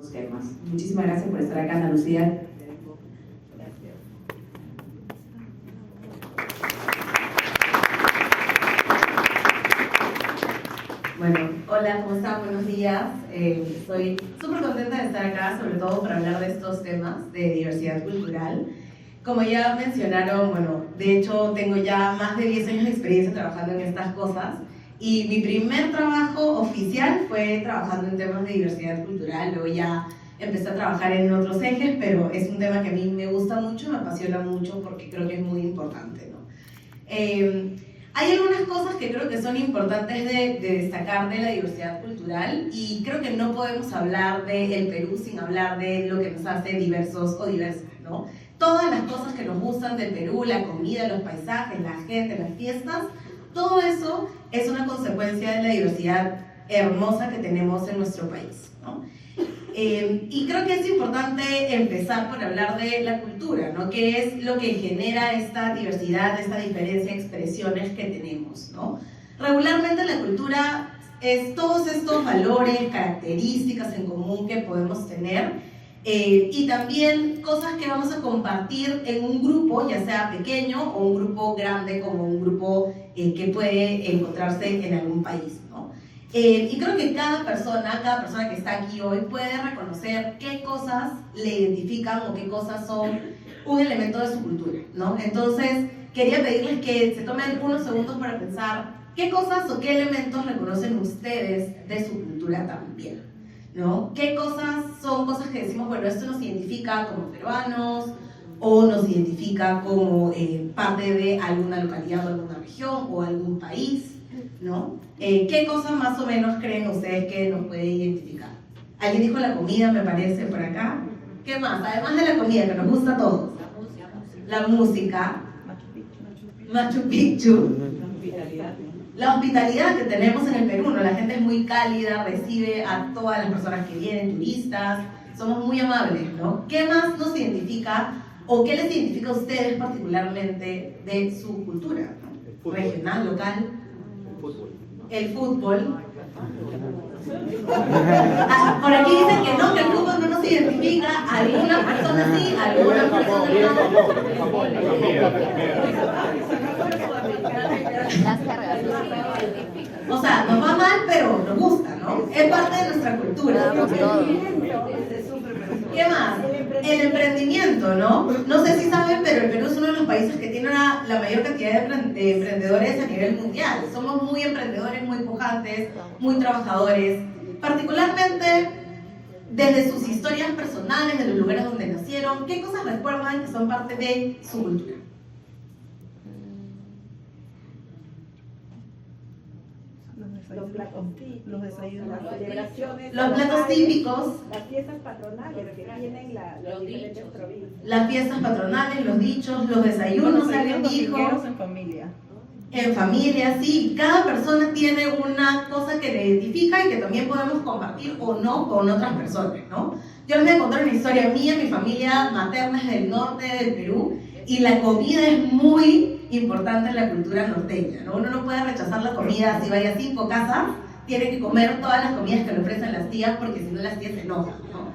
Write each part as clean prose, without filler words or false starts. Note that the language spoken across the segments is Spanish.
estos temas. Muchísimas gracias por estar acá, Ana Lucía. Bueno, hola, ¿cómo están? Buenos días. Estoy súper contenta de estar acá, sobre todo para hablar de estos temas de diversidad cultural. Como ya mencionaron, bueno, de hecho tengo ya más de 10 años de experiencia trabajando en estas cosas y mi primer trabajo oficial fue trabajando en temas de diversidad cultural. Luego ya empecé a trabajar en otros ejes, pero es un tema que a mí me gusta mucho, me apasiona mucho porque creo que es muy importante, ¿no? Hay algunas cosas que creo que son importantes de destacar de la diversidad cultural y creo que no podemos hablar del Perú sin hablar de lo que nos hace diversos o diversas, ¿no? Todas las cosas que nos gustan del Perú, la comida, los paisajes, la gente, las fiestas, todo eso es una consecuencia de la diversidad hermosa que tenemos en nuestro país, ¿no? Y creo que es importante empezar por hablar de la cultura, ¿no? ¿Qué es lo que genera esta diversidad, esta diferencia de expresiones que tenemos, ¿no? Regularmente la cultura es todos estos valores, características en común que podemos tener y también cosas que vamos a compartir en un grupo, ya sea pequeño o un grupo grande como un grupo que puede encontrarse en algún país, ¿no? Y creo que cada persona que está aquí hoy puede reconocer qué cosas le identifican o qué cosas son un elemento de su cultura, ¿no? Entonces, quería pedirles que se tomen unos segundos para pensar qué cosas o qué elementos reconocen ustedes de su cultura también, ¿no? ¿Qué cosas son cosas que decimos, bueno, esto nos identifica como peruanos o nos identifica como parte de alguna localidad o alguna región o algún país, ¿no? ¿Qué cosas más o menos creen ustedes que nos puede identificar? Alguien dijo la comida, me parece, por acá. ¿Qué más? Además de la comida, que nos gusta a todos. La música. Machu Picchu. La hospitalidad que tenemos en el Perú, ¿no? La gente es muy cálida, recibe a todas las personas que vienen, turistas. Somos muy amables, ¿no? ¿Qué más nos identifica o qué les identifica a ustedes particularmente de su cultura, ¿no? Regional, local. El fútbol. Por aquí dicen que no, que el fútbol no nos identifica. Algunas personas sí, algunas personas no. O sea, nos va mal, pero nos gusta, ¿no? Es parte de nuestra cultura. ¿Qué más? El emprendimiento, ¿no? No sé si saben, pero el Perú es uno de los países que tiene la mayor cantidad de emprendedores a nivel mundial. Somos muy emprendedores, muy pujantes, muy trabajadores. Particularmente desde sus historias personales, de los lugares donde nacieron, ¿qué cosas recuerdan que son parte de su cultura? Los desayunos, las celebraciones, los platos típicos, las fiestas patronales que tienen las diferentes provincias. Las fiestas patronales, los dichos, los desayunos, alguien dijo. En familia. En familia, sí. Cada persona tiene una cosa que le identifica y que también podemos compartir o no con otras personas, ¿no? Yo les voy a contar una historia mía. Mi familia materna es del norte del Perú y la comida es muy importante en la cultura norteña, ¿no? Uno no puede rechazar la comida. Si vaya a 5 casas, tiene que comer todas las comidas que le ofrecen las tías, porque si no las tías se enojan, ¿no?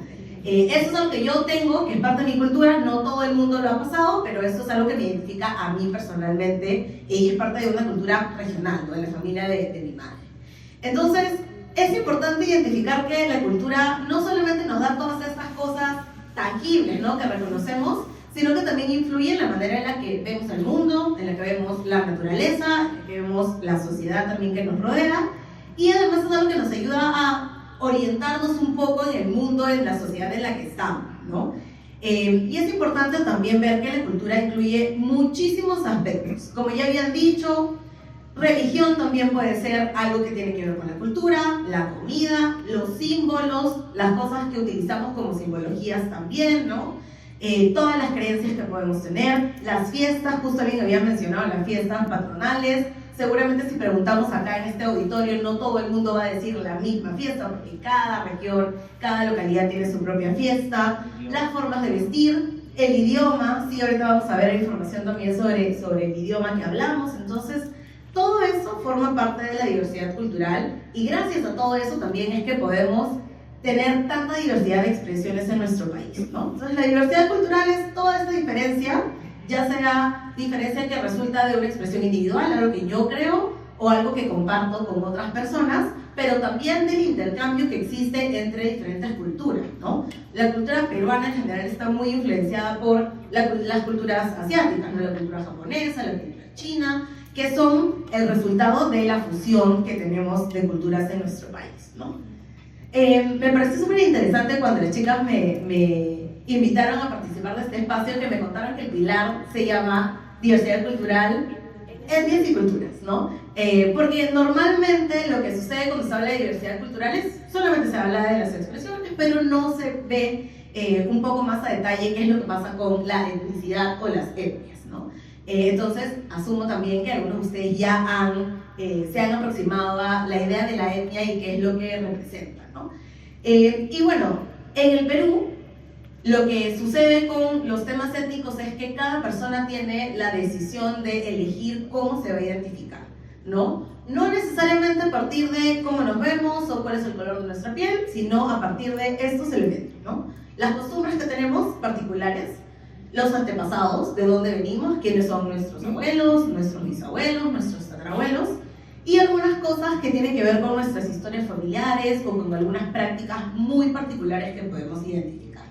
Eso es algo que yo tengo, que es parte de mi cultura. No todo el mundo lo ha pasado, pero eso es algo que me identifica a mí personalmente y es parte de una cultura regional, ¿no? De la familia de mi madre. Entonces, es importante identificar que la cultura no solamente nos da todas estas cosas tangibles, ¿no? Que reconocemos, sino que también influye en la manera en la que vemos el mundo, en la que vemos la naturaleza, en la que vemos la sociedad también que nos rodea, y además es algo que nos ayuda a orientarnos un poco en el mundo, en la sociedad en la que estamos, ¿no? Y es importante también ver que la cultura incluye muchísimos aspectos. Como ya habían dicho, religión también puede ser algo que tiene que ver con la cultura, la comida, los símbolos, las cosas que utilizamos como simbologías también, ¿no? Todas las creencias que podemos tener, las fiestas, justo bien había mencionado las fiestas patronales. Seguramente si preguntamos acá en este auditorio, no todo el mundo va a decir la misma fiesta, porque cada región, cada localidad tiene su propia fiesta, las formas de vestir, el idioma. Sí, ahorita vamos a ver información también sobre el idioma que hablamos. Entonces, todo eso forma parte de la diversidad cultural y gracias a todo eso también es que podemos tener tanta diversidad de expresiones en nuestro país, ¿no? Entonces, la diversidad cultural es toda esta diferencia, ya sea diferencia que resulta de una expresión individual, algo que yo creo, o algo que comparto con otras personas, pero también del intercambio que existe entre diferentes culturas, ¿no? La cultura peruana en general está muy influenciada por las culturas asiáticas, ¿no? La cultura japonesa, la cultura china, que son el resultado de la fusión que tenemos de culturas en nuestro país, ¿no? Me pareció súper interesante cuando las chicas me invitaron a participar de este espacio, que me contaron que el pilar se llama diversidad cultural, etnias y culturas, ¿no? Porque normalmente lo que sucede cuando se habla de diversidad cultural es solamente se habla de las expresiones, pero no se ve un poco más a detalle qué es lo que pasa con la etnicidad o las etnias, ¿no? Entonces, asumo también que algunos de ustedes ya se han aproximado a la idea de la etnia y qué es lo que representa, ¿no? Y bueno, en el Perú, lo que sucede con los temas étnicos es que cada persona tiene la decisión de elegir cómo se va a identificar, ¿no? No necesariamente a partir de cómo nos vemos o cuál es el color de nuestra piel, sino a partir de estos elementos, ¿no? Las costumbres que tenemos particulares, los antepasados, de dónde venimos, quiénes son nuestros abuelos, nuestros bisabuelos, nuestros tatarabuelos, y algunas cosas que tienen que ver con nuestras historias familiares o con algunas prácticas muy particulares que podemos identificar,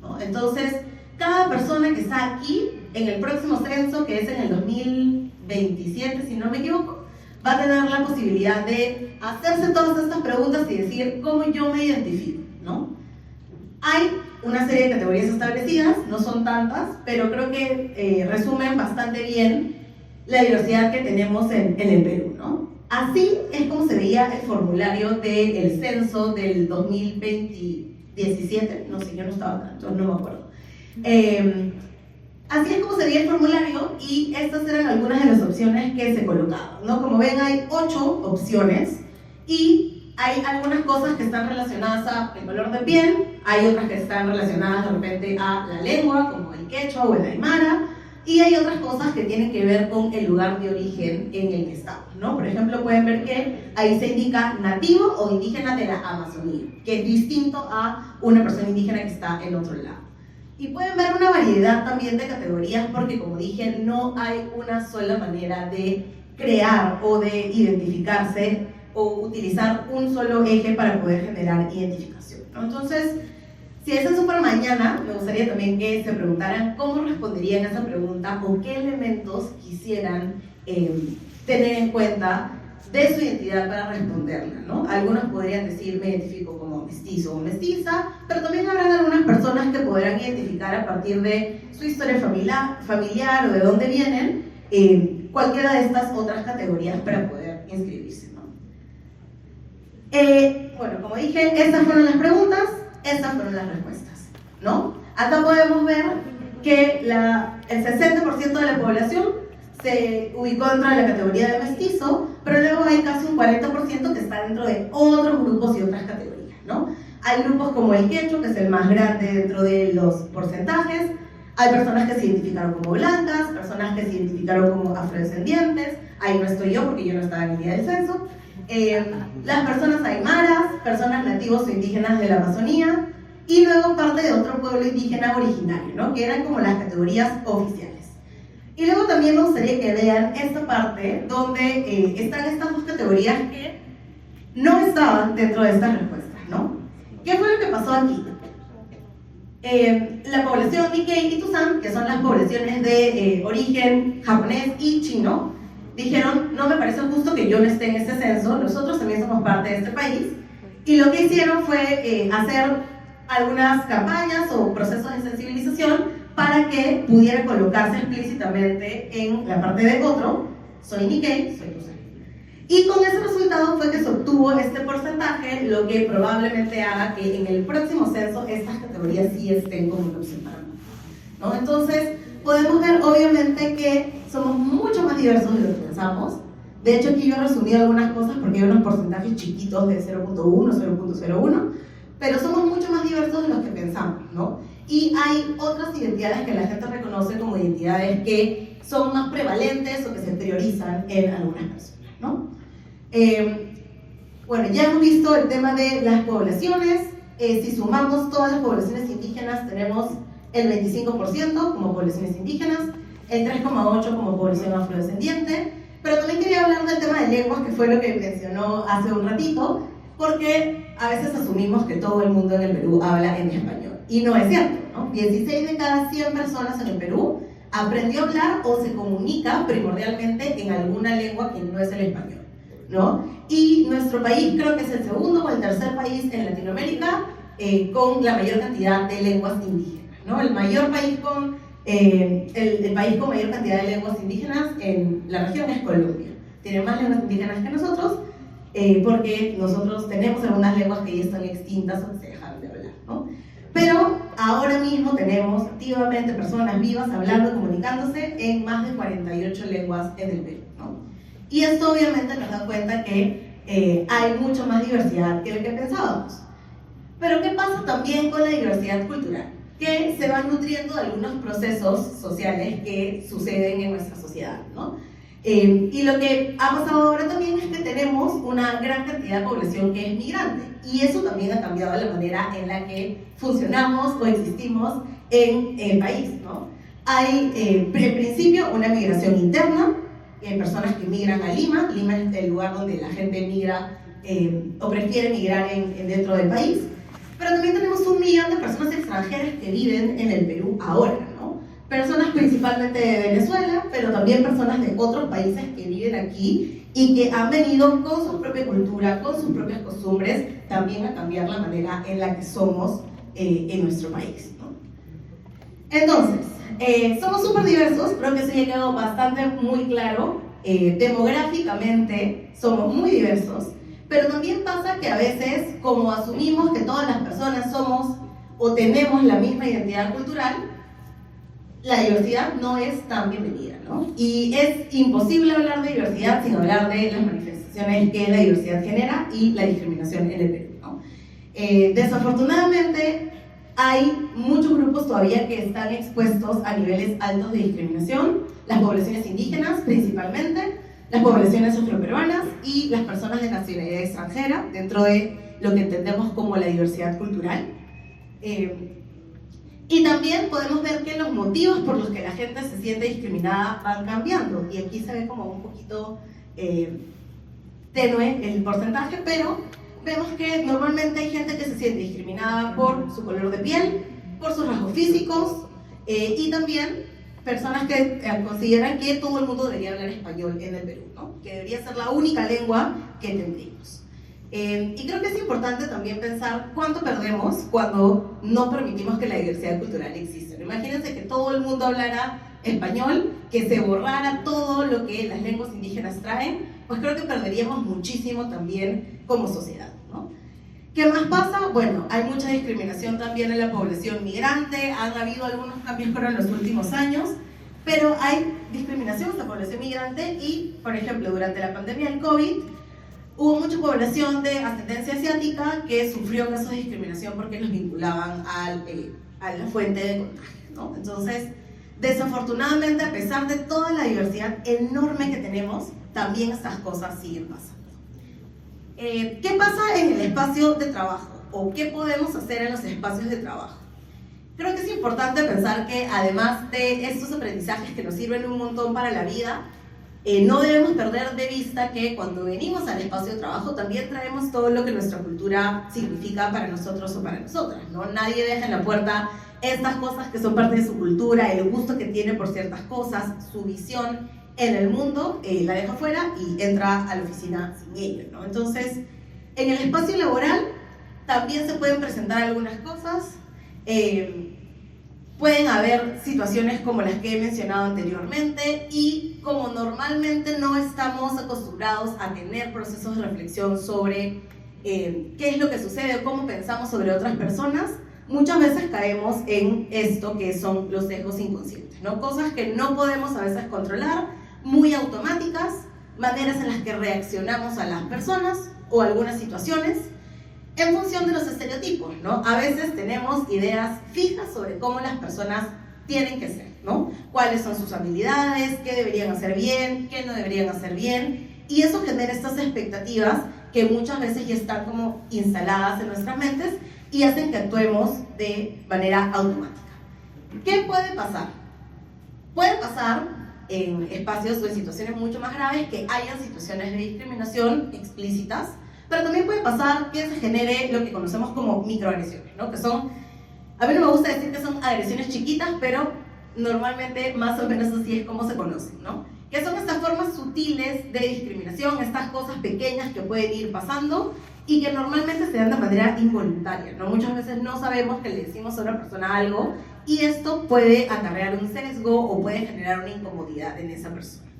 ¿no? Entonces, cada persona que está aquí en el próximo censo, que es en el 2027, si no me equivoco, va a tener la posibilidad de hacerse todas estas preguntas y decir cómo yo me identifico, ¿no? Hay una serie de categorías establecidas, no son tantas, pero creo que resumen bastante bien la diversidad que tenemos en el Perú, ¿no? Así es como se veía el formulario del censo del 2017, no sé, yo no estaba acá, entonces no me acuerdo. Así es como se veía el formulario y estas eran algunas de las opciones que se colocaban, ¿no? Como ven, hay 8 opciones y hay algunas cosas que están relacionadas al color de piel, hay otras que están relacionadas de repente a la lengua, como el quechua o el aymara, y hay otras cosas que tienen que ver con el lugar de origen en el que estamos, ¿no? Por ejemplo, pueden ver que ahí se indica nativo o indígena de la Amazonía, que es distinto a una persona indígena que está en otro lado. Y pueden ver una variedad también de categorías porque, como dije, no hay una sola manera de crear o de identificarse o utilizar un solo eje para poder generar identificación, ¿no? Entonces, si es eso para mañana, me gustaría también que se preguntaran cómo responderían a esa pregunta o qué elementos quisieran tener en cuenta de su identidad para responderla, ¿no? Algunos podrían decir, me identifico como mestizo o mestiza, pero también habrán algunas personas que podrán identificar a partir de su historia familiar o de dónde vienen, cualquiera de estas otras categorías para poder inscribirse, ¿no? Bueno, como dije, estas fueron las preguntas, estas fueron las respuestas, ¿no? Acá podemos ver que el 60% de la población se ubicó dentro de la categoría de mestizo, pero luego hay casi un 40% que está dentro de otros grupos y otras categorías, ¿no? Hay grupos como el quechua, que es el más grande dentro de los porcentajes, hay personas que se identificaron como blancas, personas que se identificaron como afrodescendientes, ahí no estoy yo porque yo no estaba en el día del censo, las personas aymaras, personas nativos o indígenas de la Amazonía, y luego parte de otro pueblo indígena originario, ¿no? Que eran como las categorías oficiales. Y luego también me gustaría que vean esta parte donde están estas dos categorías que no estaban dentro de estas respuestas, ¿no? ¿Qué fue lo que pasó aquí? La población Nikkei y Tusan, que son las poblaciones de origen japonés y chino, dijeron, no me parece justo que yo no esté en este censo, nosotros también somos parte de este país, y lo que hicieron fue hacer algunas campañas o procesos de sensibilización para que pudiera colocarse explícitamente en la parte de otro, soy Nikkei, soy Tusan. Y con ese resultado fue que se obtuvo este porcentaje, lo que probablemente haga que en el próximo censo estas categorías sí estén como una opción para nosotros, ¿no? Entonces, podemos ver obviamente que somos mucho más diversos de lo que pensamos. De hecho, aquí yo he resumido algunas cosas porque hay unos porcentajes chiquitos de 0.1, 0.01, pero somos mucho más diversos de los que pensamos, ¿no? Y hay otras identidades que la gente reconoce como identidades que son más prevalentes o que se priorizan en algunas personas, ¿no? Bueno, ya hemos visto el tema de las poblaciones, Si sumamos todas las poblaciones indígenas, tenemos el 25% como poblaciones indígenas, el 3,8% como población afrodescendiente, pero también quería hablar del tema de lenguas, que fue lo que mencionó hace un ratito, porque a veces asumimos que todo el mundo en el Perú habla en español, y no es cierto, ¿no? 16 de cada 100 personas en el Perú aprendió a hablar o se comunica primordialmente en alguna lengua que no es el español, ¿no? Y nuestro país creo que es el segundo o el tercer país en Latinoamérica con la mayor cantidad de lenguas indígenas, ¿no? El país con mayor cantidad de lenguas indígenas en la región es Colombia. Tiene más lenguas indígenas que nosotros, porque nosotros tenemos algunas lenguas que ya están extintas o que se dejaron de hablar, ¿no? Pero ahora mismo tenemos activamente personas vivas hablando, comunicándose en más de 48 lenguas en el Perú, ¿no? Y esto obviamente nos da cuenta que hay mucho más diversidad que lo que pensábamos. Pero ¿qué pasa también con la diversidad cultural? Que se van nutriendo de algunos procesos sociales que suceden en nuestra sociedad, ¿no? Y lo que ha pasado ahora también es que tenemos una gran cantidad de población que es migrante, y eso también ha cambiado la manera en la que funcionamos o existimos en el país, ¿no? Hay, en principio, una migración interna, personas que migran a Lima. Lima es el lugar donde la gente migra o prefiere migrar dentro del país, pero también tenemos 1 millón de personas extranjeras que viven en el Perú ahora, ¿no? Personas principalmente de Venezuela, pero también personas de otros países que viven aquí y que han venido con su propia cultura, con sus propias costumbres, también a cambiar la manera en la que somos en nuestro país, ¿no? Entonces, somos súper diversos, creo que eso ya quedó bastante muy claro. Demográficamente somos muy diversos, pero también pasa que a veces, como asumimos que todas las personas somos o tenemos la misma identidad cultural, la diversidad no es tan bienvenida, ¿no? Y es imposible hablar de diversidad sin hablar de las manifestaciones que la diversidad genera y la discriminación en el Perú, ¿no? Desafortunadamente, hay muchos grupos todavía que están expuestos a niveles altos de discriminación: las poblaciones indígenas principalmente, las poblaciones afroperuanas y las personas de nacionalidad extranjera, dentro de lo que entendemos como la diversidad cultural. Y también podemos ver que los motivos por los que la gente se siente discriminada van cambiando, y aquí se ve como un poquito tenue el porcentaje, pero vemos que normalmente hay gente que se siente discriminada por su color de piel, por sus rasgos físicos, y también personas que consideran que todo el mundo debería hablar español en el Perú, ¿no? Que debería ser la única lengua que tendríamos. Y creo que es importante también pensar cuánto perdemos cuando no permitimos que la diversidad cultural exista. Imagínense que todo el mundo hablara español, que se borrara todo lo que las lenguas indígenas traen, pues creo que perderíamos muchísimo también como sociedad, ¿no? ¿Qué más pasa? Bueno, hay mucha discriminación también en la población migrante. Han habido algunos cambios en los últimos años, pero hay discriminación en la población migrante y, por ejemplo, durante la pandemia del COVID, hubo mucha población de ascendencia asiática que sufrió casos de discriminación porque los vinculaban a la fuente de contagio, ¿no? Entonces, desafortunadamente, a pesar de toda la diversidad enorme que tenemos, también estas cosas siguen pasando. ¿Qué pasa en el espacio de trabajo? ¿O qué podemos hacer en los espacios de trabajo? Creo que es importante pensar que, además de estos aprendizajes que nos sirven un montón para la vida, no debemos perder de vista que cuando venimos al espacio de trabajo también traemos todo lo que nuestra cultura significa para nosotros o para nosotras, ¿no? Nadie deja en la puerta estas cosas que son parte de su cultura, el gusto que tiene por ciertas cosas, su visión en el mundo, la deja fuera y entra a la oficina sin ello, ¿no? Entonces, en el espacio laboral también se pueden presentar algunas cosas. Pueden haber situaciones como las que he mencionado anteriormente, y como normalmente no estamos acostumbrados a tener procesos de reflexión sobre qué es lo que sucede o cómo pensamos sobre otras personas, muchas veces caemos en esto que son los sesgos inconscientes, ¿no? Cosas que no podemos a veces controlar, muy automáticas, maneras en las que reaccionamos a las personas o a algunas situaciones en función de los estereotipos, ¿no? A veces tenemos ideas fijas sobre cómo las personas tienen que ser, ¿no? Cuáles son sus habilidades, qué deberían hacer bien, qué no deberían hacer bien, y eso genera estas expectativas que muchas veces ya están como instaladas en nuestras mentes, y hacen que actuemos de manera automática. ¿Qué puede pasar? Puede pasar en espacios o en situaciones mucho más graves que hayan situaciones de discriminación explícitas, pero también puede pasar que se genere lo que conocemos como microagresiones, ¿no? Que son, a mí no me gusta decir que son agresiones chiquitas, pero normalmente más o menos así es como se conocen, ¿no? Que son estas formas sutiles de discriminación, estas cosas pequeñas que pueden ir pasando y que normalmente se dan de manera involuntaria, ¿no? Muchas veces no sabemos que le decimos a una persona algo y esto puede acarrear un sesgo o puede generar una incomodidad en esa persona.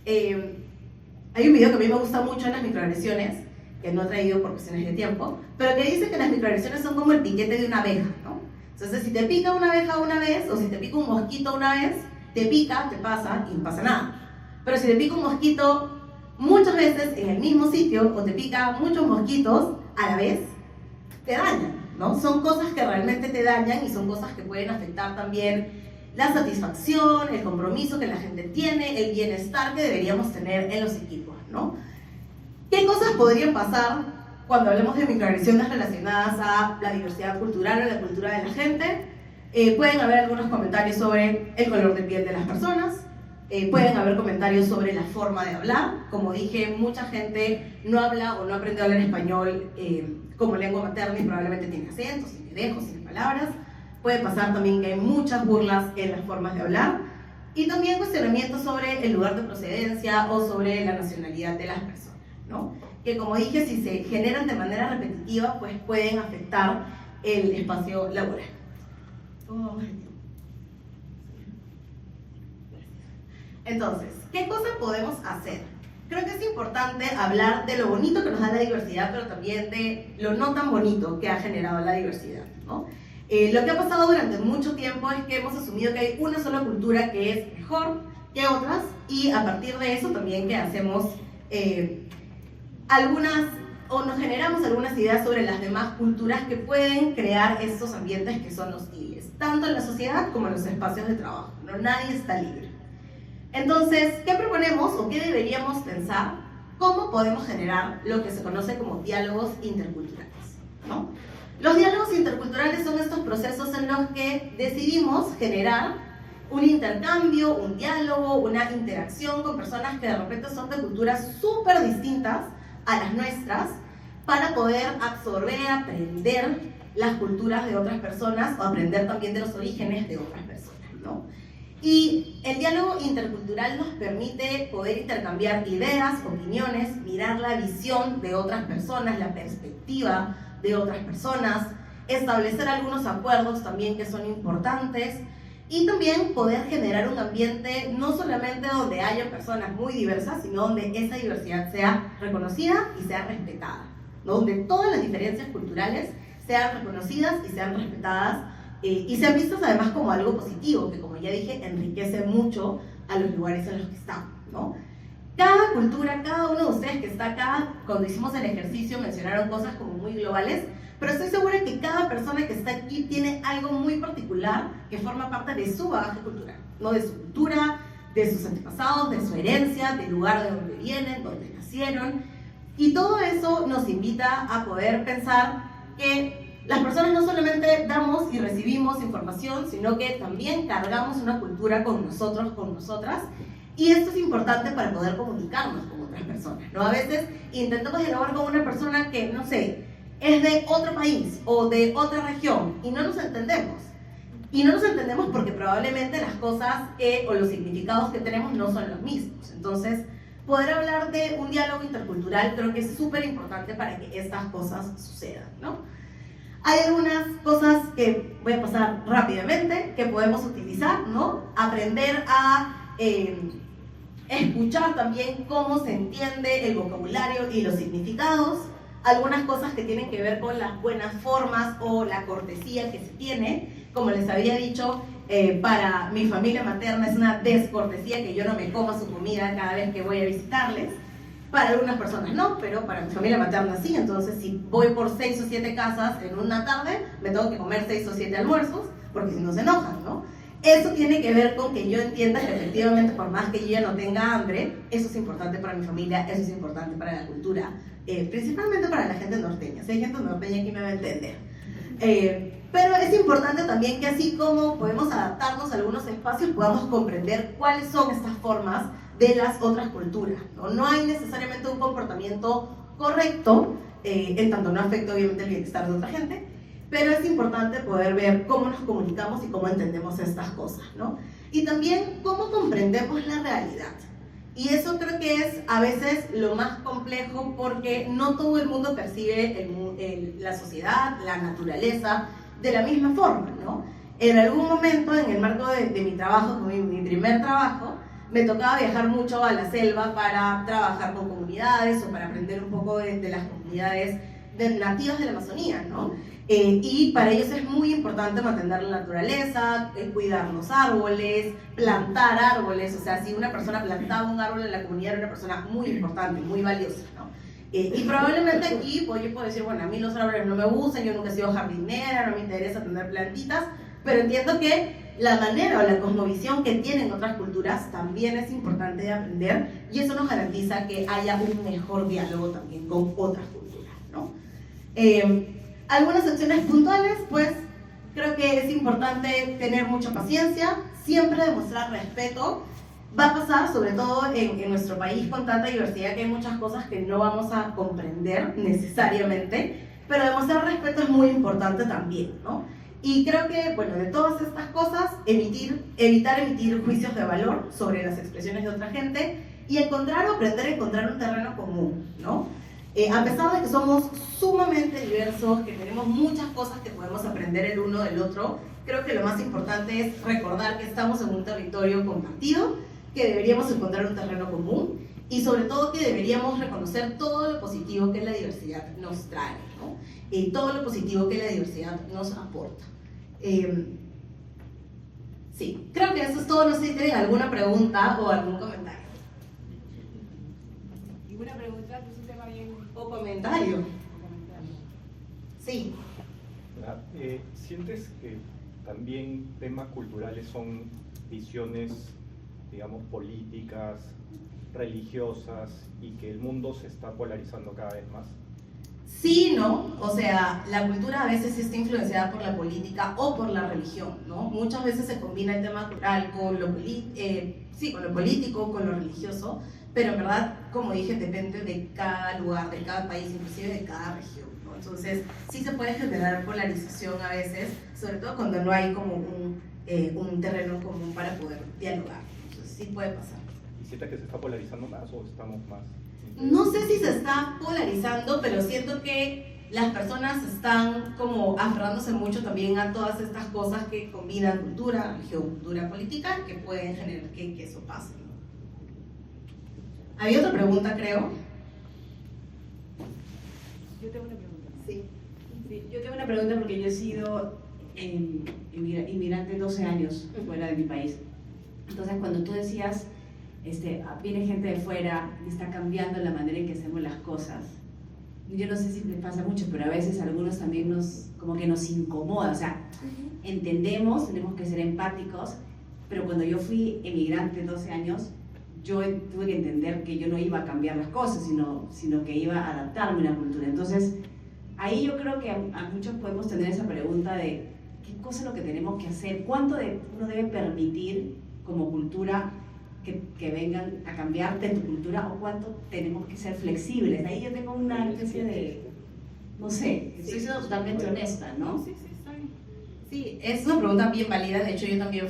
Hay un video que a mí me gusta mucho en las microagresiones, que no he traído por cuestiones de tiempo, pero que dice que las microagresiones son como el piquete de una abeja, ¿no? Entonces, si te pica una abeja una vez, o si te pica un mosquito una vez, te pica, te pasa y no pasa nada. Pero si te pica un mosquito muchas veces en el mismo sitio, o te pica muchos mosquitos a la vez, te dañan, ¿no? Son cosas que realmente te dañan y son cosas que pueden afectar también la satisfacción, el compromiso que la gente tiene, el bienestar que deberíamos tener en los equipos, ¿no? ¿Qué cosas podrían pasar cuando hablemos de microagresiones relacionadas a la diversidad cultural o la cultura de la gente? Pueden haber algunos comentarios sobre el color de piel de las personas, pueden haber comentarios sobre la forma de hablar. Como dije, mucha gente no habla o no aprende a hablar español como lengua materna y probablemente tiene acentos, tiene dejos, tiene palabras. Puede pasar también que hay muchas burlas en las formas de hablar y también cuestionamientos sobre el lugar de procedencia o sobre la nacionalidad de las personas, ¿no? Que como dije, si se generan de manera repetitiva, pues pueden afectar el espacio laboral. Entonces, ¿qué cosas podemos hacer? Creo que es importante hablar de lo bonito que nos da la diversidad, pero también de lo no tan bonito que ha generado la diversidad, ¿no? Lo que ha pasado durante mucho tiempo es que hemos asumido que hay una sola cultura que es mejor que otras y a partir de eso también que hacemos nos generamos algunas ideas sobre las demás culturas que pueden crear estos ambientes que son hostiles, tanto en la sociedad como en los espacios de trabajo, ¿no? Nadie está libre. Entonces, ¿qué proponemos o qué deberíamos pensar? ¿Cómo podemos generar lo que se conoce como diálogos interculturales, ¿no? Los diálogos interculturales son estos procesos en los que decidimos generar un intercambio, un diálogo, una interacción con personas que de repente son de culturas súper distintas a las nuestras para poder absorber, aprender las culturas de otras personas o aprender también de los orígenes de otras personas, ¿no? Y el diálogo intercultural nos permite poder intercambiar ideas, opiniones, mirar la visión de otras personas, la perspectiva de otras personas, establecer algunos acuerdos también que son importantes y también poder generar un ambiente no solamente donde haya personas muy diversas, sino donde esa diversidad sea reconocida y sea respetada, ¿no? Donde todas las diferencias culturales sean reconocidas y sean respetadas y sean vistas además como algo positivo, que como ya dije, enriquece mucho a los lugares en los que estamos, ¿no? Cada cultura, cada uno de ustedes que está acá, cuando hicimos el ejercicio mencionaron cosas como muy globales, pero estoy segura que cada persona que está aquí tiene algo muy particular que forma parte de su bagaje cultural, ¿no? De su cultura, de sus antepasados, de su herencia, del lugar de donde vienen, donde nacieron, y todo eso nos invita a poder pensar que las personas no solamente damos y recibimos información, sino que también cargamos una cultura con nosotros, con nosotras, y esto es importante para poder comunicarnos con otras personas, ¿no? A veces intentamos dialogar con una persona que, no sé, es de otro país o de otra región y no nos entendemos. Y no nos entendemos porque probablemente las cosas o los significados que tenemos no son los mismos. Entonces, poder hablar de un diálogo intercultural creo que es súper importante para que estas cosas sucedan, ¿no? Hay algunas cosas que voy a pasar rápidamente que podemos utilizar, ¿no? Aprender a escuchar también cómo se entiende el vocabulario y los significados, algunas cosas que tienen que ver con las buenas formas o la cortesía que se tiene. Como les había dicho, para mi familia materna es una descortesía que yo no me coma su comida cada vez que voy a visitarles. Para algunas personas no, pero para mi familia materna sí. Entonces, si voy por 6 o 7 casas en una tarde, me tengo que comer 6 o 7 almuerzos, porque si no se enojan, ¿no? Eso tiene que ver con que yo entienda que efectivamente, por más que yo ya no tenga hambre, eso es importante para mi familia, eso es importante para la cultura, principalmente para la gente norteña. Si hay gente norteña aquí me va a entender. Pero es importante también que así como podemos adaptarnos a algunos espacios, podamos comprender cuáles son estas formas de las otras culturas, ¿no? No hay necesariamente un comportamiento correcto, en tanto no afecta obviamente el bienestar de otra gente, pero es importante poder ver cómo nos comunicamos y cómo entendemos estas cosas, ¿no? Y también cómo comprendemos la realidad. Y eso creo que es a veces lo más complejo, porque no todo el mundo percibe la sociedad, la naturaleza, de la misma forma, ¿no? En algún momento, en el marco de mi trabajo, mi primer trabajo, me tocaba viajar mucho a la selva para trabajar con comunidades o para aprender un poco de las comunidades nativas de la Amazonía, ¿no? Y para ellos es muy importante mantener la naturaleza, cuidar los árboles, plantar árboles. O sea, si una persona plantaba un árbol en la comunidad, era una persona muy importante, muy valiosa, ¿no? Y probablemente aquí pues, yo puedo decir, bueno, a mí los árboles no me gustan, yo nunca he sido jardinera, no me interesa tener plantitas, pero entiendo que la manera o la cosmovisión que tienen otras culturas también es importante de aprender, y eso nos garantiza que haya un mejor diálogo también con otras culturas, ¿no? Algunas acciones puntuales, pues creo que es importante tener mucha paciencia, siempre demostrar respeto. Va a pasar, sobre todo en nuestro país con tanta diversidad, que hay muchas cosas que no vamos a comprender necesariamente, pero demostrar respeto es muy importante también, ¿no? Y creo que, bueno, de todas estas cosas, evitar emitir juicios de valor sobre las expresiones de otra gente y encontrar o aprender a encontrar un terreno común, ¿no? A pesar de que somos sumamente diversos, que tenemos muchas cosas que podemos aprender el uno del otro, creo que lo más importante es recordar que estamos en un territorio compartido, que deberíamos encontrar un terreno común y sobre todo que deberíamos reconocer todo lo positivo que la diversidad nos trae, ¿no? Y todo lo positivo que la diversidad nos aporta. Sí, creo que eso es todo. No sé si tienen alguna pregunta o algún comentario. ¿Ninguna pregunta? ¿Es un tema bien? ¿O comentario? Sí. ¿Sientes que también temas culturales son visiones, digamos, políticas, religiosas, y que el mundo se está polarizando cada vez más? Sí, ¿no? O sea, la cultura a veces está influenciada por la política o por la religión, ¿no? Muchas veces se combina el tema cultural con lo político, con lo religioso, pero en verdad, como dije, depende de cada lugar, de cada país, inclusive de cada región, ¿no? Entonces, sí se puede generar polarización a veces, sobre todo cuando no hay como un terreno común para poder dialogar. Entonces, sí puede pasar. ¿Y sientes que se está polarizando más o estamos más? No sé si se está polarizando, pero siento que las personas están como aferrándose mucho también a todas estas cosas que combinan cultura, religión, cultura, política, que pueden generar que eso pase, ¿no? ¿Había otra pregunta, creo? Yo tengo una pregunta. Sí. Sí, yo tengo una pregunta porque yo he sido inmigrante 12 años fuera de mi país. Entonces, cuando tú decías, viene gente de fuera y está cambiando la manera en que hacemos las cosas, yo no sé si les pasa mucho, pero a veces a algunos también como que nos incomoda. O sea, entendemos, tenemos que ser empáticos, pero cuando yo fui emigrante 12 años, yo tuve que entender que yo no iba a cambiar las cosas, sino que iba a adaptarme a la cultura. Entonces, ahí yo creo que a muchos podemos tener esa pregunta de qué cosa es lo que tenemos que hacer, cuánto uno debe permitir como cultura que vengan a cambiar de tu cultura, o cuánto tenemos que ser flexibles. Ahí yo tengo una especie de, no sé, estoy siendo totalmente honesta, ¿no? Sí, está bien. Sí, es una pregunta bien válida. De hecho, yo también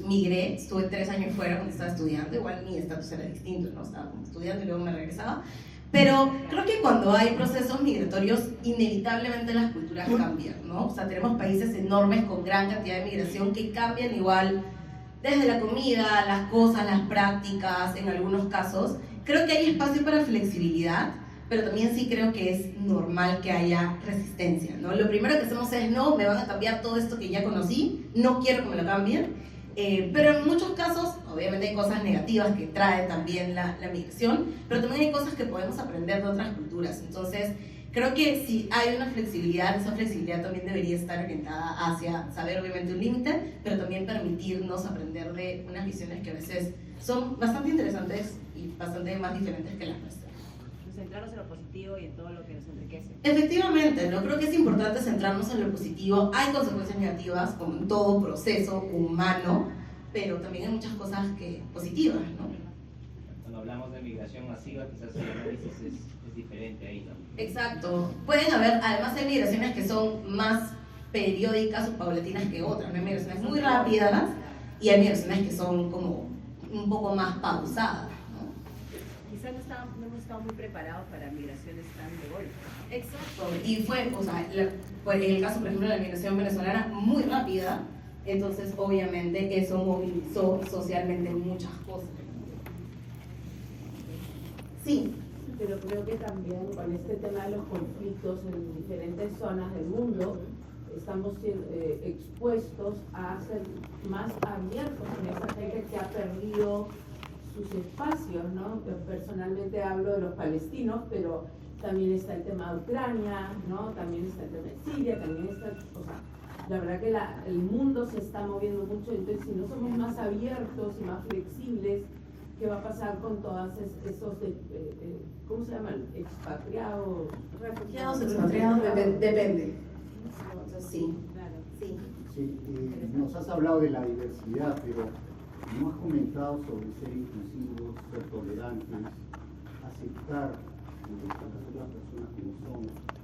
migré, estuve 3 años fuera cuando estaba estudiando. Igual mi estatus era distinto, ¿no? Estaba como estudiando y luego me regresaba. Pero creo que cuando hay procesos migratorios, inevitablemente las culturas cambian, ¿no? O sea, tenemos países enormes con gran cantidad de migración que cambian igual desde la comida, las cosas, las prácticas, en algunos casos. Creo que hay espacio para flexibilidad, pero también sí creo que es normal que haya resistencia, ¿no? Lo primero que hacemos es, no, me van a cambiar todo esto que ya conocí, no quiero que me lo cambien, pero en muchos casos, obviamente hay cosas negativas que trae también la migración, pero también hay cosas que podemos aprender de otras culturas. Entonces, creo que si hay una flexibilidad, esa flexibilidad también debería estar orientada hacia saber obviamente un límite, pero también permitirnos aprender de unas visiones que a veces son bastante interesantes y bastante más diferentes que las nuestras. centrarnos en lo positivo y en todo lo que nos enriquece. Efectivamente, ¿no? Creo que es importante centrarnos en lo positivo. Hay consecuencias negativas, como en todo proceso humano, pero también hay muchas cosas positivas, ¿no? Cuando hablamos de migración masiva, quizás el análisis es diferente ahí, ¿no? Exacto. Pueden haber, además hay migraciones que son más periódicas o paulatinas que otras, ¿no? Hay migraciones muy rápidas y hay migraciones que son como un poco más pausadas, ¿no? Quizás no hemos estado muy preparados para migraciones tan de golpe. Exacto. Y fue, o sea, en el caso, por ejemplo, de la migración venezolana, muy rápida, entonces obviamente eso movilizó socialmente muchas cosas. Sí. Pero creo que también con este tema de los conflictos en diferentes zonas del mundo, estamos expuestos a ser más abiertos con esa gente que ha perdido sus espacios, ¿no? Yo personalmente hablo de los palestinos, pero también está el tema de Ucrania, ¿no? También está el tema de Siria, también está, o sea, la verdad que el mundo se está moviendo mucho, entonces si no somos más abiertos y más flexibles, ¿qué va a pasar con todos esos, ¿cómo se llaman? Expatriados. Refugiados, expatriados, depende. Entonces, sí. Claro. Sí. Sí, nos has hablado de la diversidad, pero no has comentado sobre ser inclusivos, ser tolerantes, aceptar las otras personas como son.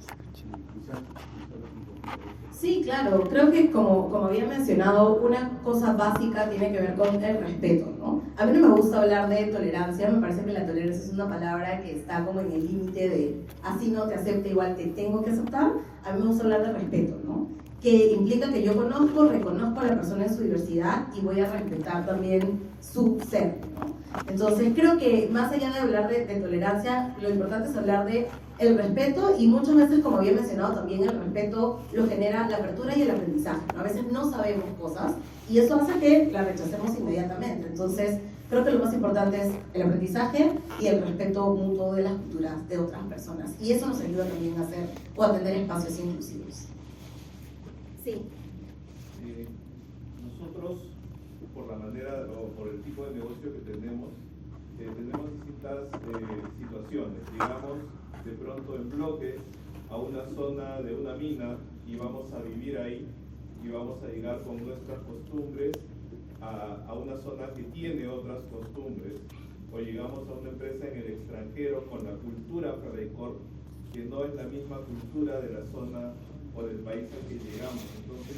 Quizás un poquito de eso. Sí, claro. Creo que como había mencionado, una cosa básica tiene que ver con el respeto, ¿no? A mí no me gusta hablar de tolerancia, me parece que la tolerancia es una palabra que está como en el límite de así no te acepto, igual te tengo que aceptar. A mí me gusta hablar de respeto, ¿no? Que implica que yo reconozco a la persona en su diversidad y voy a respetar también su ser, ¿no? Entonces creo que más allá de hablar de tolerancia, lo importante es hablar de el respeto, y muchas veces, como había mencionado también, el respeto lo genera la apertura y el aprendizaje, ¿no? A veces no sabemos cosas y eso hace que la rechacemos inmediatamente. Entonces creo que lo más importante es el aprendizaje y el respeto mutuo de las culturas de otras personas, y eso nos ayuda también a hacer o a tener espacios inclusivos. Sí. Nosotros, por la manera o por el tipo de negocio que tenemos distintas situaciones. Llegamos de pronto en bloque a una zona de una mina y vamos a vivir ahí y vamos a llegar con nuestras costumbres a una zona que tiene otras costumbres, o llegamos a una empresa en el extranjero con la cultura Ferreycorp que no es la misma cultura de la zona o del país al que llegamos. Entonces,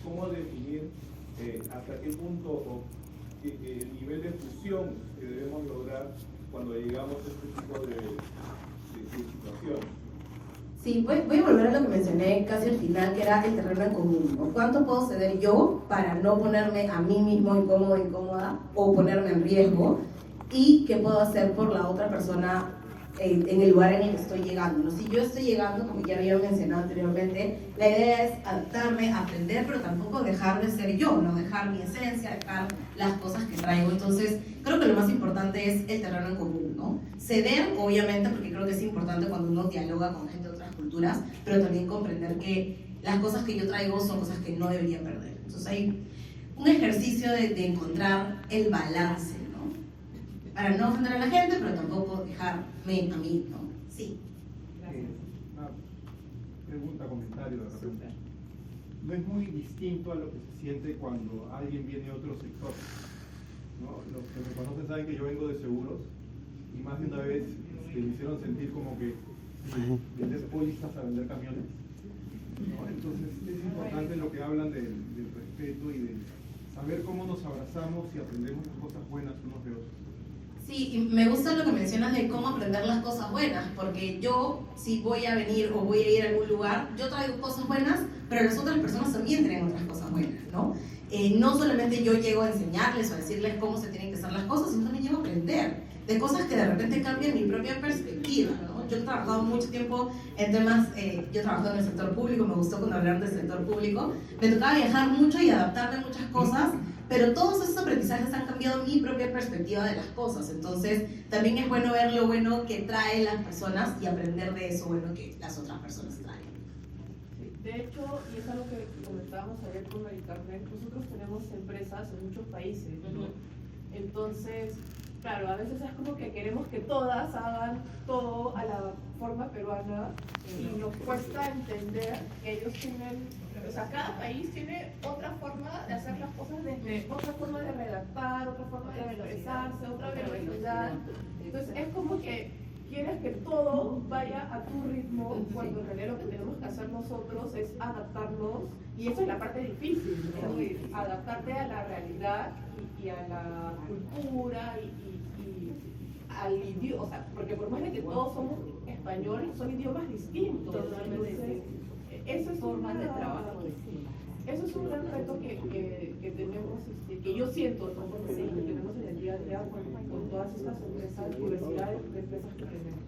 ¿cómo definir hasta qué punto o el nivel de fusión que debemos lograr cuando llegamos a este tipo de situaciones? Sí, voy a volver a lo que mencioné casi al final, que era el terreno en común, ¿no? ¿Cuánto puedo ceder yo para no ponerme a mí mismo incómodo, incómoda, o ponerme en riesgo? ¿Y qué puedo hacer por la otra persona en el lugar en el que estoy llegando, ¿no? Si yo estoy llegando, como ya había mencionado anteriormente, la idea es adaptarme, aprender, pero tampoco dejar de ser yo, no dejar mi esencia, dejar las cosas que traigo. Entonces, creo que lo más importante es el terreno en común, ¿no? Ceder, obviamente, porque creo que es importante cuando uno dialoga con gente de otras culturas, pero también comprender que las cosas que yo traigo son cosas que no debería perder. Entonces, hay un ejercicio de encontrar el balance, para no ofender a la gente, pero tampoco dejarme a mí, ¿no? Sí. Una pregunta, comentario de repente. No es muy distinto a lo que se siente cuando alguien viene de otro sector, ¿no? Los que me conocen saben que yo vengo de seguros y más de una vez me hicieron sentir como que vender pólizas a vender camiones, ¿no? Entonces es importante lo que hablan del respeto y de saber cómo nos abrazamos y aprendemos las cosas buenas unos de otros. Sí, y me gusta lo que mencionas de cómo aprender las cosas buenas, porque yo, si voy a venir o voy a ir a algún lugar, yo traigo cosas buenas, pero las otras personas también tienen otras cosas buenas, ¿no? No solamente yo llego a enseñarles o a decirles cómo se tienen que hacer las cosas, sino también llego a aprender de cosas que de repente cambian mi propia perspectiva, ¿no? Yo he trabajado mucho tiempo en temas, yo he trabajado en el sector público, me gustó cuando hablaron del sector público, me tocaba viajar mucho y adaptarme a muchas cosas, pero todos esos aprendizajes han cambiado mi propia perspectiva de las cosas. Entonces también es bueno ver lo bueno que traen las personas y aprender de eso bueno que las otras personas traen. De hecho, y es algo que comentábamos ayer con Mari Carmen, nosotros tenemos empresas en muchos países, ¿no? Entonces, Claro, a veces es como que queremos que todas hagan todo a la forma peruana y nos cuesta entender que ellos tienen, o sea, cada país tiene otra forma de hacer las cosas, desde otra forma de redactar, otra forma de expresarse, otra velocidad. Entonces es como que quieres que todo vaya a tu ritmo, cuando en realidad lo que tenemos que hacer nosotros es adaptarnos, y eso es la parte difícil, ¿no? Adaptarte a la realidad y a la cultura y al idioma, o sea, porque por más de que todos somos españoles, son idiomas distintos. Entonces, eso es formas de trabajo. Eso es un gran reto que tenemos, que yo siento, ¿no? Porque que tenemos en el día a día con todas estas empresas, diversidades de empresas que tenemos.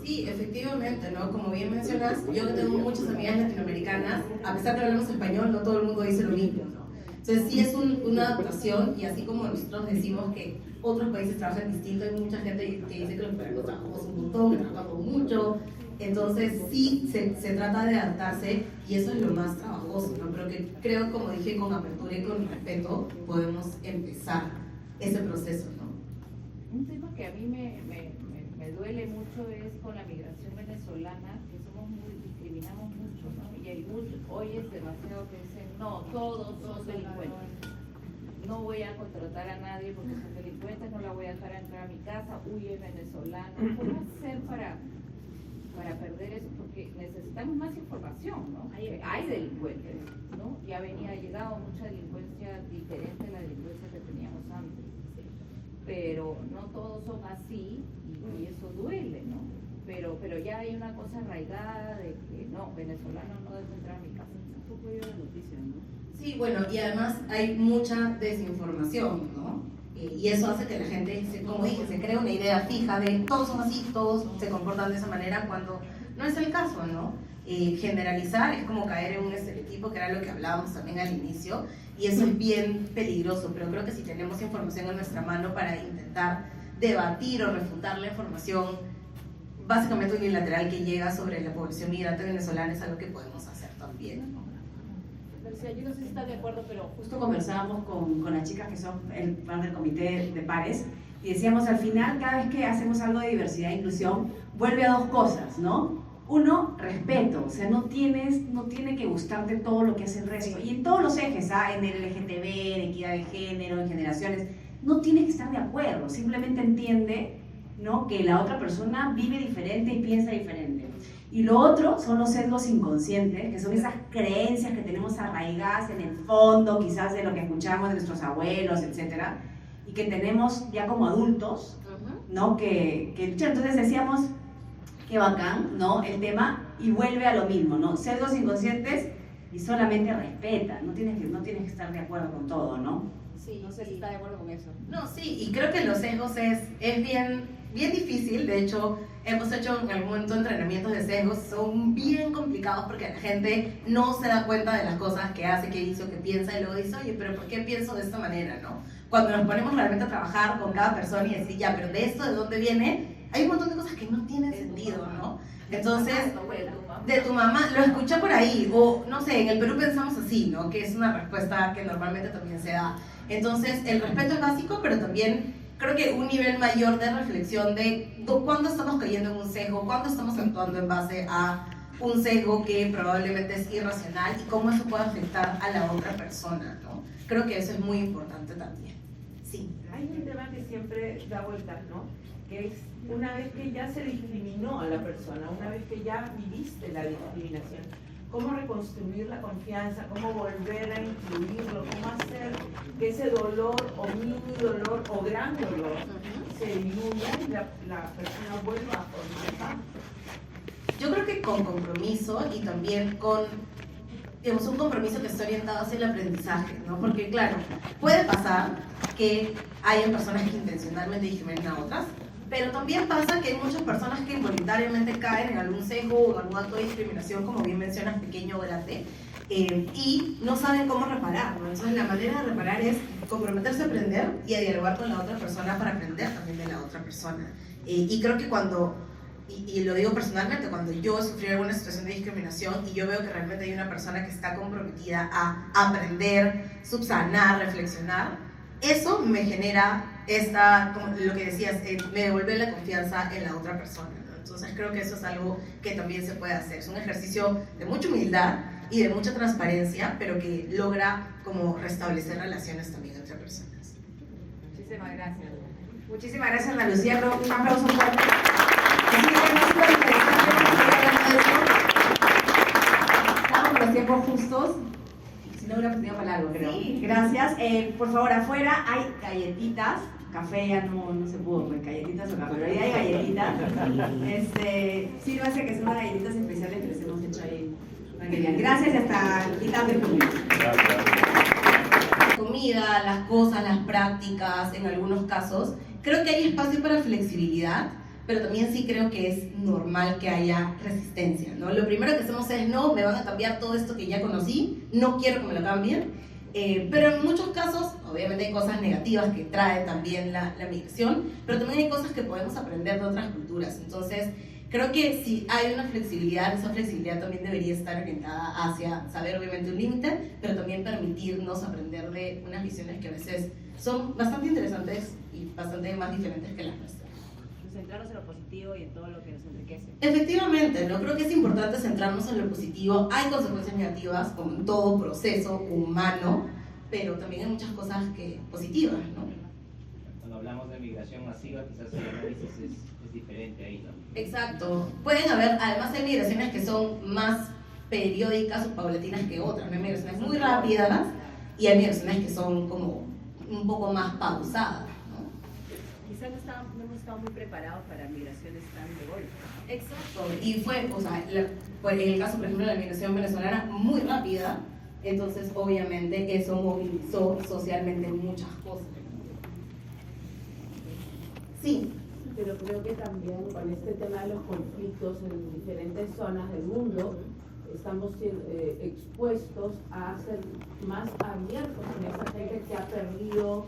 Sí, efectivamente, ¿no? Como bien mencionas, yo tengo muchas amigas latinoamericanas, a pesar de que hablamos español, no todo el mundo dice lo mismo, ¿no? Entonces sí es una adaptación, y así como nosotros decimos que otros países trabajan distinto, hay mucha gente que dice que los peruanos trabajamos un montón, que trabajamos mucho. Entonces sí se trata de adaptarse, y eso es lo más trabajoso, ¿no? Pero que creo, como dije, con apertura y con respeto podemos empezar ese proceso, ¿no? Un tema que a mí me duele mucho es con la migración venezolana, que discriminamos mucho, ¿no? Y hoy es demasiado que dicen, no, todos son delincuentes. No voy a contratar a nadie porque son delincuentes, no la voy a dejar entrar a mi casa, uy, es venezolano. ¿Cómo hacer para perder eso? Porque necesitamos más información, ¿no? Hay delincuentes, ¿no? Ya ha llegado mucha delincuencia diferente a la delincuencia que teníamos antes. Pero no todos son así, y eso duele, ¿no? Pero ya hay una cosa arraigada de que no, venezolano no debe entrar a mi casa. Tampoco hay una noticia, ¿no? Sí, bueno, y además hay mucha desinformación, ¿no? Y eso hace que la gente, como dije, se crea una idea fija de todos son así, todos se comportan de esa manera, cuando no es el caso, ¿no? Generalizar es como caer en un estereotipo, que era lo que hablábamos también al inicio, y eso es bien peligroso. Pero creo que si tenemos información en nuestra mano para intentar debatir o refutar la información básicamente unilateral que llega sobre la población migrante venezolana, es algo que podemos hacer también, ¿no? Yo no sé si están de acuerdo, pero justo conversábamos con las chicas que son van del comité de pares, y decíamos, al final, cada vez que hacemos algo de diversidad e inclusión, vuelve a dos cosas, ¿no? Uno, respeto, o sea, no tiene que gustarte todo lo que hace el resto, y en todos los ejes, en el LGTB, en equidad de género, en generaciones, no tienes que estar de acuerdo, simplemente entiende, ¿no?, que la otra persona vive diferente y piensa diferente. Y lo otro son los sesgos inconscientes, que son esas creencias que tenemos arraigadas en el fondo, quizás de lo que escuchamos de nuestros abuelos, etcétera, y que tenemos ya como adultos, ¿no? Que entonces decíamos, qué bacán, ¿no? El tema, y vuelve a lo mismo, ¿no? Sesgos inconscientes, y solamente respeta, no tienes que estar de acuerdo con todo, ¿no? Sí, no sé si está de acuerdo con eso. No, sí, y creo que los sesgos es bien difícil. De hecho, hemos hecho en algún momento entrenamientos de sesgos, son bien complicados porque la gente no se da cuenta de las cosas que hace, que hizo, que piensa, y luego dice, oye, pero ¿por qué pienso de esta manera, no? Cuando nos ponemos realmente a trabajar con cada persona y decir, ya, pero de esto, ¿de dónde viene? Hay un montón de cosas que no tienen sentido, ¿no? Entonces, de tu mamá, lo escuché por ahí, o no sé, en el Perú pensamos así, ¿no? Que es una respuesta que normalmente también se da. Entonces, el respeto es básico, pero también creo que un nivel mayor de reflexión de cuándo estamos cayendo en un sesgo, cuándo estamos actuando en base a un sesgo que probablemente es irracional, y cómo eso puede afectar a la otra persona, ¿no? Creo que eso es muy importante también. Sí. Hay un tema que siempre da vueltas, ¿no? Que es una vez que ya se discriminó a la persona, una vez que ya viviste la discriminación, cómo reconstruir la confianza, cómo volver a incluirlo, cómo hacer que ese dolor o mini dolor o gran dolor se diluya y la persona vuelva a formar parte. Yo creo que con compromiso, y también con, digamos, un compromiso que esté orientado hacia el aprendizaje, ¿no? Porque claro, puede pasar que haya personas que intencionalmente discriminen a otras, pero también pasa que hay muchas personas que involuntariamente caen en algún sesgo o en algún acto de discriminación, como bien mencionas, pequeño o grande, y no saben cómo reparar, ¿no? Entonces la manera de reparar es comprometerse a aprender y a dialogar con la otra persona para aprender también de la otra persona. Y creo que cuando, y lo digo personalmente, cuando yo sufrí alguna situación de discriminación y yo veo que realmente hay una persona que está comprometida a aprender, subsanar, reflexionar, eso me genera como lo que decías, me devuelve la confianza en la otra persona, ¿no? Entonces creo que eso es algo que también se puede hacer. Es un ejercicio de mucha humildad y de mucha transparencia, pero que logra como restablecer relaciones también entre personas. Muchísimas gracias. Muchísimas gracias, Ana Lucía. Un aplauso fuerte. Así que no es estamos con los tiempos justos. Si no hubiéramos tenido para largo, creo. Sí, gracias. Por favor, afuera hay galletitas. Café ya no se pudo, pues galletitas o café, pero ahí hay galletitas. Sírvase que son unas galletitas especiales que les hemos hecho ahí. Gracias y hasta mitad del público. La comida, las cosas, las prácticas, en algunos casos, creo que hay espacio para flexibilidad, pero también sí creo que es normal que haya resistencia, ¿no? Lo primero que hacemos es, no, me van a cambiar todo esto que ya conocí, no quiero que me lo cambien. Pero en muchos casos, obviamente hay cosas negativas que trae también la migración, pero también hay cosas que podemos aprender de otras culturas. Entonces, creo que si hay una flexibilidad, esa flexibilidad también debería estar orientada hacia saber obviamente un límite, pero también permitirnos aprender de unas visiones que a veces son bastante interesantes y bastante más diferentes que las nuestras. Centrarnos en lo positivo y en todo lo que nos enriquece. Efectivamente, ¿no? Creo que es importante centrarnos en lo positivo. Hay consecuencias negativas, como en todo proceso humano, pero también hay muchas cosas positivas, ¿no? Cuando hablamos de migración masiva, quizás el análisis es diferente ahí, ¿no? Exacto. Pueden haber, además hay migraciones que son más periódicas o paulatinas que otras, ¿no? Hay migraciones muy rápidas y hay migraciones que son como un poco más pausadas. Quizás no hemos estado muy preparados para migraciones tan de golpe. Exacto, y fue, o sea, en el caso, por ejemplo, de la migración venezolana, muy rápida, entonces obviamente eso movilizó socialmente muchas cosas. Sí. Pero creo que también con este tema de los conflictos en diferentes zonas del mundo, estamos expuestos a ser más abiertos con esa gente que ha perdido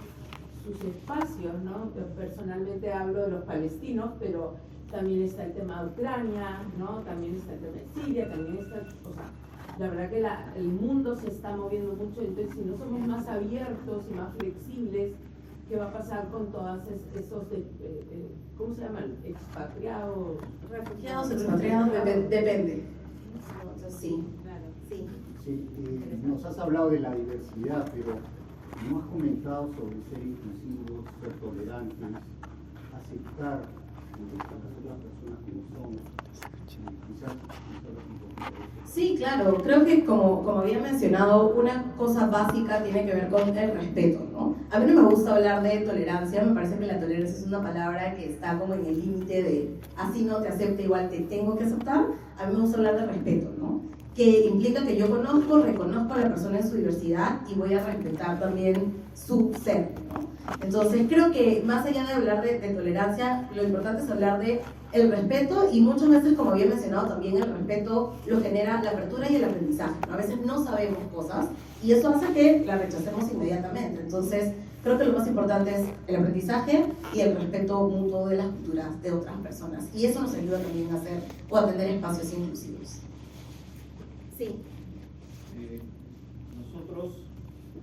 sus espacios, ¿no? Yo personalmente hablo de los palestinos, pero también está el tema de Ucrania, ¿no? También está el tema de Siria, también está, o sea, la verdad que el mundo se está moviendo mucho, entonces si no somos más abiertos y más flexibles, ¿qué va a pasar con todos esos, ¿cómo se llaman? Expatriados, refugiados, expatriados, depende. Sí, claro. Sí. Sí, nos has hablado de la diversidad, pero no has comentado sobre ser inclusivos, ser tolerantes, aceptar las personas como son. Quizás Sí, claro. Creo que como había mencionado, una cosa básica tiene que ver con el respeto, ¿no? A mí no me gusta hablar de tolerancia, me parece que la tolerancia es una palabra que está como en el límite de así no te acepto, igual te tengo que aceptar. A mí me gusta hablar de respeto, ¿no? Que implica que yo reconozco a la persona en su diversidad y voy a respetar también su ser, ¿no? Entonces creo que más allá de hablar de tolerancia, lo importante es hablar de el respeto, y muchas veces, como había mencionado también, el respeto lo genera la apertura y el aprendizaje, ¿no? A veces no sabemos cosas y eso hace que la rechacemos inmediatamente. Entonces creo que lo más importante es el aprendizaje y el respeto mutuo de las culturas de otras personas, y eso nos ayuda también a hacer o a tener espacios inclusivos. Sí. Nosotros,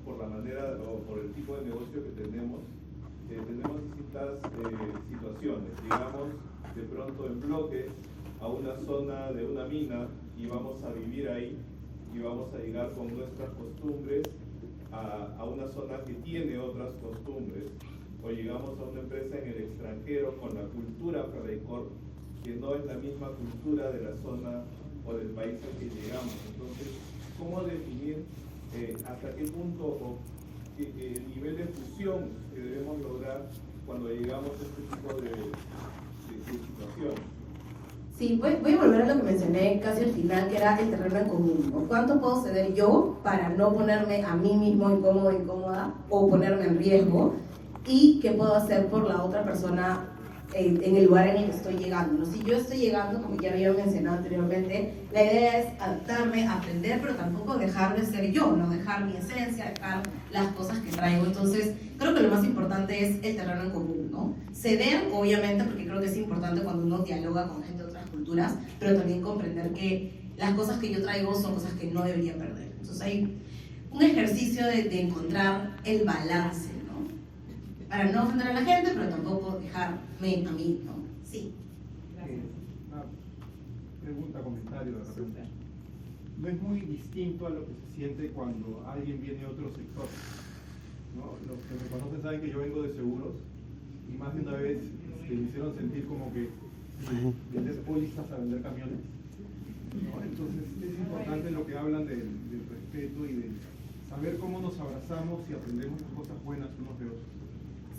por la manera o por el tipo de negocio que tenemos distintas situaciones. Digamos, de pronto en bloque a una zona de una mina y vamos a vivir ahí y vamos a llegar con nuestras costumbres a una zona que tiene otras costumbres, o llegamos a una empresa en el extranjero con la cultura Ferreycorp que no es la misma cultura de la zona o del país al que llegamos. Entonces, ¿cómo definir hasta qué punto o el nivel de fusión que debemos lograr cuando llegamos a este tipo de situaciones? Sí, voy a volver a lo que mencioné casi al final, que era el terreno en común, ¿no? ¿Cuánto puedo ceder yo para no ponerme a mí mismo incómodo, incómoda, o ponerme en riesgo? ¿Y qué puedo hacer por la otra persona en el lugar en el que estoy llegando, ¿no? Si yo estoy llegando, como ya había mencionado anteriormente, la idea es adaptarme, aprender, pero tampoco dejar de ser yo, no dejar mi esencia, dejar las cosas que traigo. Entonces, creo que lo más importante es el terreno en común, ¿no? Ceder, obviamente, porque creo que es importante cuando uno dialoga con gente de otras culturas, pero también comprender que las cosas que yo traigo son cosas que no debería perder. Entonces, hay un ejercicio de encontrar el balance, ¿no? para no ofender a la gente, pero tampoco dejarme a mí, ¿no? Sí. Una pregunta, comentario de repente. No es muy distinto a lo que se siente cuando alguien viene de otro sector, ¿no? Los que me conocen saben que yo vengo de seguros y más de una vez me hicieron sentir como que vender pólizas a vender camiones, ¿no? Entonces es importante lo que hablan del respeto y de saber cómo nos abrazamos y aprendemos las cosas buenas unos de otros.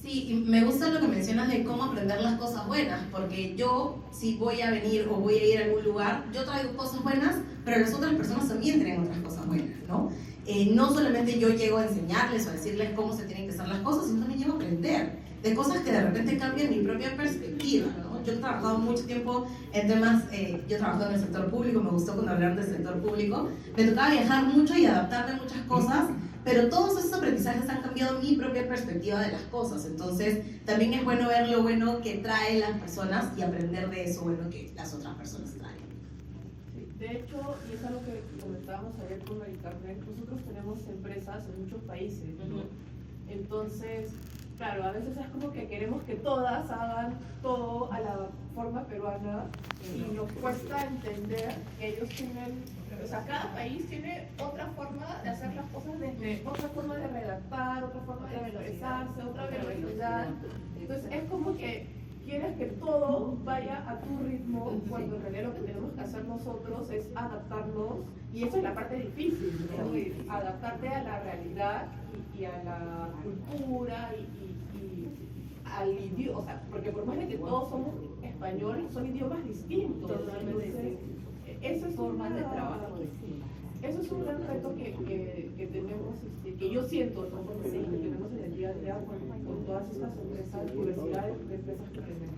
Sí, y me gusta lo que mencionas de cómo aprender las cosas buenas, porque yo, si voy a venir o voy a ir a algún lugar, yo traigo cosas buenas, pero las otras personas también traen otras cosas buenas, ¿no? No solamente yo llego a enseñarles o a decirles cómo se tienen que hacer las cosas, sino también llego a aprender de cosas que de repente cambian mi propia perspectiva, ¿no? Yo he trabajado mucho tiempo en temas, yo he trabajado en el sector público, me gustó cuando hablaron del sector público, me tocaba viajar mucho y adaptarme a muchas cosas, pero todos esos aprendizajes han cambiado mi propia perspectiva de las cosas, entonces también es bueno ver lo bueno que traen las personas y aprender de eso bueno que las otras personas traen. Sí, de hecho, y es algo que comentábamos ayer con Mari Carmen, nosotros tenemos empresas en muchos países, ¿no? Entonces, claro, a veces es como que queremos que todas hagan todo a la forma peruana y nos cuesta entender que ellos tienen, o sea, cada país tiene otra forma de hacer las cosas, desde otra forma de redactar, otra forma de expresarse, otra velocidad. Entonces es como que quieres que todo vaya a tu ritmo, cuando en realidad lo que tenemos que hacer nosotros es adaptarnos, y eso es la parte difícil, ¿no? Adaptarte a la realidad y a la cultura y al idioma, o sea, porque por más de que todos somos español, son idiomas distintos. Entonces, eso es formas de trabajo. Eso es un gran reto que tenemos, que yo siento, ¿no? Porque tenemos en el día a día con todas estas empresas, diversidad de empresas que tenemos.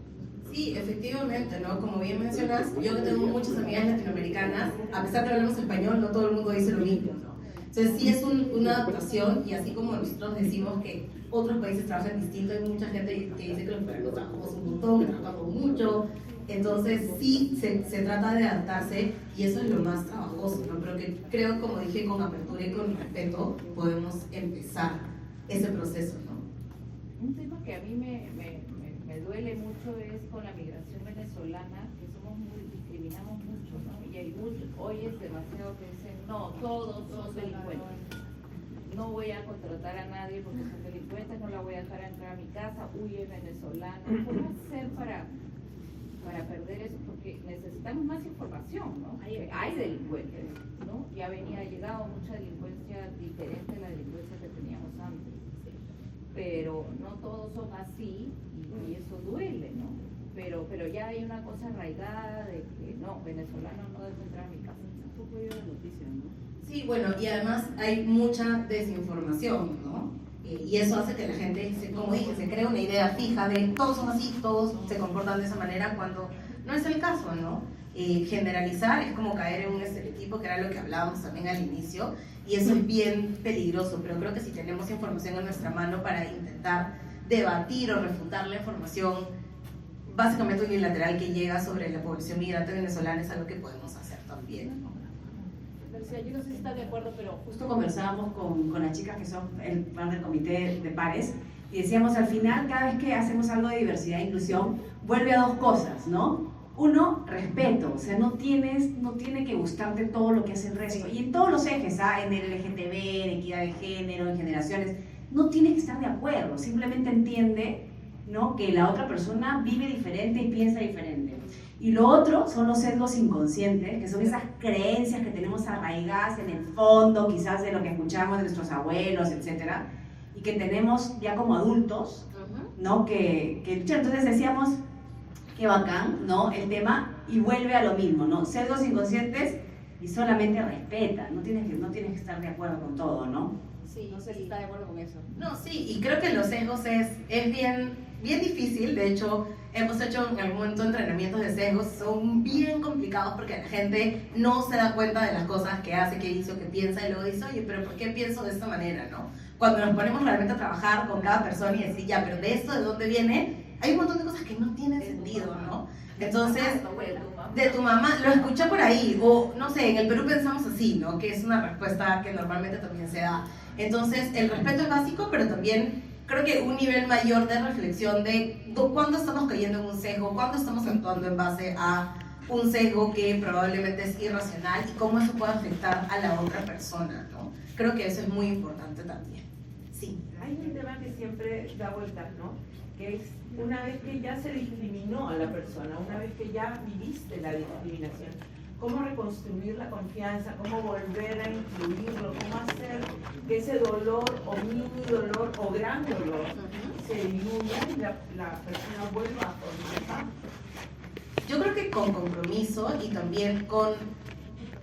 Sí, efectivamente, ¿no? Como bien mencionas, yo tengo muchas amigas latinoamericanas, a pesar de que hablamos español, no todo el mundo dice lo mismo, ¿no? Entonces sí es una adaptación, y así como nosotros decimos que otros países trabajan distinto, hay mucha gente que dice que los peruanos trabajamos un montón, que trabajamos mucho, entonces sí se trata de adaptarse, y eso es lo más trabajoso, ¿no? Pero que creo, como dije, con apertura y con respeto podemos empezar ese proceso, ¿no? Un tema que a mí me duele mucho es con la migración venezolana, que discriminamos mucho, ¿no? Y hay hoy es demasiado que dicen, no, todos son delincuentes. No voy a contratar a nadie porque son delincuentes, no la voy a dejar entrar a mi casa, huye venezolana. ¿Cómo hacer para perder eso? Porque necesitamos más información, ¿no? Hay delincuentes, ¿no? Ya ha llegado mucha delincuencia diferente a la delincuencia que teníamos antes. Pero no todos son así y eso duele, ¿no? Pero ya hay una cosa arraigada de que no, venezolano no debe entrar a mi casa. Tampoco hay una noticia, ¿no? Sí, bueno, y además hay mucha desinformación, ¿no? Y eso hace que la gente, como dije, se crea una idea fija de todos son así, todos se comportan de esa manera, cuando no es el caso, ¿no? Generalizar es como caer en un estereotipo, que era lo que hablábamos también al inicio, y eso es bien peligroso, pero creo que si tenemos información en nuestra mano para intentar debatir o refutar la información básicamente unilateral que llega sobre la población migrante venezolana, es algo que podemos hacer también, ¿no? Yo no sé si están de acuerdo, pero justo conversábamos con las chicas que son van del comité de pares y decíamos, al final, cada vez que hacemos algo de diversidad e inclusión, vuelve a dos cosas, ¿no? Uno, respeto, o sea, no tiene que gustarte todo lo que hace el resto. Y en todos los ejes, en el LGTB, en equidad de género, en generaciones, no tienes que estar de acuerdo, simplemente entiende, ¿no?, que la otra persona vive diferente y piensa diferente. Y lo otro son los sesgos inconscientes, que son esas creencias que tenemos arraigadas en el fondo, quizás de lo que escuchamos de nuestros abuelos, etcétera, y que tenemos ya como adultos, ¿no? Entonces decíamos, qué bacán, ¿no?, el tema, y vuelve a lo mismo, ¿no? Sesgos inconscientes y solamente respeta, no tienes que estar de acuerdo con todo, ¿no? Sí, no sé si está de acuerdo con eso. No, sí, y creo que los sesgos es bien difícil. De hecho, hemos hecho en algún momento entrenamientos de sesgos, son bien complicados porque la gente no se da cuenta de las cosas que hace, que dice o que piensa, y luego dice, oye, pero ¿por qué pienso de esta manera, no? Cuando nos ponemos realmente a trabajar con cada persona y decir, ya, pero de esto, ¿de dónde viene? Hay un montón de cosas que no tienen sentido, ¿no? Entonces, de tu mamá, lo escuché por ahí, o no sé, en el Perú pensamos así, ¿no? Que es una respuesta que normalmente también se da. Entonces, el respeto es básico, pero también creo que un nivel mayor de reflexión de cuándo estamos cayendo en un sesgo, cuándo estamos actuando en base a un sesgo que probablemente es irracional y cómo eso puede afectar a la otra persona, ¿no? Creo que eso es muy importante también. Sí. Hay un tema que siempre da vueltas, ¿no? Que es una vez que ya se discriminó a la persona, una vez que ya viviste la discriminación, cómo reconstruir la confianza, cómo volver a incluirlo, cómo hacer que ese dolor o mini dolor o gran dolor se diluya y la persona vuelva a formar. Yo creo que con compromiso y también con,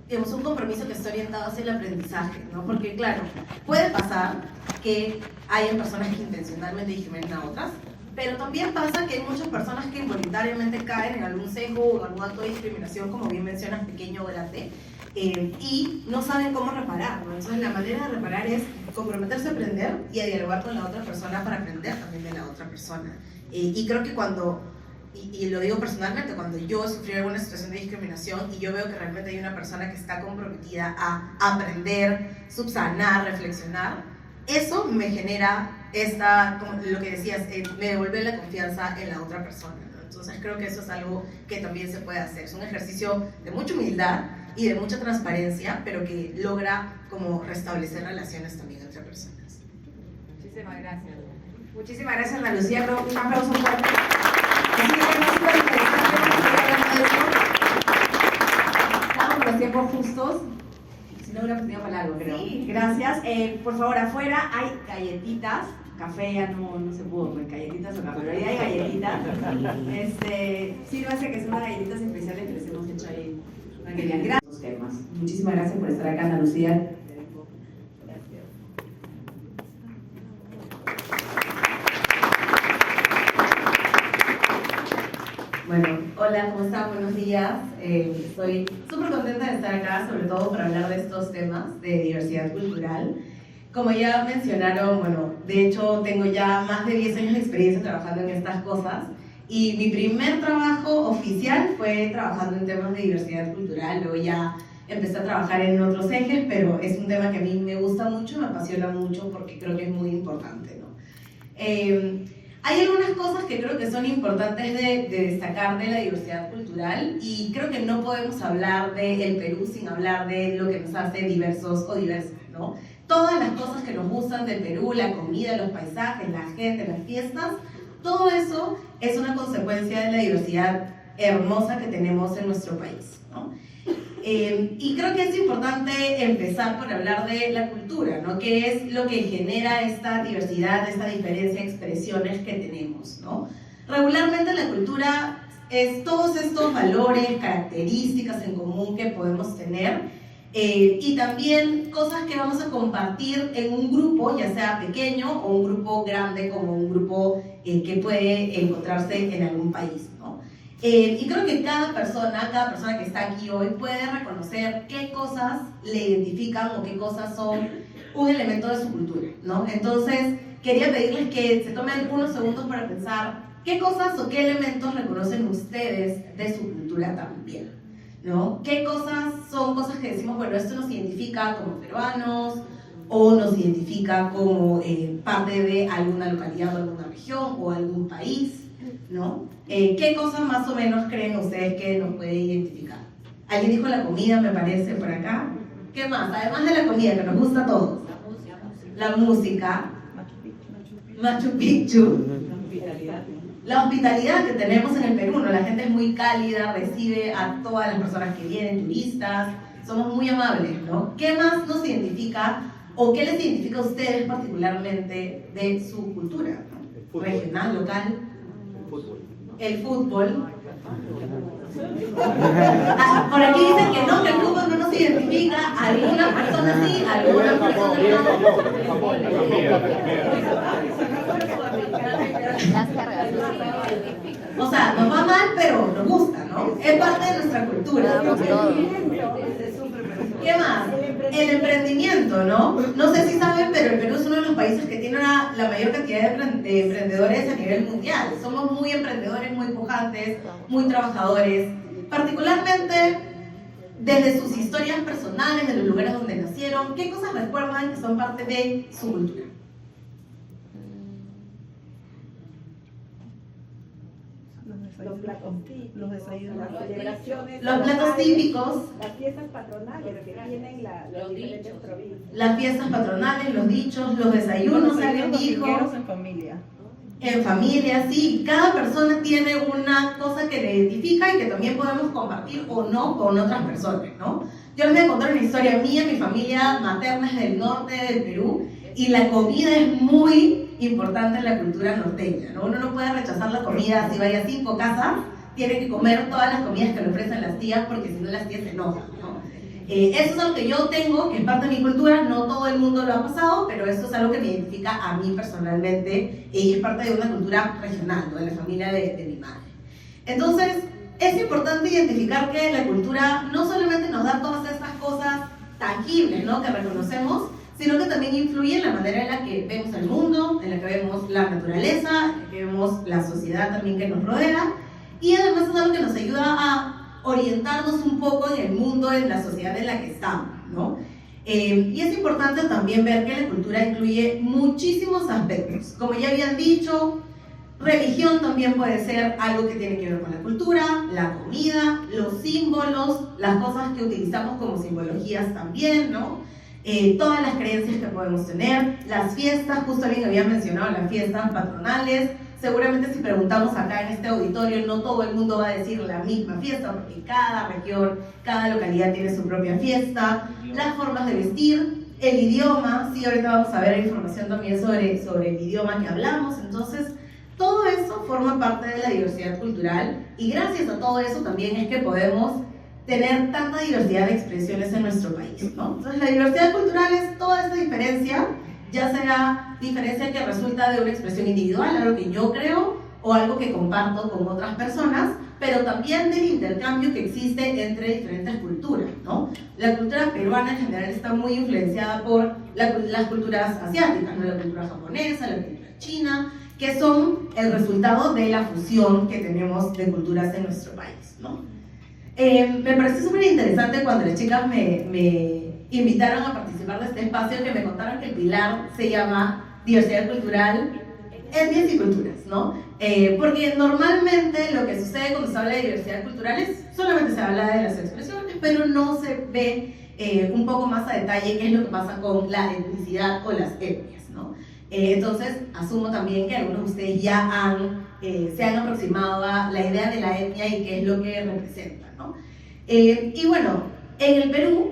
digamos, un compromiso que esté orientado hacia el aprendizaje, ¿no? Porque claro, puede pasar que hayan personas que intencionalmente discriminen a otras, pero también pasa que hay muchas personas que involuntariamente caen en algún sesgo o algún acto de discriminación, como bien mencionas, pequeño o grande, y no saben cómo reparar, ¿no? Entonces la manera de reparar es comprometerse a aprender y a dialogar con la otra persona para aprender también de la otra persona. Y creo que cuando, y lo digo personalmente, cuando yo sufrí alguna situación de discriminación y yo veo que realmente hay una persona que está comprometida a aprender, subsanar, reflexionar, eso me genera como lo que decías, me devuelve la confianza en la otra persona, ¿no? Entonces creo que eso es algo que también se puede hacer. Es un ejercicio de mucha humildad y de mucha transparencia, pero que logra como restablecer relaciones también entre personas. Muchísimas gracias. Muchísimas gracias, Ana Lucía. Un aplauso fuerte. Así que no es súper interesante. Estamos con los tiempos justos. Si no hubiera tenido para algo, creo. Sí, gracias. Por favor, afuera hay galletitas. Café ya no se pudo comer galletitas o café, pero ahí hay galletitas. Sírvase que son unas galletitas especiales que les hemos hecho ahí. Gracias. Temas. Muchísimas gracias por estar acá, Ana Lucía. Bueno, hola, ¿cómo están? Buenos días. Estoy súper contenta de estar acá, sobre todo para hablar de estos temas de diversidad cultural. Como ya mencionaron, bueno, de hecho tengo ya más de 10 años de experiencia trabajando en estas cosas y mi primer trabajo oficial fue trabajando en temas de diversidad cultural. Luego ya empecé a trabajar en otros ejes, pero es un tema que a mí me gusta mucho, me apasiona mucho porque creo que es muy importante, ¿no? Hay algunas cosas que creo que son importantes de destacar de la diversidad cultural y creo que no podemos hablar del Perú sin hablar de lo que nos hace diversos o diversas, ¿no? Todas las cosas que nos gustan del Perú, la comida, los paisajes, la gente, las fiestas, todo eso es una consecuencia de la diversidad hermosa que tenemos en nuestro país, ¿no? Y creo que es importante empezar por hablar de la cultura, ¿no? ¿Qué es lo que genera esta diversidad, esta diferencia de expresiones que tenemos, ¿no? Regularmente la cultura es todos estos valores, características en común que podemos tener y también cosas que vamos a compartir en un grupo, ya sea pequeño o un grupo grande como un grupo que puede encontrarse en algún país, ¿no? Y creo que cada persona que está aquí hoy puede reconocer qué cosas le identifican o qué cosas son un elemento de su cultura, ¿no? Entonces, quería pedirles que se tomen unos segundos para pensar qué cosas o qué elementos reconocen ustedes de su cultura también, ¿no? ¿Qué cosas son cosas que decimos, bueno, esto nos identifica como peruanos o nos identifica como parte de alguna localidad o alguna región o algún país, ¿no? ¿Qué cosas más o menos creen ustedes que nos puede identificar? Alguien dijo la comida, me parece, por acá. ¿Qué más? Además de la comida, que nos gusta a todos. La música. Machu Picchu. La hospitalidad que tenemos en el Perú, ¿no? La gente es muy cálida, recibe a todas las personas que vienen, turistas. Somos muy amables, ¿no? ¿Qué más nos identifica o qué les identifica a ustedes particularmente de su cultura, ¿no? Regional, local. El fútbol. Por aquí dicen que no, que el fútbol no nos identifica. Algunas personas sí, algunas personas no. O sea, nos va mal, pero nos gusta, ¿no? Es parte de nuestra cultura. ¿Qué más? El emprendimiento, ¿no? No sé si saben, pero el Perú es uno de los países que tiene la mayor cantidad de emprendedores a nivel mundial. Somos muy emprendedores, muy pujantes, muy trabajadores, particularmente desde sus historias personales, de los lugares donde nacieron. ¿Qué cosas recuerdan que son parte de su cultura? los platos típicos, los desayunos, las celebraciones, los platos típicos, las fiestas patronales que tienen las diferentes provincias. las fiestas patronales, los dichos, los desayunos, alguien dijo. En familia. En familia, sí, cada persona tiene una cosa que le identifica y que también podemos compartir o no con otras personas, ¿no? Yo les voy a contar una historia mía. Mi familia materna es del norte del Perú y la comida es muy importante en la cultura norteña, ¿no? Uno no puede rechazar la comida. Si vaya a 5 casas, tiene que comer todas las comidas que le ofrecen las tías, porque si no las tías se enojan, ¿no? Eso es algo que yo tengo, que es parte de mi cultura. No todo el mundo lo ha pasado, pero eso es algo que me identifica a mí personalmente y es parte de una cultura regional, ¿no? De la familia de mi madre. Entonces, es importante identificar que la cultura no solamente nos da todas estas cosas tangibles, ¿no? Que reconocemos, sino que también influye en la manera en la que vemos el mundo, en la que vemos la naturaleza, en la que vemos la sociedad también que nos rodea, y además es algo que nos ayuda a orientarnos un poco en el mundo, en la sociedad en la que estamos, ¿no? Y es importante también ver que la cultura incluye muchísimos aspectos. Como ya habían dicho, religión también puede ser algo que tiene que ver con la cultura, la comida, los símbolos, las cosas que utilizamos como simbologías también, ¿no? Todas las creencias que podemos tener, las fiestas, justo alguien había mencionado las fiestas patronales. Seguramente si preguntamos acá en este auditorio, no todo el mundo va a decir la misma fiesta, porque cada región, cada localidad tiene su propia fiesta, las formas de vestir, el idioma. Sí, ahorita vamos a ver información también sobre el idioma que hablamos. Entonces, todo eso forma parte de la diversidad cultural, y gracias a todo eso también es que podemos tener tanta diversidad de expresiones en nuestro país, ¿no? Entonces, la diversidad cultural es toda esta diferencia, ya sea diferencia que resulta de una expresión individual, algo que yo creo, o algo que comparto con otras personas, pero también del intercambio que existe entre diferentes culturas, ¿no? La cultura peruana en general está muy influenciada por las culturas asiáticas, ¿no? La cultura japonesa, la cultura china, que son el resultado de la fusión que tenemos de culturas en nuestro país, ¿no? Me pareció súper interesante cuando las chicas me invitaron a participar de este espacio, que me contaron que el pilar se llama diversidad cultural, etnias y culturas, ¿no? Porque normalmente lo que sucede cuando se habla de diversidad cultural es solamente se habla de las expresiones, pero no se ve un poco más a detalle qué es lo que pasa con la etnicidad o las etnias, ¿no? Entonces, asumo también que algunos de ustedes ya se han aproximado a la idea de la etnia y qué es lo que representa, ¿no? Y bueno, en el Perú,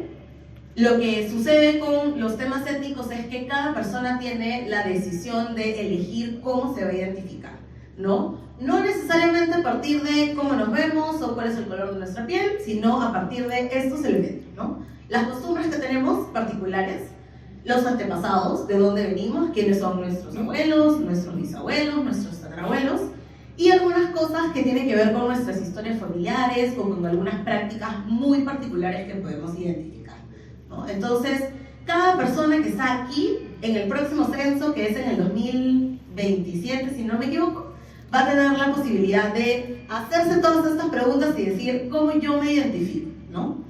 lo que sucede con los temas étnicos es que cada persona tiene la decisión de elegir cómo se va a identificar, ¿no? No necesariamente a partir de cómo nos vemos o cuál es el color de nuestra piel, sino a partir de estos elementos, ¿no? Las costumbres que tenemos particulares, los antepasados, de dónde venimos, quiénes son nuestros abuelos, nuestros bisabuelos, nuestros tatarabuelos, y algunas cosas que tienen que ver con nuestras historias familiares o con algunas prácticas muy particulares que podemos identificar, ¿no? Entonces, cada persona que está aquí, en el próximo censo, que es en el 2027, si no me equivoco, va a tener la posibilidad de hacerse todas estas preguntas y decir cómo yo me identifico, ¿no?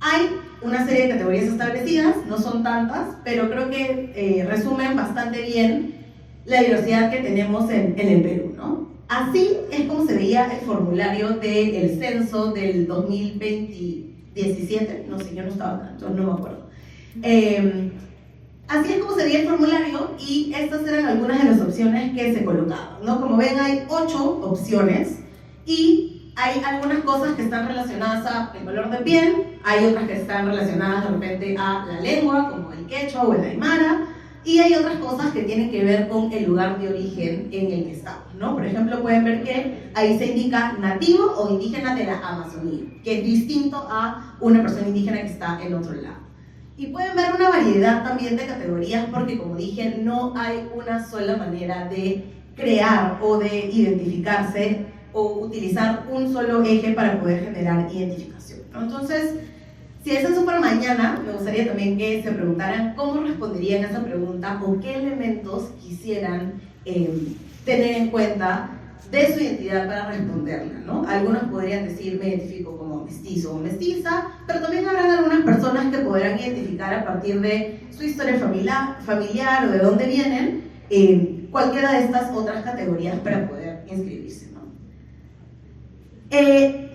Hay una serie de categorías establecidas, no son tantas, pero creo que resumen bastante bien la diversidad que tenemos en el Perú, ¿no? Así es como se veía el formulario del censo del 2017, no sé, yo no estaba acá, entonces no me acuerdo. Así es como se veía el formulario, y estas eran algunas de las opciones que se colocaban, ¿no? Como ven, hay 8 opciones, y hay algunas cosas que están relacionadas al color de piel, hay otras que están relacionadas de repente a la lengua, como el quechua o el aymara, y hay otras cosas que tienen que ver con el lugar de origen en el que estamos, ¿no? Por ejemplo, pueden ver que ahí se indica nativo o indígena de la Amazonía, que es distinto a una persona indígena que está en otro lado. Y pueden ver una variedad también de categorías, porque como dije, no hay una sola manera de crear o de identificarse o utilizar un solo eje para poder generar identificación, ¿no? Entonces, si es en Super Mañana, me gustaría también que se preguntaran cómo responderían a esa pregunta o qué elementos quisieran tener en cuenta de su identidad para responderla, ¿no? Algunos podrían decir, me identifico como mestizo o mestiza, pero también habrán algunas personas que podrán identificar a partir de su historia familiar o de dónde vienen, cualquiera de estas otras categorías para poder inscribirse, ¿no?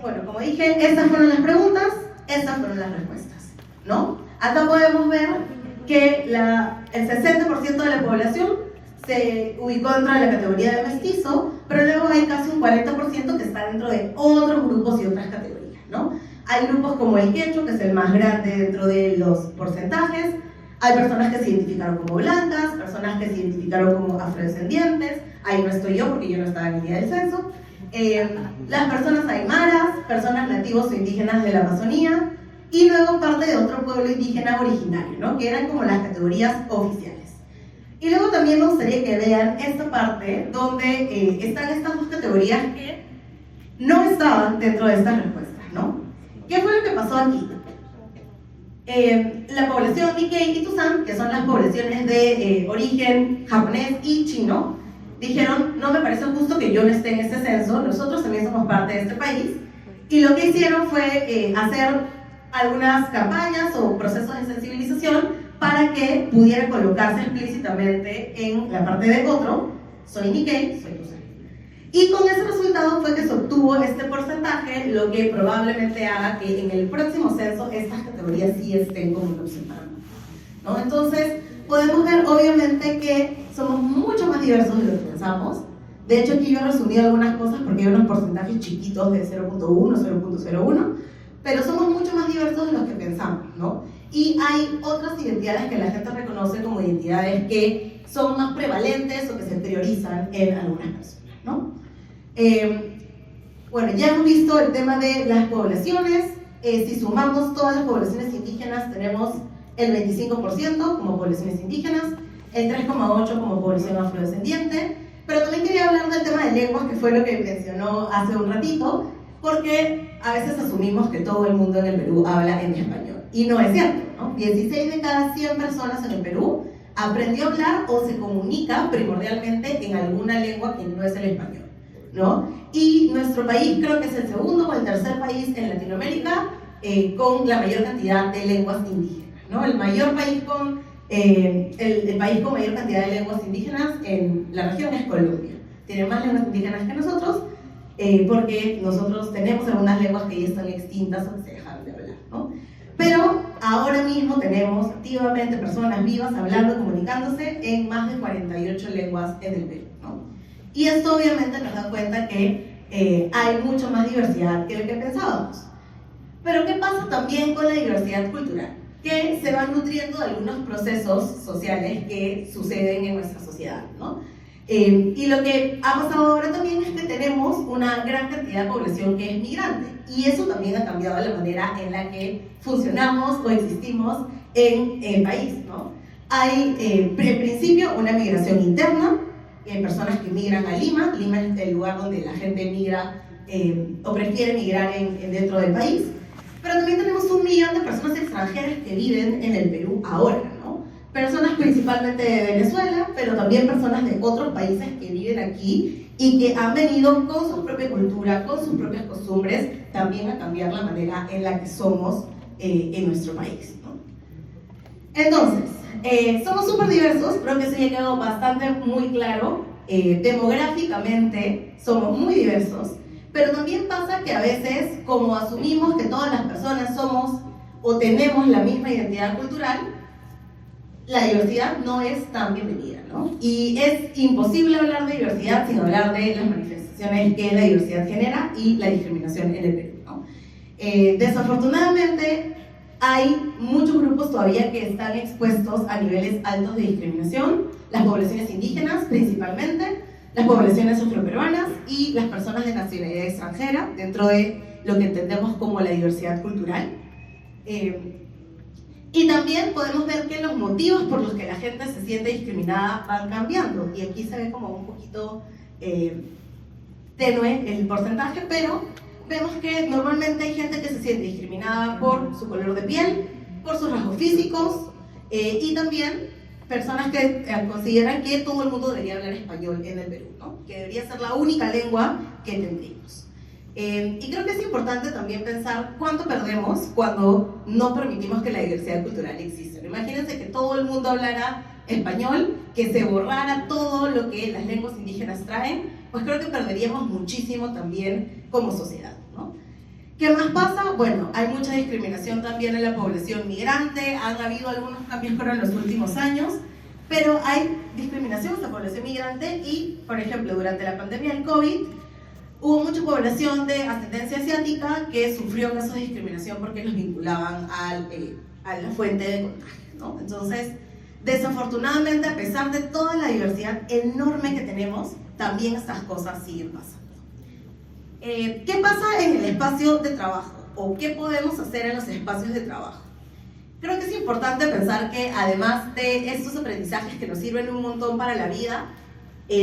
Bueno, como dije, estas fueron las preguntas, estas fueron las respuestas, ¿no? Acá podemos ver que el 60% de la población se ubicó dentro de la categoría de mestizo, pero luego hay casi un 40% que está dentro de otros grupos y otras categorías, ¿no? Hay grupos como el quechua, que es el más grande dentro de los porcentajes. Hay personas que se identificaron como blancas, personas que se identificaron como afrodescendientes. Ahí no estoy yo porque yo no estaba en el día del censo. Las personas aymaras, personas nativos o indígenas de la Amazonía, y luego parte de otro pueblo indígena originario, ¿no? Que eran como las categorías oficiales. Y luego también me gustaría que vean esta parte donde están estas dos categorías que no estaban dentro de estas respuestas, ¿no? ¿Qué fue lo que pasó aquí? La población Nikkei y Tusan, que son las poblaciones de origen japonés y chino, dijeron, no me parece justo que yo no esté en este censo, nosotros también somos parte de este país, y lo que hicieron fue hacer algunas campañas o procesos de sensibilización para que pudiera colocarse explícitamente en la parte de otro, soy Nikkei, soy Tusan. Y con ese resultado fue que se obtuvo este porcentaje, lo que probablemente haga que en el próximo censo estas categorías sí estén como representadas, ¿no? Entonces, podemos ver obviamente que somos mucho más diversos de lo que pensamos. De hecho, aquí yo he resumido algunas cosas porque hay unos porcentajes chiquitos de 0.1, 0.01, pero somos mucho más diversos de los que pensamos, ¿no? Y hay otras identidades que la gente reconoce como identidades que son más prevalentes o que se priorizan en algunas personas, ¿no? Bueno, ya hemos visto el tema de las poblaciones. Si sumamos todas las poblaciones indígenas, tenemos el 25% como poblaciones indígenas, el 3,8% como población afrodescendiente, pero también quería hablar del tema de lenguas, que fue lo que mencionó hace un ratito, porque a veces asumimos que todo el mundo en el Perú habla en español, y no es cierto, ¿no? 16 de cada 100 personas en el Perú aprendió a hablar o se comunica primordialmente en alguna lengua que no es el español, ¿no? Y nuestro país creo que es el segundo o el tercer país en Latinoamérica con la mayor cantidad de lenguas indígenas, ¿no? El mayor país con el país con mayor cantidad de lenguas indígenas en la región es Colombia. Tiene más lenguas indígenas que nosotros, porque nosotros tenemos algunas lenguas que ya están extintas o que se dejaron de hablar, ¿no? Pero ahora mismo tenemos activamente personas vivas hablando, comunicándose en más de 48 lenguas en el Perú, ¿no? Y esto obviamente nos da cuenta que hay mucho más diversidad que lo que pensábamos. Pero ¿qué pasa también con la diversidad cultural? Que se van nutriendo de algunos procesos sociales que suceden en nuestra sociedad, ¿no? Y lo que ha pasado ahora también es que tenemos una gran cantidad de población que es migrante, y eso también ha cambiado la manera en la que funcionamos o existimos en el país, ¿no? Hay, en principio, una migración interna. Hay personas que migran a Lima. Lima es el lugar donde la gente migra o prefiere migrar dentro del país. Pero también tenemos 1 millón de personas extranjeras que viven en el Perú ahora, ¿no? Personas principalmente de Venezuela, pero también personas de otros países que viven aquí y que han venido con su propia cultura, con sus propias costumbres, también a cambiar la manera en la que somos en nuestro país, ¿no? Entonces, somos súper diversos, creo que eso ya quedó bastante muy claro. Demográficamente somos muy diversos, pero también pasa que a veces, como asumimos que todas las personas somos o tenemos la misma identidad cultural, la diversidad no es tan bienvenida, ¿no? Y es imposible hablar de diversidad sin hablar de las manifestaciones que la diversidad genera y la discriminación en el Perú, ¿no? Desafortunadamente, hay muchos grupos todavía que están expuestos a niveles altos de discriminación: las poblaciones indígenas principalmente, las poblaciones afroperuanas y las personas de nacionalidad extranjera, dentro de lo que entendemos como la diversidad cultural. Y también podemos ver que los motivos por los que la gente se siente discriminada van cambiando, y aquí se ve como un poquito tenue el porcentaje, pero vemos que normalmente hay gente que se siente discriminada por su color de piel, por sus rasgos físicos, y también personas que consideran que todo el mundo debería hablar español en el Perú, ¿no? Que debería ser la única lengua que tendríamos. Y creo que es importante también pensar cuánto perdemos cuando no permitimos que la diversidad cultural exista. Imagínense que todo el mundo hablara español, que se borrara todo lo que las lenguas indígenas traen, pues creo que perderíamos muchísimo también como sociedad, ¿no? ¿Qué más pasa? Bueno, hay mucha discriminación también en la población migrante, han habido algunos cambios pero en los últimos años, pero hay discriminación en la población migrante y, por ejemplo, durante la pandemia del COVID, hubo mucha población de ascendencia asiática que sufrió casos de discriminación porque los vinculaban a la fuente de contagio, ¿no? Entonces, desafortunadamente, a pesar de toda la diversidad enorme que tenemos, también estas cosas siguen pasando. ¿Qué pasa en el espacio de trabajo? ¿O qué podemos hacer en los espacios de trabajo? Creo que es importante pensar que además de estos aprendizajes que nos sirven un montón para la vida,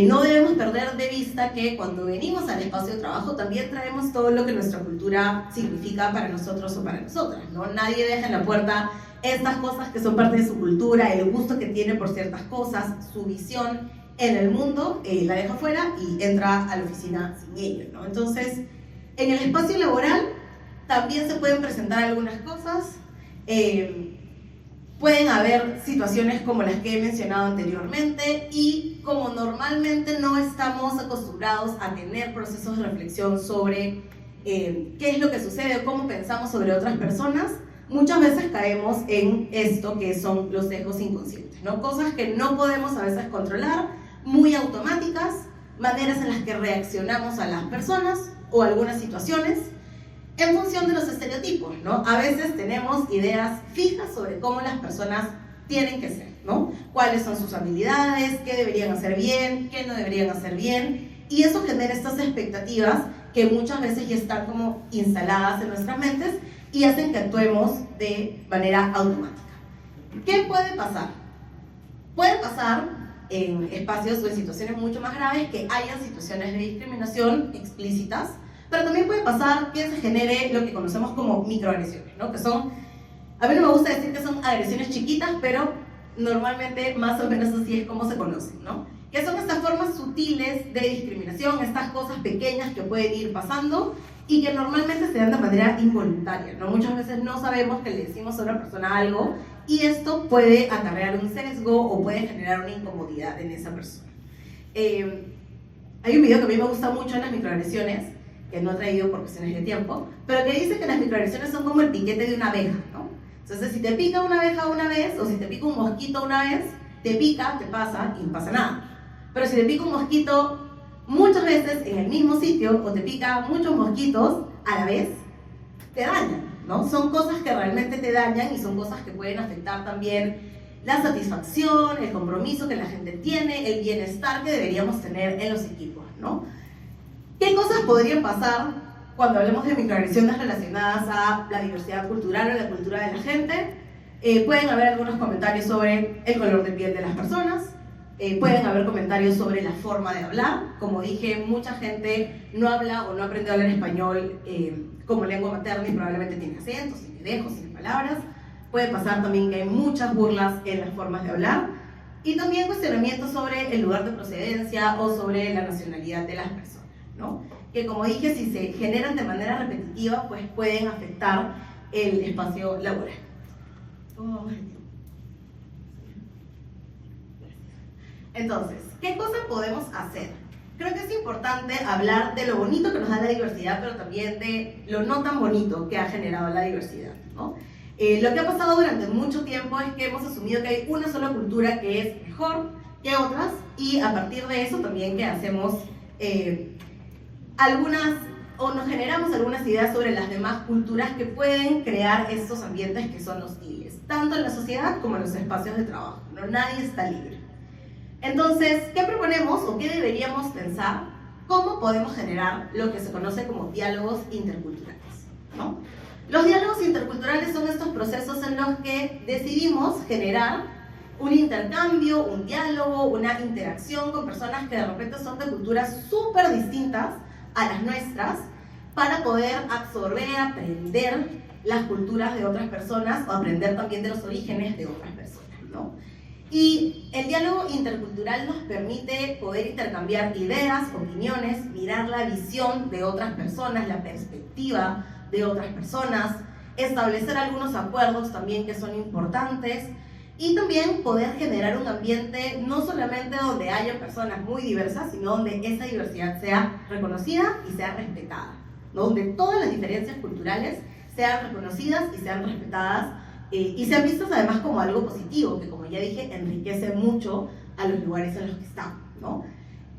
no debemos perder de vista que cuando venimos al espacio de trabajo también traemos todo lo que nuestra cultura significa para nosotros o para nosotras, ¿no? Nadie deja en la puerta estas cosas que son parte de su cultura, el gusto que tiene por ciertas cosas, su visión en el mundo, la deja fuera y entra a la oficina sin ello, ¿no? Entonces, en el espacio laboral también se pueden presentar algunas cosas. Pueden haber situaciones como las que he mencionado anteriormente y como normalmente no estamos acostumbrados a tener procesos de reflexión sobre qué es lo que sucede o cómo pensamos sobre otras personas, muchas veces caemos en esto que son los sesgos inconscientes, ¿no? Cosas que no podemos a veces controlar, muy automáticas, maneras en las que reaccionamos a las personas o a algunas situaciones en función de los estereotipos, ¿no? A veces tenemos ideas fijas sobre cómo las personas tienen que ser, ¿no? Cuáles son sus habilidades, qué deberían hacer bien, qué no deberían hacer bien, y eso genera estas expectativas que muchas veces ya están como instaladas en nuestras mentes y hacen que actuemos de manera automática. ¿Qué puede pasar? Puede pasar en espacios o en situaciones mucho más graves que hayan situaciones de discriminación explícitas, pero también puede pasar que se genere lo que conocemos como microagresiones, ¿no? Que son, a mí no me gusta decir que son agresiones chiquitas, pero normalmente más o menos así es como se conocen, ¿no? Que son estas formas sutiles de discriminación, estas cosas pequeñas que pueden ir pasando y que normalmente se dan de manera involuntaria, ¿no? Muchas veces no sabemos que le decimos a una persona algo y esto puede acarrear un sesgo o puede generar una incomodidad en esa persona. Hay un video que a mí me gusta mucho en las microagresiones, que no he traído por cuestiones de tiempo, pero que dice que las microagresiones son como el piquete de una abeja, ¿no? Entonces, si te pica una abeja una vez, o si te pica un mosquito una vez, te pica, te pasa y no pasa nada. Pero si te pica un mosquito muchas veces en el mismo sitio, o te pica muchos mosquitos a la vez, te dañan, ¿no? Son cosas que realmente te dañan y son cosas que pueden afectar también la satisfacción, el compromiso que la gente tiene, el bienestar que deberíamos tener en los equipos, ¿no? ¿Qué cosas podrían pasar cuando hablemos de microagresiones relacionadas a la diversidad cultural o la cultura de la gente? Pueden haber algunos comentarios sobre el color de piel de las personas, pueden haber comentarios sobre la forma de hablar. Como dije, mucha gente no habla o no aprendió a hablar español como lengua materna y probablemente tiene acentos, tiene dejos, tiene palabras. Puede pasar también que hay muchas burlas en las formas de hablar y también cuestionamientos sobre el lugar de procedencia o sobre la nacionalidad de las personas, ¿no? Que como dije, si se generan de manera repetitiva, pues pueden afectar el espacio laboral. Entonces, ¿qué cosas podemos hacer? Creo que es importante hablar de lo bonito que nos da la diversidad, pero también de lo no tan bonito que ha generado la diversidad, ¿no? Lo que ha pasado durante mucho tiempo es que hemos asumido que hay una sola cultura que es mejor que otras y a partir de eso también que hacemos nos generamos algunas ideas sobre las demás culturas que pueden crear estos ambientes que son hostiles, tanto en la sociedad como en los espacios de trabajo, ¿no? Nadie está libre. Entonces, ¿qué proponemos o qué deberíamos pensar? ¿Cómo podemos generar lo que se conoce como diálogos interculturales, ¿no? Los diálogos interculturales son estos procesos en los que decidimos generar un intercambio, un diálogo, una interacción con personas que de repente son de culturas súper distintas a las nuestras para poder absorber, aprender las culturas de otras personas o aprender también de los orígenes de otras personas, ¿no? Y el diálogo intercultural nos permite poder intercambiar ideas, opiniones, mirar la visión de otras personas, la perspectiva de otras personas, establecer algunos acuerdos también que son importantes, Y también poder generar un ambiente no solamente donde haya personas muy diversas, sino donde esa diversidad sea reconocida y sea respetada, ¿no? Donde todas las diferencias culturales sean reconocidas y sean respetadas y sean vistas además como algo positivo, que como ya dije, enriquece mucho a los lugares en los que estamos, ¿no?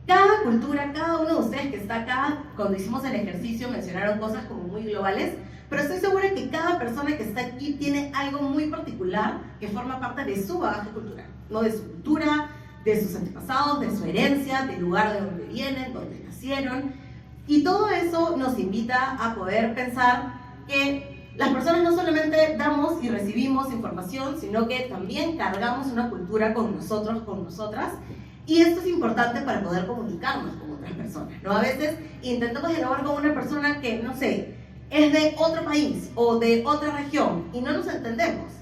Cada cultura, cada uno de ustedes que está acá, cuando hicimos el ejercicio mencionaron cosas como muy globales, pero estoy segura que cada persona que está aquí tiene algo muy particular que forma parte de su bagaje cultural, ¿no? De su cultura, de sus antepasados, de su herencia, del lugar de donde vienen, donde nacieron. Y todo eso nos invita a poder pensar que las personas no solamente damos y recibimos información, sino que también cargamos una cultura con nosotros, con nosotras. Y esto es importante para poder comunicarnos con otras personas, ¿no? A veces intentamos dialogar con una persona que, no sé, es de otro país o de otra región y no nos entendemos.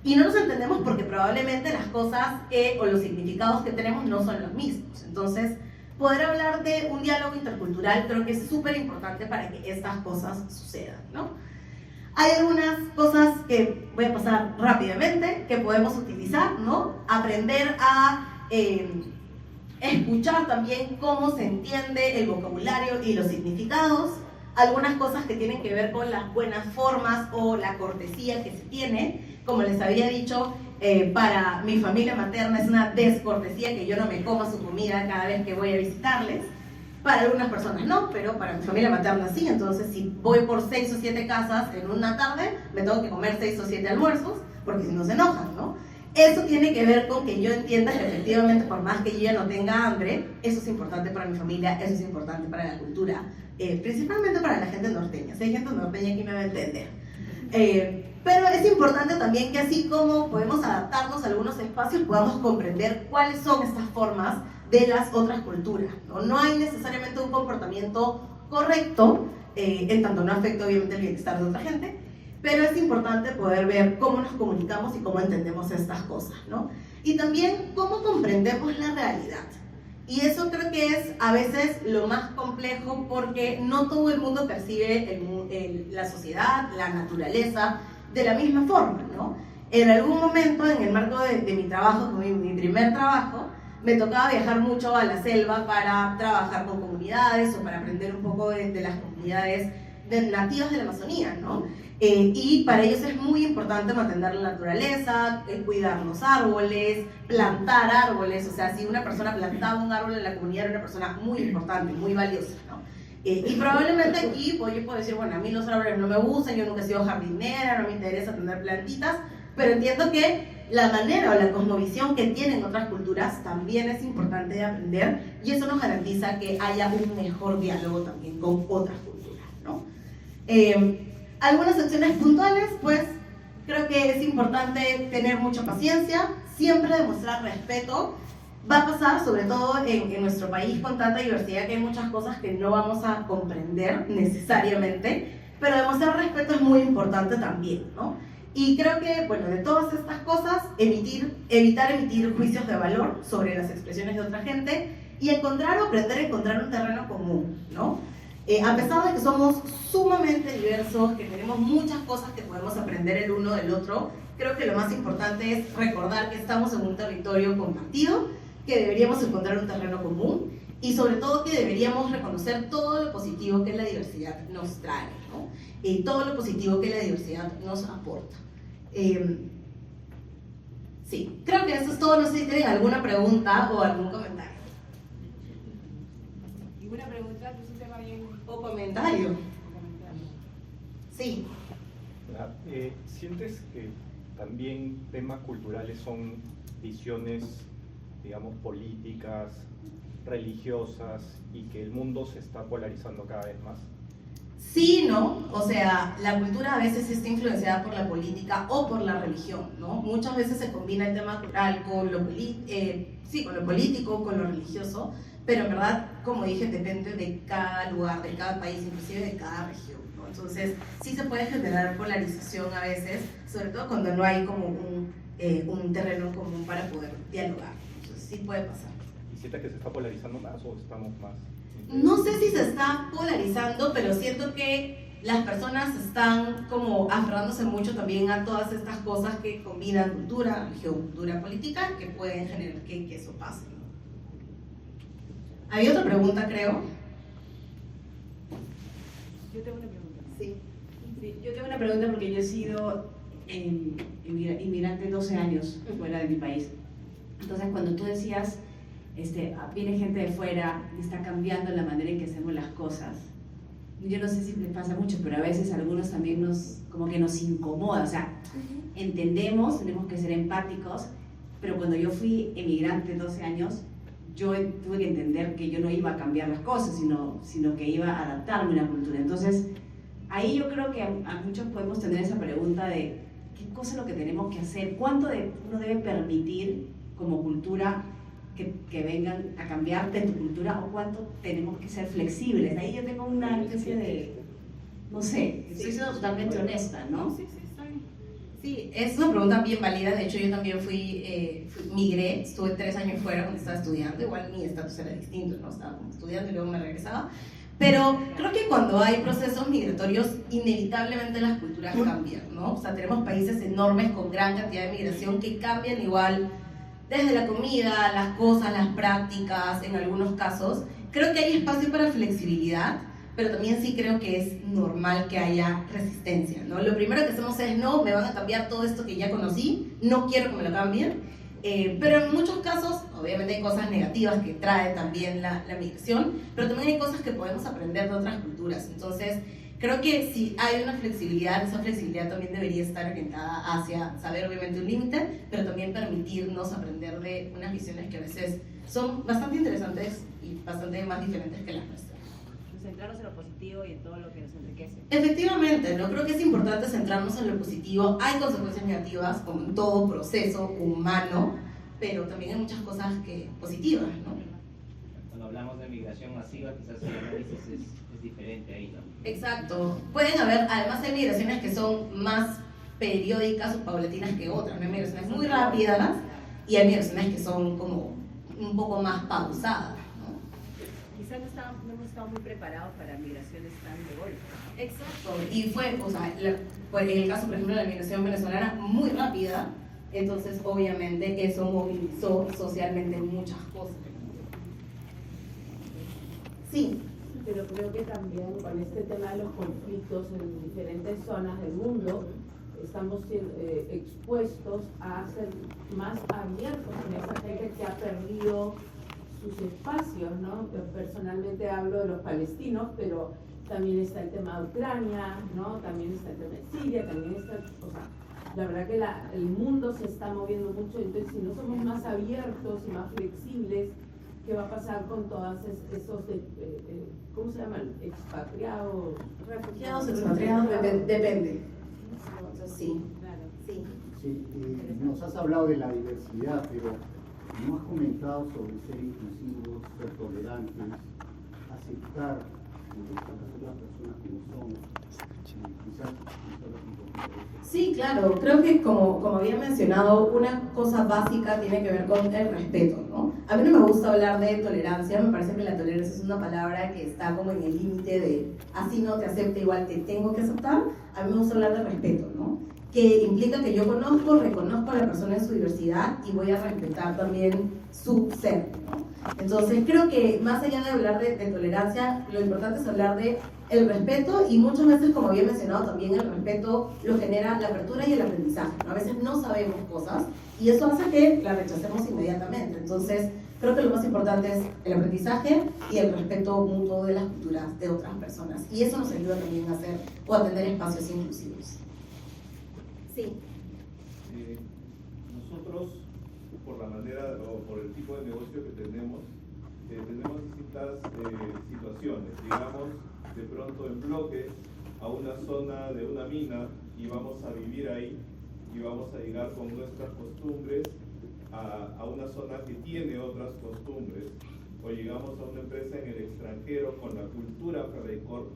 Y no nos entendemos porque probablemente las cosas o los significados que tenemos no son los mismos. Entonces, poder hablar de un diálogo intercultural creo que es súper importante para que estas cosas sucedan, ¿no? Hay algunas cosas que voy a pasar rápidamente que podemos utilizar, ¿no? Aprender a escuchar también cómo se entiende el vocabulario y los significados. Algunas cosas que tienen que ver con las buenas formas o la cortesía que se tiene. Como les había dicho, para mi familia materna es una descortesía que yo no me coma su comida cada vez que voy a visitarles. Para algunas personas no, pero para mi familia materna sí. Entonces, si voy por 6 o 7 casas en una tarde, me tengo que comer 6 o 7 almuerzos, porque si no se enojan, ¿no? Eso tiene que ver con que yo entienda que efectivamente, por más que yo ya no tenga hambre, eso es importante para mi familia, eso es importante para la cultura, principalmente para la gente norteña. Si hay gente norteña aquí me va a entender. Pero es importante también que así como podemos adaptarnos a algunos espacios, podamos comprender cuáles son estas formas de las otras culturas, ¿no? No hay necesariamente un comportamiento correcto, en tanto no afecta obviamente el bienestar de otra gente, pero es importante poder ver cómo nos comunicamos y cómo entendemos estas cosas, ¿no? Y también cómo comprendemos la realidad. Y eso creo que es a veces lo más complejo porque no todo el mundo percibe la sociedad, la naturaleza de la misma forma, ¿no? En algún momento, en el marco de mi trabajo, mi primer trabajo, me tocaba viajar mucho a la selva para trabajar con comunidades o para aprender un poco de las comunidades nativas de la Amazonía, ¿no? Y para ellos es muy importante mantener la naturaleza, cuidar los árboles, plantar árboles. O sea, si una persona plantaba un árbol en la comunidad era una persona muy importante, muy valiosa, ¿no? Y probablemente aquí pues, yo puedo decir, bueno, a mí los árboles no me gustan, yo nunca he sido jardinera, no me interesa tener plantitas, pero entiendo que la manera o la cosmovisión que tienen otras culturas también es importante de aprender y eso nos garantiza que haya un mejor diálogo también con otras culturas, ¿no? Algunas acciones puntuales, pues creo que es importante tener mucha paciencia, siempre demostrar respeto. Va a pasar, sobre todo en nuestro país con tanta diversidad, que hay muchas cosas que no vamos a comprender necesariamente, pero demostrar respeto es muy importante también, ¿no? Y creo que, bueno, de todas estas cosas, evitar emitir juicios de valor sobre las expresiones de otra gente y encontrar o aprender a encontrar un terreno común, ¿no? A pesar de que somos sumamente diversos, que tenemos muchas cosas que podemos aprender el uno del otro, creo que lo más importante es recordar que estamos en un territorio compartido, que deberíamos encontrar un terreno común y sobre todo que deberíamos reconocer todo lo positivo que la diversidad nos trae, ¿no? Y todo lo positivo que la diversidad nos aporta. Sí, creo que eso es todo. No sé si tienen alguna pregunta o algún comentario. ¿Ninguna pregunta? Es un tema bien... ¿O comentario? Sí. ¿Sientes que también temas culturales son visiones, digamos, políticas, religiosas y que el mundo se está polarizando cada vez más? Sí, ¿no? O sea, la cultura a veces está influenciada por la política o por la religión, ¿no? Muchas veces se combina el tema cultural con lo político, con lo religioso, pero en verdad, como dije, depende de cada lugar, de cada país, inclusive de cada región, ¿no? Entonces, sí se puede generar polarización a veces, sobre todo cuando no hay como un terreno común para poder dialogar. Entonces, sí puede pasar. ¿Y sientes que se está polarizando más o estamos más? No sé si se está polarizando, pero siento que las personas están como aferrándose mucho también a todas estas cosas que combinan cultura, geocultura política, que pueden generar que eso pase, ¿no? Había otra pregunta, creo. Yo tengo una pregunta. Sí. Sí, yo tengo una pregunta porque yo he sido inmigrante 12 años fuera de mi país. Entonces, cuando tú decías, viene gente de fuera y está cambiando la manera en que hacemos las cosas, yo no sé si les pasa mucho, pero a veces a algunos también como que nos incomoda. O sea, entendemos, tenemos que ser empáticos, pero cuando yo fui emigrante 12 años, yo tuve que entender que yo no iba a cambiar las cosas, sino que iba a adaptarme a una cultura. Entonces, ahí yo creo que a muchos podemos tener esa pregunta de qué cosa es lo que tenemos que hacer, cuánto uno debe permitir como cultura que vengan a cambiar de tu cultura, o cuánto tenemos que ser flexibles. Ahí yo tengo una especie de, no sé, estoy siendo totalmente honesta, ¿no? Sí, está bien. Sí, es una pregunta bien válida. De hecho, yo también migré, estuve 3 años fuera cuando estaba estudiando, igual mi estatus era distinto, ¿no? Estaba como estudiando y luego me regresaba. Pero creo que cuando hay procesos migratorios, inevitablemente las culturas cambian, ¿no? O sea, tenemos países enormes con gran cantidad de migración que cambian igual desde la comida, las cosas, las prácticas, en algunos casos. Creo que hay espacio para flexibilidad, pero también sí creo que es normal que haya resistencia, ¿no? Lo primero que hacemos es, no, me van a cambiar todo esto que ya conocí, no quiero que me lo cambien. Pero en muchos casos, obviamente hay cosas negativas que trae también la migración, pero también hay cosas que podemos aprender de otras culturas. Entonces, creo que si hay una flexibilidad, esa flexibilidad también debería estar orientada hacia saber obviamente un límite, pero también permitirnos aprender de unas visiones que a veces son bastante interesantes y bastante más diferentes que las nuestras. Centrarnos en lo positivo y en todo lo que nos enriquece. Efectivamente, ¿no? Creo que es importante centrarnos en lo positivo. Hay consecuencias negativas, como en todo proceso humano, pero también hay muchas cosas positivas, ¿no? Cuando hablamos de migración masiva, quizás el análisis es diferente ahí, ¿no? Exacto. Pueden haber, además hay migraciones que son más periódicas o paulatinas que otras, ¿no? Hay migraciones muy rápidas y hay migraciones que son como un poco más pausadas, ¿no? Quizás no hemos estado muy preparados para migraciones tan de golpe. Exacto. Y fue, o sea, en el caso, por ejemplo, de la migración venezolana, muy rápida, entonces obviamente eso movilizó socialmente muchas cosas. Sí. Pero creo que también con este tema de los conflictos en diferentes zonas del mundo, estamos expuestos a ser más abiertos en esa gente que ha perdido sus espacios, ¿no? Personalmente hablo de los palestinos, pero también está el tema de Ucrania, ¿no? También está el tema de Siria, también está, o sea, la verdad que el mundo se está moviendo mucho, entonces si no somos más abiertos y más flexibles, ¿qué va a pasar con todos esos, ¿cómo se llaman? Expatriados. Refugiados, expatriados, depende. Entonces, sí. Sí. Sí, nos has hablado de la diversidad, pero no has comentado sobre ser inclusivos, ser tolerantes, aceptar las personas como son. Quizás Sí, claro. Creo que como había mencionado, una cosa básica tiene que ver con el respeto, ¿no? A mí no me gusta hablar de tolerancia, me parece que la tolerancia es una palabra que está como en el límite de así no te acepte, igual te tengo que aceptar. A mí me gusta hablar de respeto, ¿no? Que implica que yo reconozco a la persona en su diversidad y voy a respetar también su ser, ¿no? Entonces creo que más allá de hablar de tolerancia, lo importante es hablar de el respeto, y muchas veces, como había mencionado también, el respeto lo genera la apertura y el aprendizaje, ¿no? A veces no sabemos cosas y eso hace que la rechacemos inmediatamente. Entonces creo que lo más importante es el aprendizaje y el respeto mutuo de las culturas de otras personas, y eso nos ayuda también a hacer o a tener espacios inclusivos. Sí. Nosotros, por la manera o por el tipo de negocio que tenemos distintas situaciones. Digamos, de pronto en bloque a una zona de una mina y vamos a vivir ahí y vamos a llegar con nuestras costumbres a una zona que tiene otras costumbres, o llegamos a una empresa en el extranjero con la cultura Ferreycorp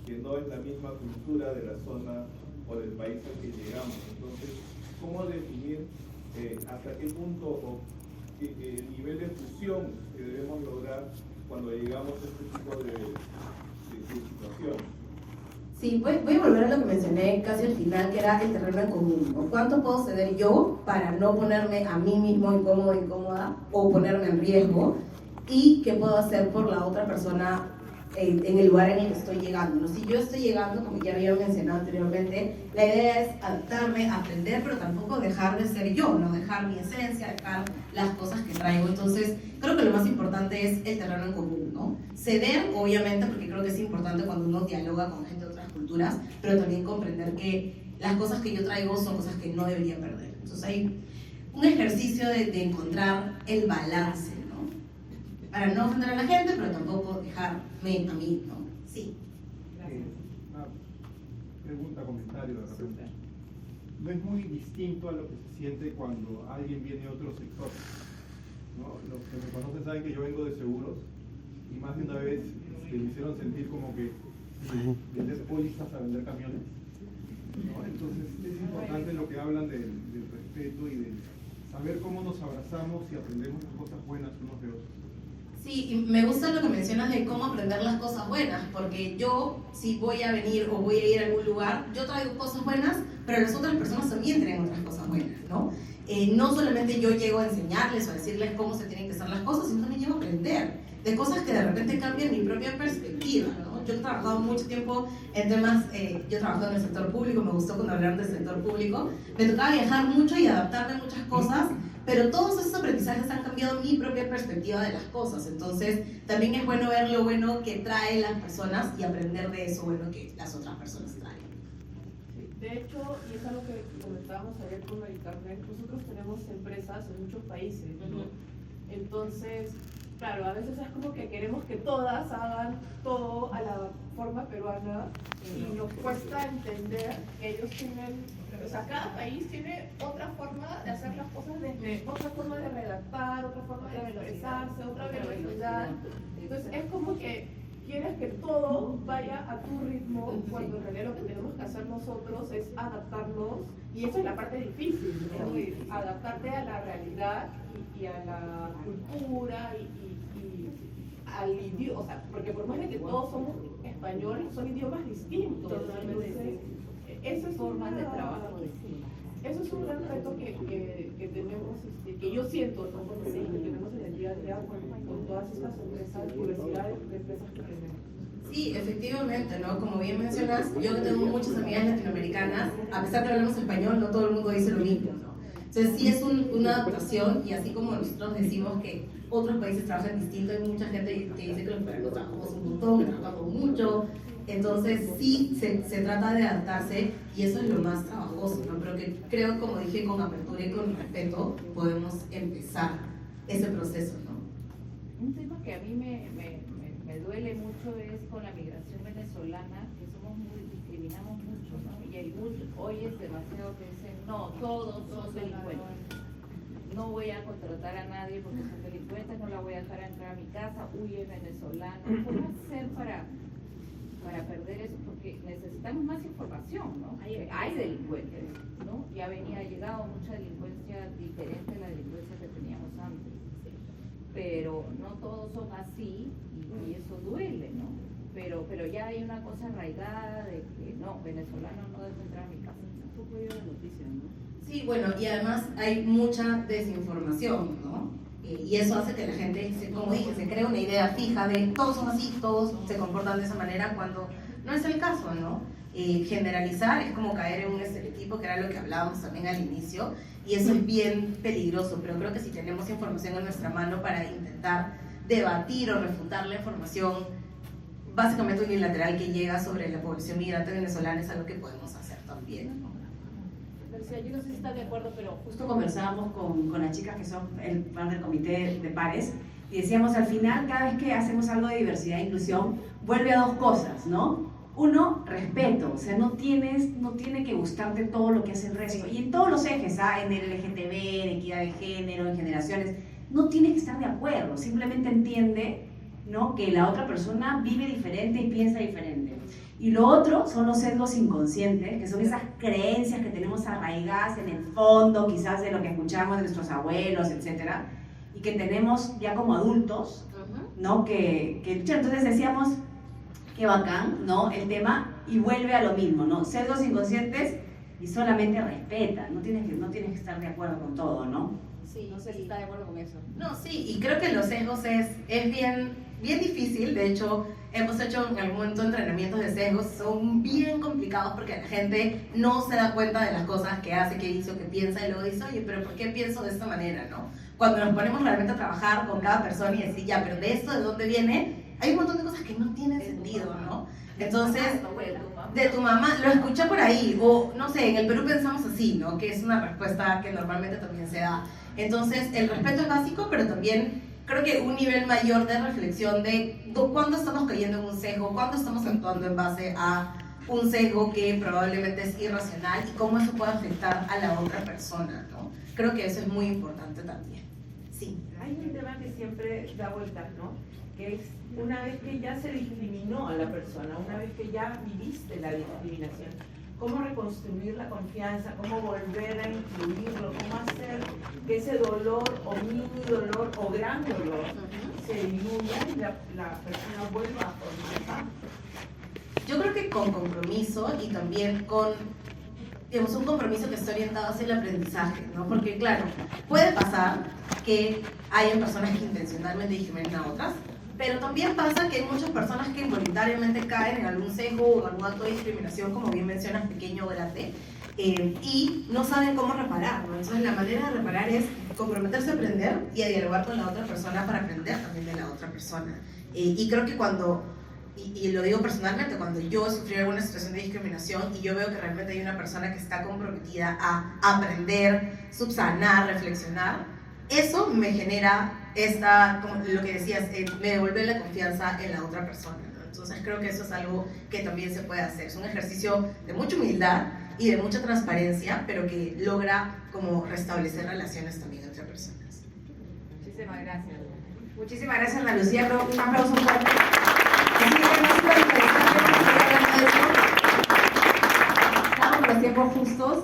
que no es la misma cultura de la zona o del país al que llegamos. Entonces, ¿cómo definir hasta qué punto el nivel de fusión que debemos lograr cuando llegamos a este tipo de situaciones? Sí, voy a volver a lo que mencioné casi al final, que era el terreno en común, ¿no? ¿Cuánto puedo ceder yo para no ponerme a mí mismo incómodo, incómoda, o ponerme en riesgo? ¿Y qué puedo hacer por la otra persona en el lugar en el que estoy llegando, ¿no? Si yo estoy llegando, como ya había mencionado anteriormente, la idea es adaptarme, aprender, pero tampoco dejar de ser yo, no dejar mi esencia, dejar las cosas que traigo. Entonces, creo que lo más importante es el terreno en común, ¿no? Ceder, obviamente, porque creo que es importante cuando uno dialoga con gente de otras culturas, pero también comprender que las cosas que yo traigo son cosas que no debería perder. Entonces, hay un ejercicio de encontrar el balance, para no ofender a la gente, pero tampoco dejarme a mí, ¿no? Sí. Una pregunta, comentario de repente. No es muy distinto a lo que se siente cuando alguien viene de otro sector, ¿no? Los que me conocen saben que yo vengo de seguros y más de una vez me hicieron sentir como que vender pólizas a vender camiones, ¿no? Entonces es importante lo que hablan del respeto y de saber cómo nos abrazamos y aprendemos las cosas buenas unos de otros. Sí, y me gusta lo que mencionas de cómo aprender las cosas buenas, porque yo, si voy a venir o voy a ir a algún lugar, yo traigo cosas buenas, pero las otras personas también traen otras cosas buenas, ¿no? No solamente yo llego a enseñarles o a decirles cómo se tienen que hacer las cosas, sino también llego a aprender de cosas que de repente cambian mi propia perspectiva, ¿no? Yo he trabajado mucho tiempo en temas, yo he trabajado en el sector público, me gustó cuando hablaron del sector público, me tocaba viajar mucho y adaptarme a muchas cosas, pero todos esos aprendizajes han cambiado mi propia perspectiva de las cosas. Entonces, también es bueno ver lo bueno que traen las personas y aprender de eso bueno que las otras personas traen. De hecho, y es algo que comentábamos ayer con el internet, nosotros tenemos empresas en muchos países, ¿no? Entonces, claro, a veces es como que queremos que todas hagan todo a la forma peruana y nos cuesta entender que ellos tienen, o sea, cada país tiene otra forma de hacer las cosas, desde otra forma de redactar, otra forma de expresarse, otra velocidad. Entonces es como que quieres que todo vaya a tu ritmo, cuando en realidad lo que tenemos que hacer nosotros es adaptarnos, y eso es la parte difícil, ¿no? Adaptarte a la realidad y a la cultura y al idioma, o sea, porque por más de que todos somos españoles, son idiomas distintos. Entonces, eso es formas de trabajo distintas. Eso es un gran reto que tenemos, que yo siento, ¿no? Porque que tenemos en el día a día con todas estas empresas, diversidad de empresas que tenemos. Sí, efectivamente, ¿no? Como bien mencionas, yo tengo muchas amigas latinoamericanas, a pesar de que hablamos español, no todo el mundo dice lo mismo, ¿no? Entonces sí es una adaptación, y así como nosotros decimos que otros países trabajan distinto, hay mucha gente que dice que los peruanos trabajamos un montón, que trabajamos mucho. Entonces sí se trata de adaptarse, y eso es lo más trabajoso, ¿no? Pero que creo, como dije, con apertura y con respeto podemos empezar ese proceso, ¿no? Un tema que a mí me duele mucho es con la migración venezolana, que discriminamos mucho, ¿no? Y hay hoy es demasiado que dicen, no, todos son delincuentes. No voy a contratar a nadie porque son delincuentes, no la voy a dejar entrar a mi casa, es venezolana. ¿Cómo hacer para perder eso? Porque necesitamos más información, ¿no? Hay delincuentes, ¿no? Ya ha llegado mucha delincuencia diferente a la delincuencia que teníamos antes, pero no todos son así, y eso duele, ¿no? Pero ya hay una cosa arraigada de que no, venezolano no debe entrar a mi casa. Un poco de la noticia, ¿no? Sí, bueno, y además hay mucha desinformación, ¿no? Y eso hace que la gente, como dije, se crea una idea fija de todos son así, todos se comportan de esa manera, cuando no es el caso, ¿no? Generalizar es como caer en un estereotipo, que era lo que hablábamos también al inicio, y eso es bien peligroso, pero creo que si tenemos información en nuestra mano para intentar debatir o refutar la información básicamente unilateral que llega sobre la población migrante venezolana, es algo que podemos hacer también, ¿no? Yo no sé si están de acuerdo, pero justo conversábamos con las chicas que son parte del comité de pares, y decíamos, al final, cada vez que hacemos algo de diversidad e inclusión, vuelve a dos cosas, ¿no? Uno, respeto, o sea, no tiene que gustarte todo lo que hace el resto, y en todos los ejes, en el LGTB, en equidad de género, en generaciones, no tienes que estar de acuerdo, simplemente entiende, ¿no?, que la otra persona vive diferente y piensa diferente. Y lo otro son los sesgos inconscientes, que son esas creencias que tenemos arraigadas en el fondo, quizás de lo que escuchamos de nuestros abuelos, etcétera, y que tenemos ya como adultos, ¿no? que entonces decíamos, qué bacán, ¿no? El tema, y vuelve a lo mismo, ¿no? Sesgos inconscientes y solamente respeta, no tienes que estar de acuerdo con todo, ¿no? Sí, no sé si está de acuerdo con eso. No, sí, y creo que los sesgos es bien difícil. De hecho, hemos hecho en algún momento entrenamientos de sesgos, son bien complicados porque la gente no se da cuenta de las cosas que hace, que hizo, que piensa, y luego dice, oye, pero ¿por qué pienso de esta manera, no? Cuando nos ponemos realmente a trabajar con cada persona y decir, ya, pero de esto, ¿de dónde viene? Hay un montón de cosas que no tienen sentido, ¿no? Entonces, de tu mamá, lo escuché por ahí, o no sé, en el Perú pensamos así, ¿no? Que es una respuesta que normalmente también se da. Entonces, el respeto es básico, pero también creo que un nivel mayor de reflexión de cuándo estamos cayendo en un sesgo, cuándo estamos actuando en base a un sesgo que probablemente es irracional y cómo eso puede afectar a la otra persona, ¿no? Creo que eso es muy importante también. Sí. Hay un tema que siempre da vueltas, ¿no? Que es una vez que ya se discriminó a la persona, una vez que ya viviste la discriminación, cómo reconstruir la confianza, cómo volver a incluirlo, cómo hacer que ese dolor o mini dolor o gran dolor se disminuya y la persona vuelva a formar parte. Yo creo que con compromiso y también con, digamos, un compromiso que esté orientado hacia el aprendizaje, ¿no? Porque claro, puede pasar que hayan personas que intencionalmente discriminen a otras, pero también pasa que hay muchas personas que involuntariamente caen en algún sesgo o algún acto de discriminación, como bien mencionas, pequeño o grande, y no saben cómo reparar, ¿no? Entonces la manera de reparar es comprometerse a aprender y a dialogar con la otra persona para aprender también de la otra persona. Y creo que cuando, y lo digo personalmente, cuando yo sufrí alguna situación de discriminación y yo veo que realmente hay una persona que está comprometida a aprender, subsanar, reflexionar, eso me genera como lo que decías, me devuelve la confianza en la otra persona, ¿no? Entonces creo que eso es algo que también se puede hacer. Es un ejercicio de mucha humildad y de mucha transparencia, pero que logra como restablecer relaciones también entre personas. Muchísimas gracias. Muchísimas gracias, Ana Lucía. Creo que un aplauso fuerte. Así que es súper interesante. Estamos con los tiempos justos.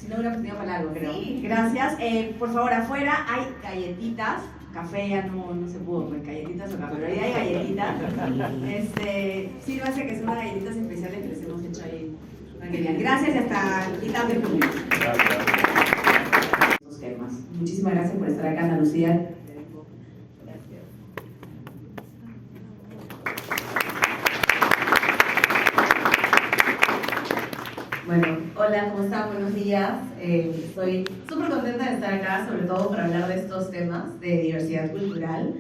Si no, hubiera tenido para largo, creo. Sí, gracias. Por favor, afuera hay galletitas. Café ya no se pudo, pues galletitas o café, pero ahí hay galletitas. Sírvase que son unas galletitas especiales que les hemos hecho ahí. Gracias y hasta mitad del público. Estos temas. Muchísimas gracias por estar acá, Ana Lucía. Bueno, hola, ¿cómo están? Buenos días. Estoy súper contenta de estar acá, sobre todo para hablar de estos temas de diversidad cultural.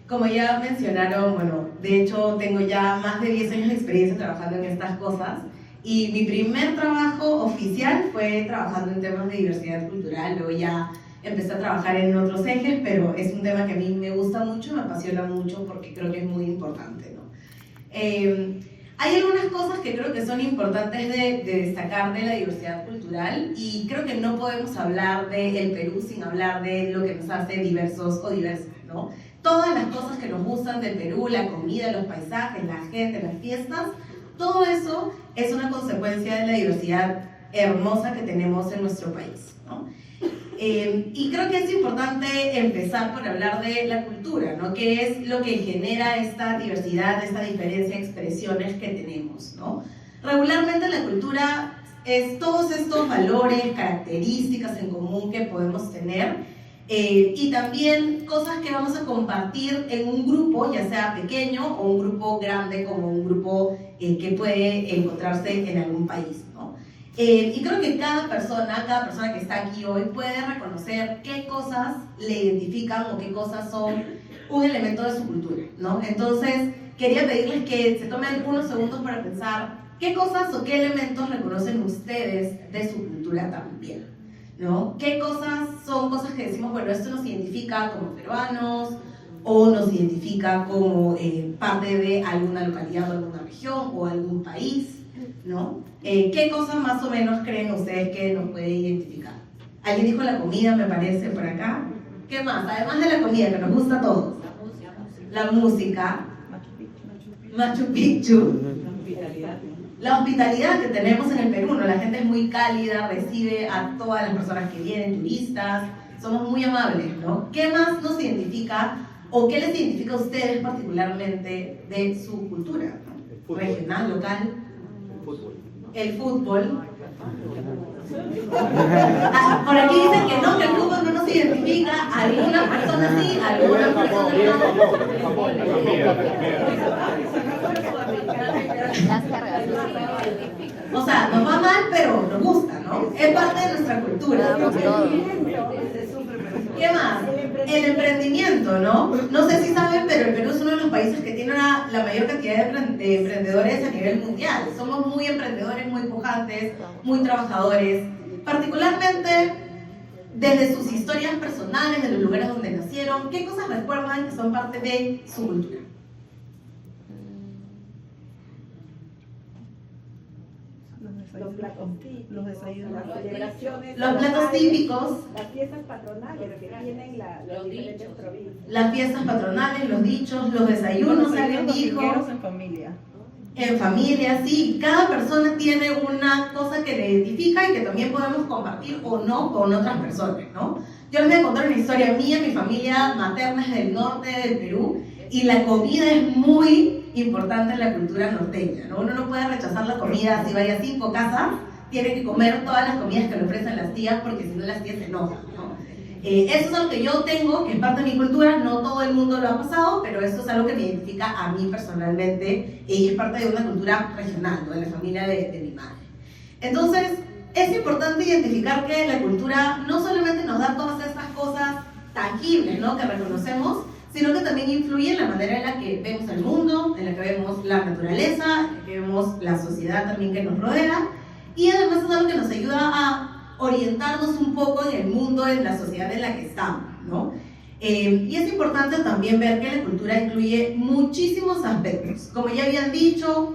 Como ya mencionaron, bueno, de hecho tengo ya más de 10 años de experiencia trabajando en estas cosas y mi primer trabajo oficial fue trabajando en temas de diversidad cultural. Luego ya empecé a trabajar en otros ejes, pero es un tema que a mí me gusta mucho, me apasiona mucho porque creo que es muy importante, ¿no? Hay algunas cosas que creo que son importantes de destacar de la diversidad cultural y creo que no podemos hablar del Perú sin hablar de lo que nos hace diversos o diversas, ¿no? Todas las cosas que nos gustan del Perú, la comida, los paisajes, la gente, las fiestas, todo eso es una consecuencia de la diversidad hermosa que tenemos en nuestro país, ¿no? Y creo que es importante empezar por hablar de la cultura, ¿no? ¿Qué es lo que genera esta diversidad, esta diferencia de expresiones que tenemos, ¿no? Regularmente la cultura es todos estos valores, características en común que podemos tener y también cosas que vamos a compartir en un grupo, ya sea pequeño o un grupo grande como un grupo que puede encontrarse en algún país, ¿no? Y creo que cada persona que está aquí hoy puede reconocer qué cosas le identifican o qué cosas son un elemento de su cultura, ¿no? Entonces, quería pedirles que se tomen unos segundos para pensar qué cosas o qué elementos reconocen ustedes de su cultura también, ¿no? ¿Qué cosas son cosas que decimos, bueno, esto nos identifica como peruanos o nos identifica como parte de alguna localidad o alguna región o algún país, ¿no? ¿Qué cosas más o menos creen ustedes que nos puede identificar? Alguien dijo la comida, me parece, por acá. ¿Qué más? Además de la comida, que nos gusta a todos. La música. Machu Picchu. La hospitalidad que tenemos en el Perú, ¿no? La gente es muy cálida, recibe a todas las personas que vienen, turistas. Somos muy amables, ¿no? ¿Qué más nos identifica o qué les identifica a ustedes particularmente de su cultura, ¿no? regional, local. Fútbol. El fútbol. Por aquí dicen que no, que el fútbol no nos identifica. Algunas personas sí, algunas personas no. O sea, nos va mal, pero nos gusta, ¿no? Es parte de nuestra cultura. ¿Qué más? El emprendimiento, ¿no? No sé si saben, pero el Perú es uno de los países que tiene la mayor cantidad de emprendedores a nivel mundial. Somos muy emprendedores, muy pujantes, muy trabajadores. Particularmente desde sus historias personales, de los lugares donde nacieron. ¿Qué cosas recuerdan que son parte de su cultura? Los platos típicos, los desayunos, las celebraciones, los platos típicos, las fiestas patronales que tienen las diferentes provincias. Las fiestas patronales, los dichos, los desayunos, alguien dijo. En familia. En familia, sí. Cada persona tiene una cosa que le identifica y que también podemos compartir o no con otras personas, ¿no? Yo les voy a contar una historia mía. Mi familia materna es del norte del Perú y la comida es muy importante en la cultura norteña, ¿no? Uno no puede rechazar la comida. Si vaya a 5 casas, tiene que comer todas las comidas que le ofrecen las tías, porque si no las tías se enojan, ¿no? Eso es algo que yo tengo, que es parte de mi cultura. No todo el mundo lo ha pasado, pero eso es algo que me identifica a mí personalmente y es parte de una cultura regional, ¿no? De la familia de mi madre. Entonces, es importante identificar que la cultura no solamente nos da todas estas cosas tangibles, ¿no? Que reconocemos, sino que también influye en la manera en la que vemos el mundo, en la que vemos la naturaleza, en la que vemos la sociedad también que nos rodea, y además es algo que nos ayuda a orientarnos un poco en el mundo, en la sociedad en la que estamos, ¿no? Y es importante también ver que la cultura incluye muchísimos aspectos. Como ya habían dicho,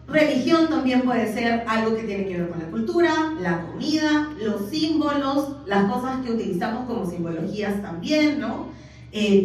religión también puede ser algo que tiene que ver con la cultura, la comida, los símbolos, las cosas que utilizamos como simbologías también, ¿no?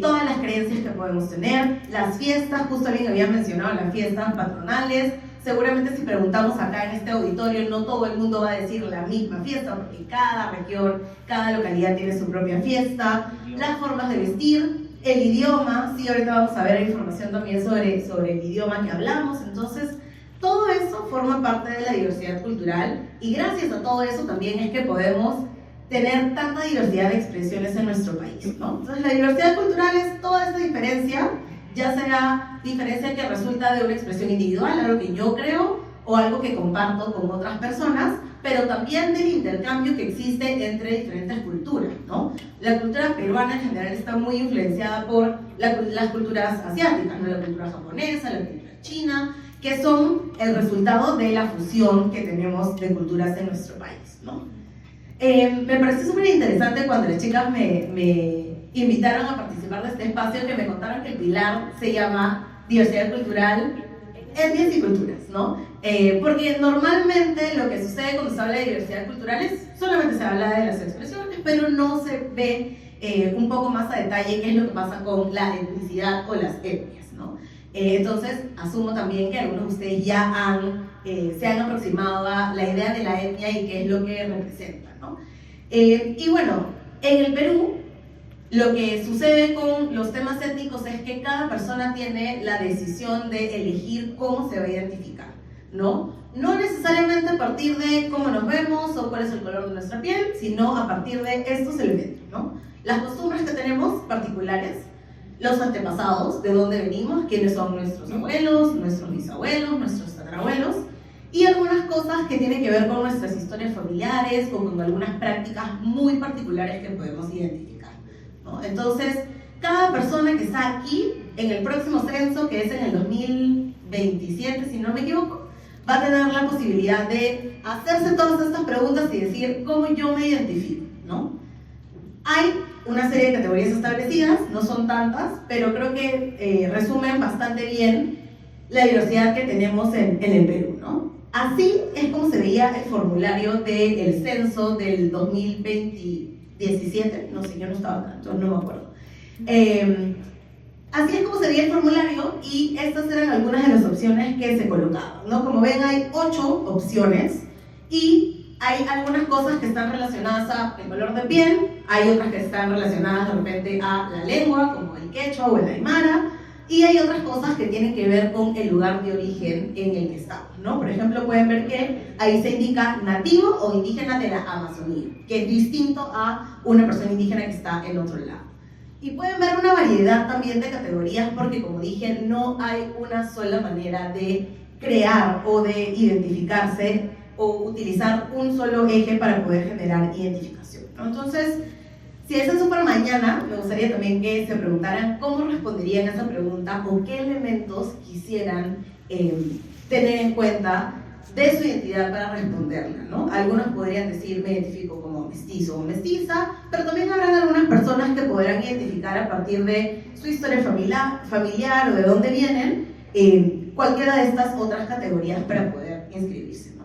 Todas las creencias que podemos tener, las fiestas, justo alguien había mencionado las fiestas patronales. Seguramente si preguntamos acá en este auditorio, no todo el mundo va a decir la misma fiesta, porque cada región, cada localidad tiene su propia fiesta, las formas de vestir, el idioma. Sí, ahorita vamos a ver información también sobre el idioma que hablamos. Entonces, todo eso forma parte de la diversidad cultural, y gracias a todo eso también es que podemos tener tanta diversidad de expresiones en nuestro país, ¿no? Entonces, la diversidad cultural es toda esta diferencia, ya sea diferencia que resulta de una expresión individual, algo que yo creo, o algo que comparto con otras personas, pero también del intercambio que existe entre diferentes culturas, ¿no? La cultura peruana en general está muy influenciada por las culturas asiáticas, ¿no? La cultura japonesa, la cultura china, que son el resultado de la fusión que tenemos de culturas en nuestro país, ¿no? Me pareció súper interesante cuando las chicas me invitaron a participar de este espacio, que me contaron que el pilar se llama diversidad cultural, etnias y culturas, ¿no? Porque normalmente lo que sucede cuando se habla de diversidad cultural es solamente se habla de las expresiones, pero no se ve un poco más a detalle qué es lo que pasa con la etnicidad o las etnias, ¿no? Entonces, asumo también que algunos de ustedes ya se han aproximado a la idea de la etnia y qué es lo que representa, ¿no? Y bueno, en el Perú, lo que sucede con los temas étnicos es que cada persona tiene la decisión de elegir cómo se va a identificar, ¿no? No necesariamente a partir de cómo nos vemos o cuál es el color de nuestra piel, sino a partir de estos elementos, ¿no? Las costumbres que tenemos particulares, los antepasados, de dónde venimos, quiénes son nuestros abuelos, nuestros bisabuelos, nuestros tatarabuelos, y algunas cosas que tienen que ver con nuestras historias familiares o con algunas prácticas muy particulares que podemos identificar, ¿no? Entonces, cada persona que está aquí, en el próximo censo, que es en el 2027, si no me equivoco, va a tener la posibilidad de hacerse todas estas preguntas y decir cómo yo me identifico, ¿no? Hay una serie de categorías establecidas, no son tantas, pero creo que resumen bastante bien la diversidad que tenemos en el Perú, ¿no? Así es como se veía el formulario del censo del 2017, no sé, yo no estaba acá, entonces no me acuerdo. Así es como se veía el formulario, y estas eran algunas de las opciones que se colocaban, ¿no? Como ven, hay 8 opciones, y hay algunas cosas que están relacionadas al color de piel, hay otras que están relacionadas de repente a la lengua, como el quechua o el aymara, Y hay otras cosas que tienen que ver con el lugar de origen en el que estamos, ¿no? Por ejemplo, pueden ver que ahí se indica nativo o indígena de la Amazonía, que es distinto a una persona indígena que está en otro lado. Y pueden ver una variedad también de categorías porque, como dije, no hay una sola manera de crear o de identificarse o utilizar un solo eje para poder generar identificación, ¿no? Entonces, si es en Super Mañana, me gustaría también que se preguntaran cómo responderían a esa pregunta o qué elementos quisieran tener en cuenta de su identidad para responderla, ¿no? Algunos podrían decir, me identifico como mestizo o mestiza, pero también habrán algunas personas que podrán identificar a partir de su historia familiar o de dónde vienen, cualquiera de estas otras categorías para poder inscribirse, ¿no?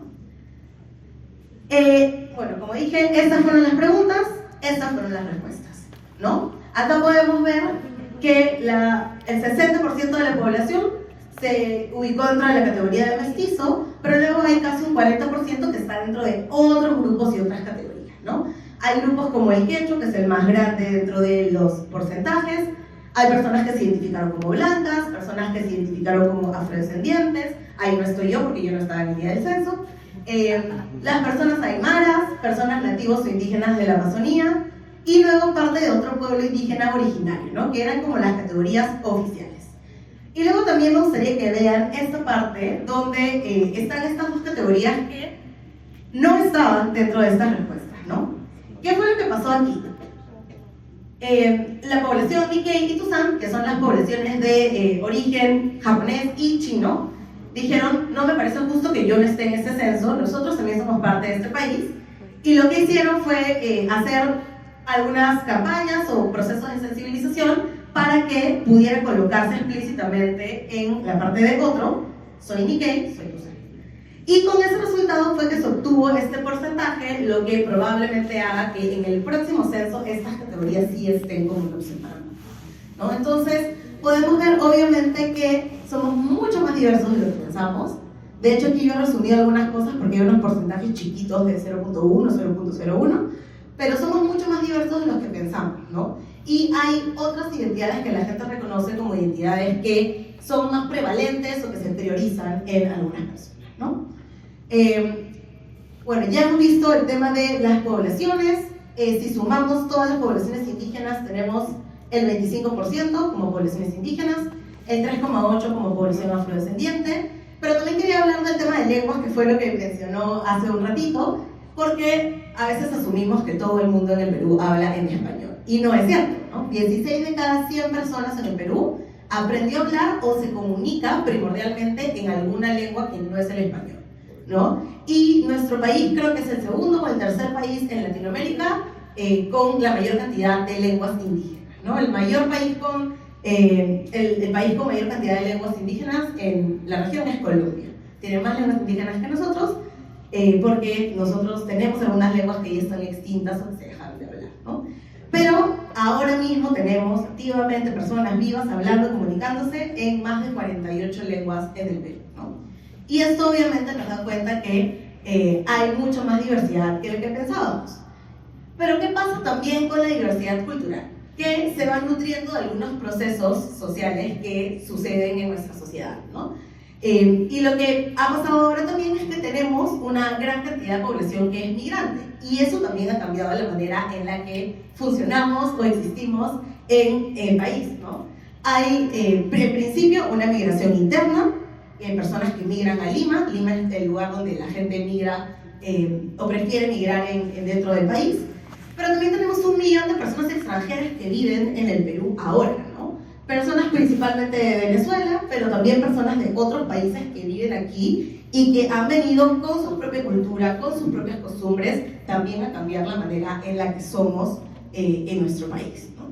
Bueno, como dije, estas fueron las preguntas. Estas fueron las respuestas, ¿no? Acá podemos ver que el 60% de la población se ubicó dentro de la categoría de mestizo, pero luego hay casi un 40% que está dentro de otros grupos y otras categorías, ¿no? Hay grupos como el quechua, que es el más grande dentro de los porcentajes. Hay personas que se identificaron como blancas, personas que se identificaron como afrodescendientes. Ahí no estoy yo porque yo no estaba en el día del censo. Las personas aymaras, personas nativos o indígenas de la Amazonía y luego parte de otro pueblo indígena originario, ¿no? Que eran como las categorías oficiales. Y luego también me gustaría que vean esta parte donde están estas dos categorías que no estaban dentro de estas respuestas, ¿no? ¿Qué fue lo que pasó aquí? La población Nikkei y Tusan, que son las poblaciones de origen japonés y chino, dijeron, no me parece justo que yo no esté en este censo, nosotros también somos parte de este país, y lo que hicieron fue hacer algunas campañas o procesos de sensibilización para que pudiera colocarse explícitamente en la parte de otro, soy Nikkei, soy Tusan. Y con ese resultado fue que se obtuvo este porcentaje, lo que probablemente haga que en el próximo censo estas categorías sí estén como representadas, ¿no? Entonces, podemos ver obviamente que somos mucho más diversos de lo que pensamos. De hecho, aquí yo he resumido algunas cosas porque hay unos porcentajes chiquitos de 0.1, 0.01, pero somos mucho más diversos de los que pensamos, ¿no? Y hay otras identidades que la gente reconoce como identidades que son más prevalentes o que se priorizan en algunas personas, ¿no? Bueno, ya hemos visto el tema de las poblaciones. Si sumamos todas las poblaciones indígenas, tenemos el 25% como poblaciones indígenas, el 3,8% como población afrodescendiente, pero también quería hablar del tema de lenguas, que fue lo que mencionó hace un ratito, porque a veces asumimos que todo el mundo en el Perú habla en español, y no es cierto, ¿no? 16 de cada 100 personas en el Perú aprendió a hablar o se comunica primordialmente en alguna lengua que no es el español, ¿no? Y nuestro país creo que es el segundo o el tercer país en Latinoamérica con la mayor cantidad de lenguas indígenas, ¿no? El mayor país con el país con mayor cantidad de lenguas indígenas en la región es Colombia. Tiene más lenguas indígenas que nosotros, porque nosotros tenemos algunas lenguas que ya están extintas o que se dejaron de hablar, ¿no? Pero ahora mismo tenemos activamente personas vivas hablando, comunicándose en más de 48 lenguas en el Perú, ¿no? Y esto obviamente nos da cuenta que hay mucho más diversidad que lo que pensábamos. Pero ¿qué pasa también con la diversidad cultural? Que se van nutriendo de algunos procesos sociales que suceden en nuestra sociedad, ¿no? Y lo que ha pasado ahora también es que tenemos una gran cantidad de población que es migrante, y eso también ha cambiado la manera en la que funcionamos o existimos en el país, ¿no? Hay, en principio, una migración interna, hay personas que migran a Lima. Lima es el lugar donde la gente migra o prefiere migrar dentro del país. Pero también tenemos 1 millón de personas extranjeras que viven en el Perú ahora, ¿no? Personas principalmente de Venezuela, pero también personas de otros países que viven aquí y que han venido con su propia cultura, con sus propias costumbres, también a cambiar la manera en la que somos en nuestro país, ¿no?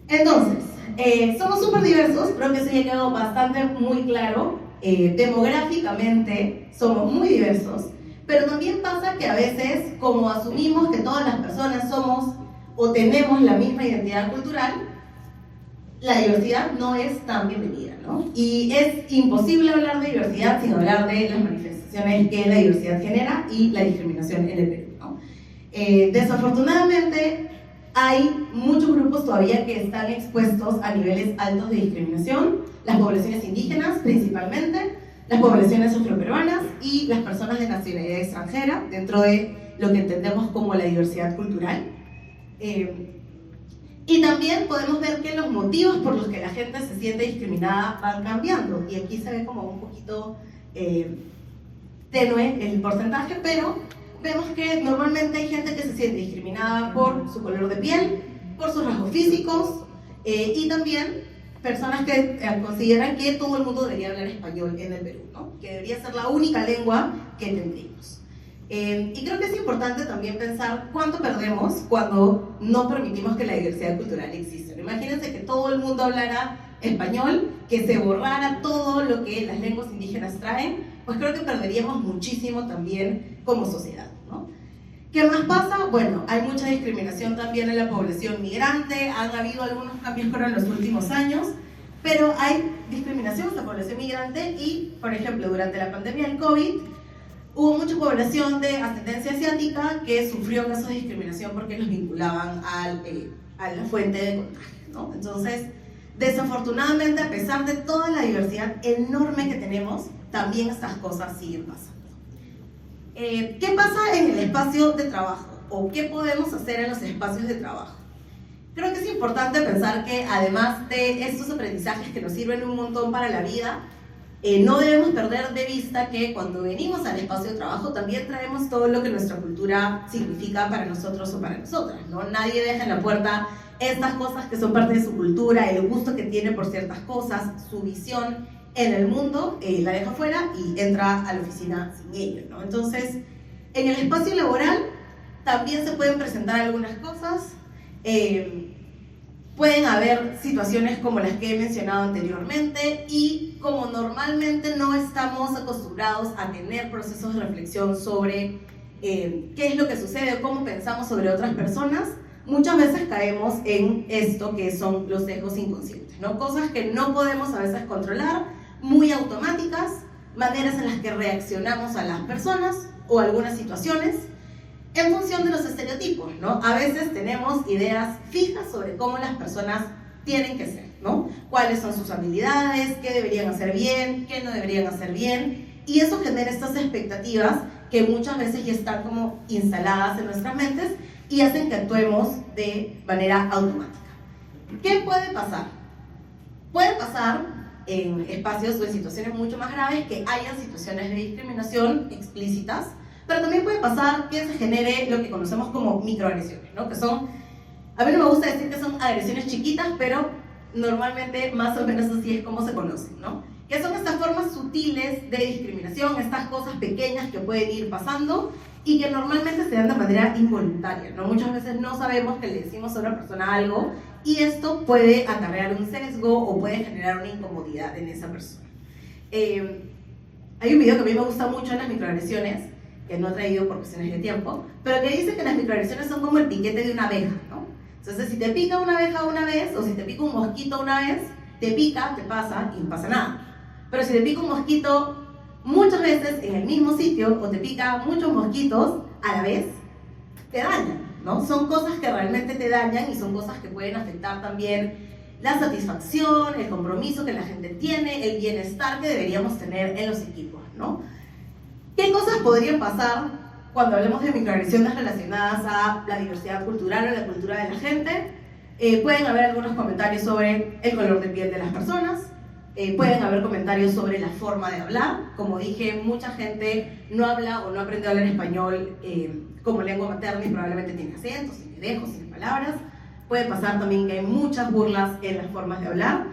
Entonces, somos súper diversos, creo que eso ya quedó bastante muy claro. Demográficamente somos muy diversos. Pero también pasa que a veces, como asumimos que todas las personas somos o tenemos la misma identidad cultural, la diversidad no es tan bienvenida, ¿no? Y es imposible hablar de diversidad sin hablar de las manifestaciones que la diversidad genera y la discriminación en el Perú, ¿no? Desafortunadamente, hay muchos grupos todavía que están expuestos a niveles altos de discriminación, las poblaciones indígenas principalmente, las poblaciones afroperuanas y las personas de nacionalidad extranjera, dentro de lo que entendemos como la diversidad cultural. Y también podemos ver que los motivos por los que la gente se siente discriminada van cambiando, y aquí se ve como un poquito tenue el porcentaje, pero vemos que normalmente hay gente que se siente discriminada por su color de piel, por sus rasgos físicos, y también personas que consideran que todo el mundo debería hablar español en el Perú, ¿no? Que debería ser la única lengua que tendríamos. Y creo que es importante también pensar cuánto perdemos cuando no permitimos que la diversidad cultural exista. Imagínense que todo el mundo hablara español, que se borrara todo lo que las lenguas indígenas traen, pues creo que perderíamos muchísimo también como sociedad, ¿no? ¿Qué más pasa? Bueno, hay mucha discriminación también en la población migrante, han habido algunos cambios pero en los últimos años, pero hay discriminación en la población migrante y, por ejemplo, durante la pandemia del COVID, hubo mucha población de ascendencia asiática que sufrió casos de discriminación porque los vinculaban a la fuente de contagio, ¿no? Entonces, desafortunadamente, a pesar de toda la diversidad enorme que tenemos, también estas cosas siguen pasando. ¿Qué pasa en el espacio de trabajo? ¿O qué podemos hacer en los espacios de trabajo? Creo que es importante pensar que además de estos aprendizajes que nos sirven un montón para la vida, no debemos perder de vista que cuando venimos al espacio de trabajo también traemos todo lo que nuestra cultura significa para nosotros o para nosotras, ¿no? Nadie deja en la puerta estas cosas que son parte de su cultura, el gusto que tiene por ciertas cosas, su visión en el mundo, la deja fuera y entra a la oficina sin ello, ¿no? Entonces, en el espacio laboral también se pueden presentar algunas cosas. Pueden haber situaciones como las que he mencionado anteriormente, y como normalmente no estamos acostumbrados a tener procesos de reflexión sobre qué es lo que sucede o cómo pensamos sobre otras personas, muchas veces caemos en esto que son los sesgos inconscientes, ¿no? Cosas que no podemos a veces controlar, muy automáticas, maneras en las que reaccionamos a las personas o a algunas situaciones en función de los estereotipos, ¿no? A veces tenemos ideas fijas sobre cómo las personas tienen que ser, ¿no? Cuáles son sus habilidades, qué deberían hacer bien, qué no deberían hacer bien, y eso genera estas expectativas que muchas veces ya están como instaladas en nuestras mentes y hacen que actuemos de manera automática. ¿Qué puede pasar? Puede pasar en espacios o en situaciones mucho más graves que hayan situaciones de discriminación explícitas, pero también puede pasar que se genere lo que conocemos como microagresiones, ¿no? Que son, a mí no me gusta decir que son agresiones chiquitas, pero normalmente más o menos así es como se conocen, ¿no? Que son estas formas sutiles de discriminación, estas cosas pequeñas que pueden ir pasando y que normalmente se dan de manera involuntaria, ¿no? Muchas veces no sabemos que le decimos a una persona algo y esto puede acarrear un sesgo o puede generar una incomodidad en esa persona. Hay un video que a mí me gusta mucho en las microagresiones, que no he traído por cuestiones de tiempo, pero que dice que las microagresiones son como el piquete de una abeja, ¿no? Entonces, si te pica una abeja una vez, o si te pica un mosquito una vez, te pica, te pasa y no pasa nada. Pero si te pica un mosquito muchas veces en el mismo sitio, o te pica muchos mosquitos a la vez, te dañan, ¿no? Son cosas que realmente te dañan y son cosas que pueden afectar también la satisfacción, el compromiso que la gente tiene, el bienestar que deberíamos tener en los equipos, ¿no? ¿Qué cosas podrían pasar cuando hablemos de microagresiones relacionadas a la diversidad cultural o la cultura de la gente? Pueden haber algunos comentarios sobre el color de piel de las personas, pueden haber comentarios sobre la forma de hablar. Como dije, mucha gente no habla o no aprendió a hablar español como lengua materna y probablemente tiene acentos, tiene dejos, tiene palabras. Puede pasar también que hay muchas burlas en las formas de hablar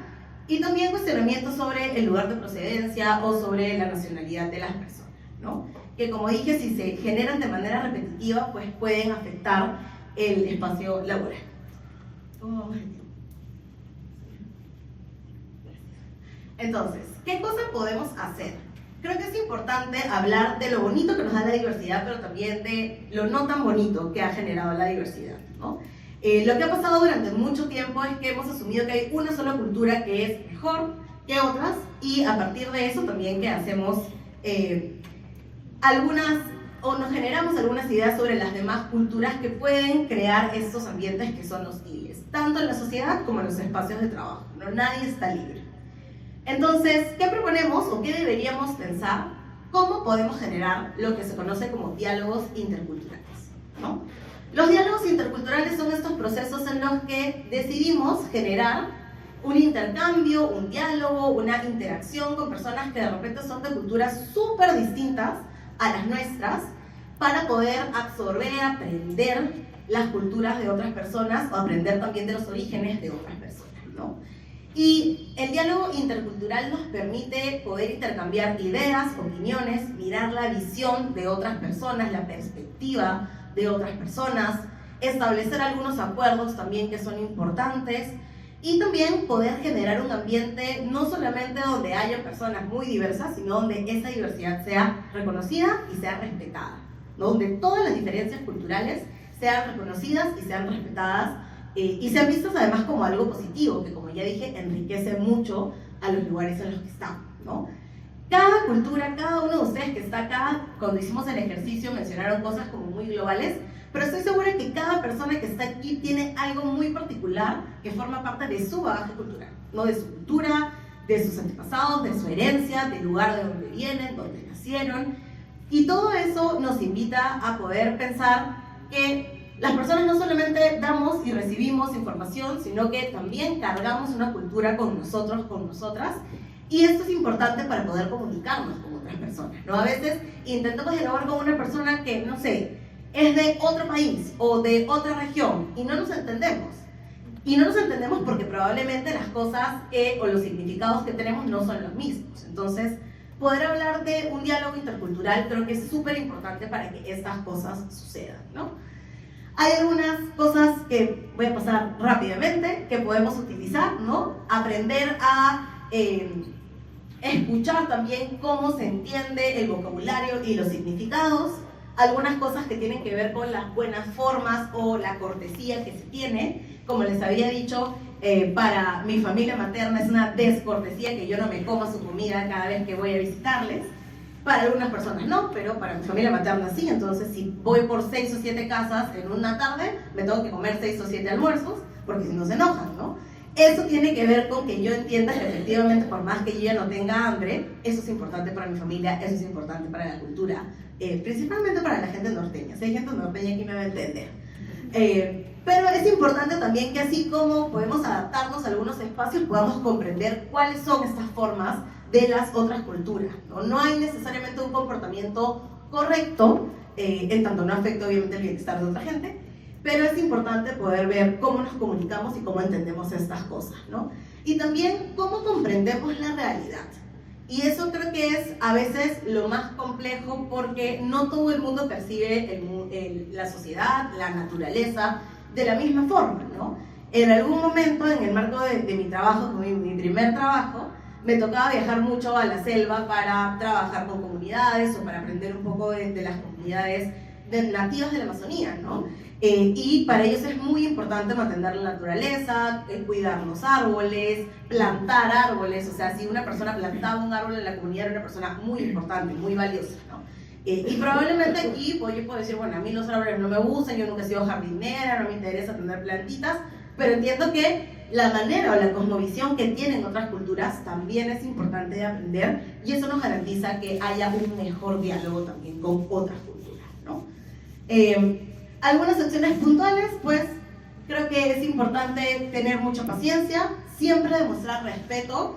y también cuestionamientos sobre el lugar de procedencia o sobre la nacionalidad de las personas, ¿no? Que como dije, si se generan de manera repetitiva, pues pueden afectar el espacio laboral. Entonces, ¿qué cosas podemos hacer? Creo que es importante hablar de lo bonito que nos da la diversidad, pero también de lo no tan bonito que ha generado la diversidad, ¿no? Lo que ha pasado durante mucho tiempo es que hemos asumido que hay una sola cultura que es mejor que otras, y a partir de eso también que hacemos algunas o nos generamos algunas ideas sobre las demás culturas que pueden crear estos ambientes que son hostiles, tanto en la sociedad como en los espacios de trabajo, ¿no? Nadie está libre. Entonces, ¿qué proponemos o qué deberíamos pensar? ¿Cómo podemos generar lo que se conoce como diálogos interculturales, ¿no? Los diálogos interculturales son estos procesos en los que decidimos generar un intercambio, un diálogo, una interacción con personas que de repente son de culturas súper distintas a las nuestras, para poder absorber, aprender las culturas de otras personas o aprender también de los orígenes de otras personas, ¿no? Y el diálogo intercultural nos permite poder intercambiar ideas, opiniones, mirar la visión de otras personas, la perspectiva de otras personas, establecer algunos acuerdos también que son importantes, y también poder generar un ambiente no solamente donde haya personas muy diversas, sino donde esa diversidad sea reconocida y sea respetada, ¿no? Donde todas las diferencias culturales sean reconocidas y sean respetadas, y sean vistas además como algo positivo, que como ya dije, enriquece mucho a los lugares en los que estamos, ¿no? Cada cultura, cada uno de ustedes que está acá, cuando hicimos el ejercicio mencionaron cosas como muy globales, pero estoy segura que cada persona que está aquí tiene algo muy particular que forma parte de su bagaje cultural, ¿no? De su cultura, de sus antepasados, de su herencia, del lugar de donde vienen, donde nacieron, y todo eso nos invita a poder pensar que las personas no solamente damos y recibimos información, sino que también cargamos una cultura con nosotros, con nosotras, y esto es importante para poder comunicarnos con otras personas, ¿no? A veces intentamos dialogar con una persona que, no sé, es de otro país o de otra región y no nos entendemos. Y no nos entendemos porque probablemente las cosas o los significados que tenemos no son los mismos. Entonces, poder hablar de un diálogo intercultural creo que es súper importante para que estas cosas sucedan, ¿no? Hay algunas cosas que voy a pasar rápidamente que podemos utilizar, ¿no? Aprender a escuchar también cómo se entiende el vocabulario y los significados, algunas cosas que tienen que ver con las buenas formas o la cortesía que se tiene. Como les había dicho, para mi familia materna es una descortesía que yo no me coma su comida cada vez que voy a visitarles. Para algunas personas no, pero para mi familia materna sí. Entonces, si voy por 6 o 7 casas en una tarde, me tengo que comer 6 o 7 almuerzos, porque si no se enojan, ¿no? Eso tiene que ver con que yo entienda que efectivamente, por más que yo ya no tenga hambre, eso es importante para mi familia, eso es importante para la cultura, principalmente para la gente norteña. Si hay gente norteña aquí me va a entender. Pero es importante también que así como podemos adaptarnos a algunos espacios, podamos comprender cuáles son estas formas de las otras culturas, ¿no? No hay necesariamente un comportamiento correcto, en tanto no afecta obviamente el bienestar de otra gente, pero es importante poder ver cómo nos comunicamos y cómo entendemos estas cosas, ¿no? Y también cómo comprendemos la realidad. Y eso creo que es a veces lo más complejo, porque no todo el mundo percibe la sociedad, la naturaleza, de la misma forma, ¿no? En algún momento, en el marco de mi trabajo, mi primer trabajo, me tocaba viajar mucho a la selva para trabajar con comunidades o para aprender un poco de las comunidades nativas de la Amazonía, ¿no? Y para ellos es muy importante mantener la naturaleza, cuidar los árboles, plantar árboles. O sea, si una persona plantaba un árbol en la comunidad, era una persona muy importante, muy valiosa, ¿no? Y probablemente aquí pues, yo puedo decir, bueno, a mí los árboles no me gustan, yo nunca he sido jardinera, no me interesa tener plantitas, pero entiendo que la manera o la cosmovisión que tienen otras culturas también es importante de aprender, y eso nos garantiza que haya un mejor diálogo también con otras culturas, ¿no? Algunas acciones puntuales, pues creo que es importante tener mucha paciencia, siempre demostrar respeto.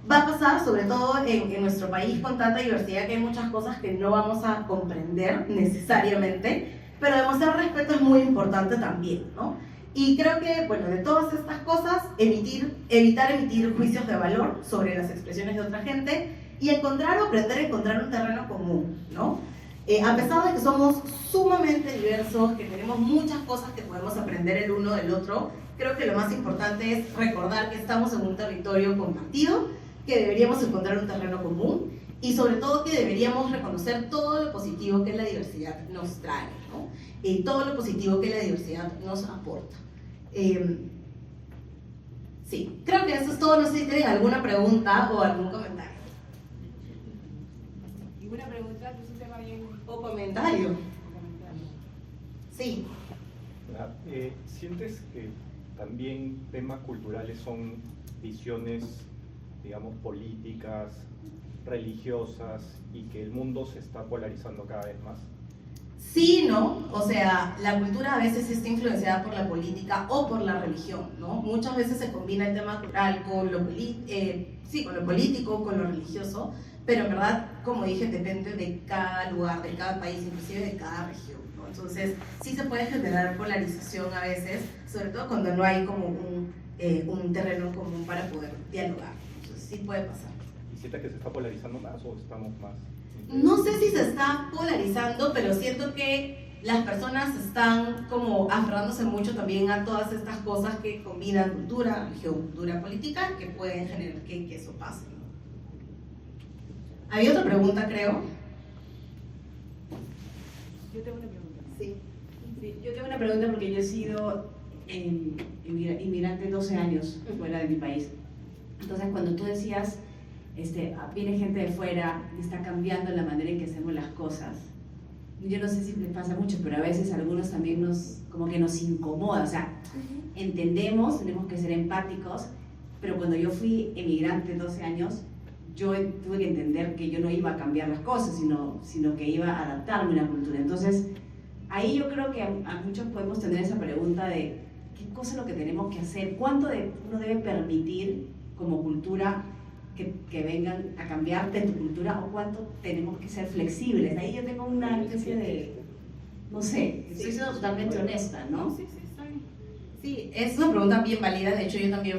Va a pasar, sobre todo en nuestro país con tanta diversidad, que hay muchas cosas que no vamos a comprender necesariamente, pero demostrar respeto es muy importante también, ¿no? Y creo que, bueno, de todas estas cosas, evitar emitir juicios de valor sobre las expresiones de otra gente y encontrar o aprender a encontrar un terreno común, ¿no? A pesar de que somos sumamente diversos, que tenemos muchas cosas que podemos aprender el uno del otro, creo que lo más importante es recordar que estamos en un territorio compartido, que deberíamos encontrar un terreno común y sobre todo que deberíamos reconocer todo lo positivo que la diversidad nos trae, ¿no? Y todo lo positivo que la diversidad nos aporta. Sí, creo que eso es todo. No sé si tienen alguna pregunta o algún comentario. Y una pregunta, que es un tema bien poco comentario. Sí. ¿Sientes que también temas culturales son visiones, digamos, políticas, religiosas y que el mundo se está polarizando cada vez más? Sí, ¿no? O sea, la cultura a veces está influenciada por la política o por la religión, ¿no? Muchas veces se combina el tema cultural con lo político, con lo religioso, pero en verdad, como dije, depende de cada lugar, de cada país, inclusive de cada región, ¿no? Entonces, sí se puede generar polarización a veces, sobre todo cuando no hay como un terreno común para poder dialogar. Entonces, sí puede pasar. ¿Y sientes que se está polarizando más o estamos más? No sé si se está polarizando, pero siento que las personas están como aferrándose mucho también a todas estas cosas que combinan cultura, religión, cultura política, que pueden generar que eso pase, ¿no? Había otra pregunta, creo. Yo tengo una pregunta. Sí. Sí, yo tengo una pregunta porque yo he sido inmigrante 12 años fuera de mi país. Entonces, cuando tú decías, viene gente de fuera y está cambiando la manera en que hacemos las cosas, yo no sé si les pasa mucho, pero a veces a algunos también como que nos incomoda. O sea, entendemos, tenemos que ser empáticos, pero cuando yo fui emigrante 12 años, yo tuve que entender que yo no iba a cambiar las cosas, sino que iba a adaptarme a la cultura. Entonces, ahí yo creo que a muchos podemos tener esa pregunta de qué cosa es lo que tenemos que hacer, cuánto uno debe permitir como cultura que vengan a cambiarte tu cultura, o cuánto tenemos que ser flexibles. Ahí yo tengo una especie de, no sé, estoy siendo totalmente honesta, ¿no? Sí, está bien. Sí, es una pregunta bien válida. De hecho, yo también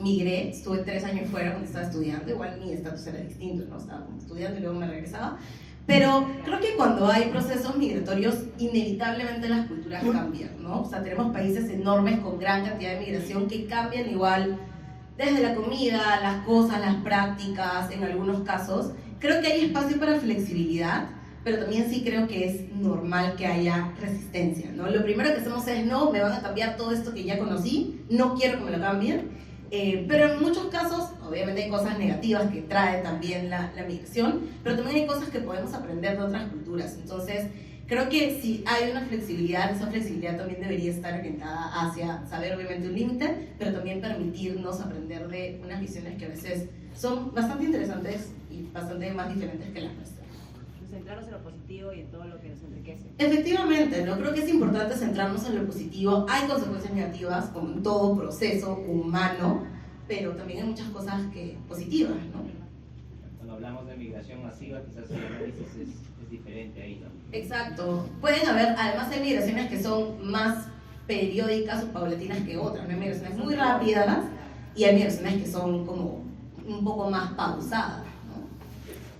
migré, estuve 3 años fuera cuando estaba estudiando. Igual mi estatus era distinto, ¿no? Estaba como estudiando y luego me regresaba. Pero creo que cuando hay procesos migratorios, inevitablemente las culturas cambian, ¿no? O sea, tenemos países enormes con gran cantidad de migración que cambian igual desde la comida, las cosas, las prácticas, en algunos casos. Creo que hay espacio para flexibilidad, pero también sí creo que es normal que haya resistencia, ¿no? Lo primero que hacemos es, no, me van a cambiar todo esto que ya conocí, no quiero que me lo cambien, pero en muchos casos, obviamente hay cosas negativas que trae también la migración, pero también hay cosas que podemos aprender de otras culturas. Entonces, creo que si hay una flexibilidad, esa flexibilidad también debería estar orientada hacia saber obviamente un límite, pero también permitirnos aprender de unas visiones que a veces son bastante interesantes y bastante más diferentes que las nuestras. Centrarnos en lo positivo y en todo lo que nos enriquece. Efectivamente, ¿no? Creo que es importante centrarnos en lo positivo. Hay consecuencias negativas, como en todo proceso humano, pero también hay muchas cosas positivas, ¿no? Cuando hablamos de migración masiva, quizás el análisis es diferente ahí, ¿no? Exacto. Pueden haber, además hay migraciones que son más periódicas o paulatinas que otras, ¿no? Hay migraciones muy rápidas y hay migraciones que son como un poco más pausadas, ¿no?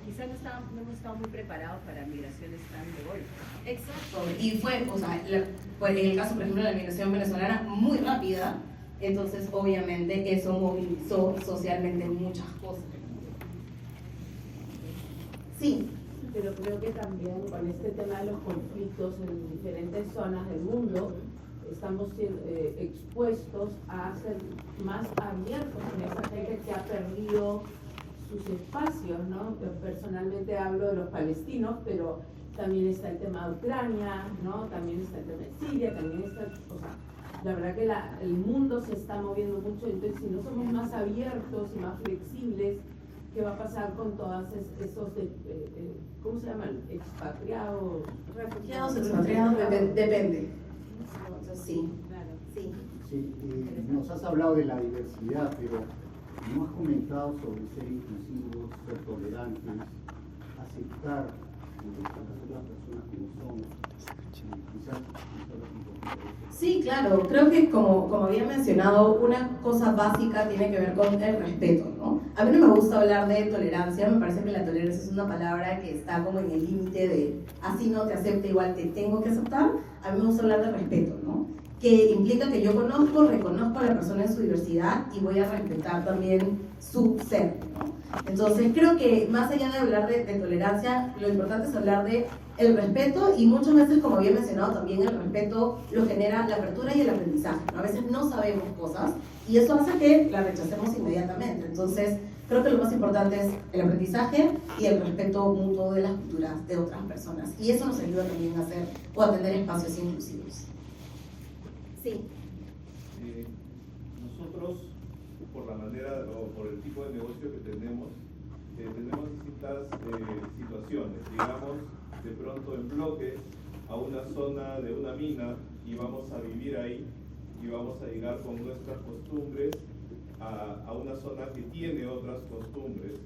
Quizás no hemos estado muy preparados para migraciones tan de golpe. Exacto. Y fue, o sea, en el caso, por ejemplo, de la migración venezolana, muy rápida, entonces obviamente eso movilizó socialmente muchas cosas. Sí. Pero creo que también con este tema de los conflictos en diferentes zonas del mundo, estamos expuestos a ser más abiertos con esa gente que ha perdido sus espacios, ¿no? Yo personalmente hablo de los palestinos, pero también está el tema de Ucrania, ¿no? También está el tema de Siria, también está, o sea, la verdad que el mundo se está moviendo mucho, entonces si no somos más abiertos y más flexibles, ¿qué va a pasar con todos esos, ¿cómo se llaman? Expatriados. Refugiados, expatriados, depende. Entonces, sí. Sí. Sí, nos has hablado de la diversidad, pero no has comentado sobre ser inclusivos, ser tolerantes, aceptar a las personas como son. Quizás Sí, claro. Creo que como había mencionado, una cosa básica tiene que ver con el respeto, ¿no? A mí no me gusta hablar de tolerancia, me parece que la tolerancia es una palabra que está como en el límite de así no te acepto, igual te tengo que aceptar. A mí me gusta hablar de respeto, ¿no? Que implica que yo reconozco a la persona en su diversidad y voy a respetar también su ser, ¿no? Entonces creo que más allá de hablar de tolerancia, lo importante es hablar de el respeto, y muchas veces, como había mencionado también, el respeto lo genera la apertura y el aprendizaje, ¿no? A veces no sabemos cosas y eso hace que la rechacemos inmediatamente. Entonces Creo que lo más importante es el aprendizaje y el respeto mutuo de las culturas de otras personas. Y eso nos ayuda también a hacer o a tener espacios inclusivos. Sí. Nosotros, por la manera o por el tipo de negocio que tenemos distintas situaciones. Digamos, de pronto en bloques a una zona de una mina y vamos a vivir ahí y vamos a llegar con nuestras costumbres a una zona que tiene otras costumbres,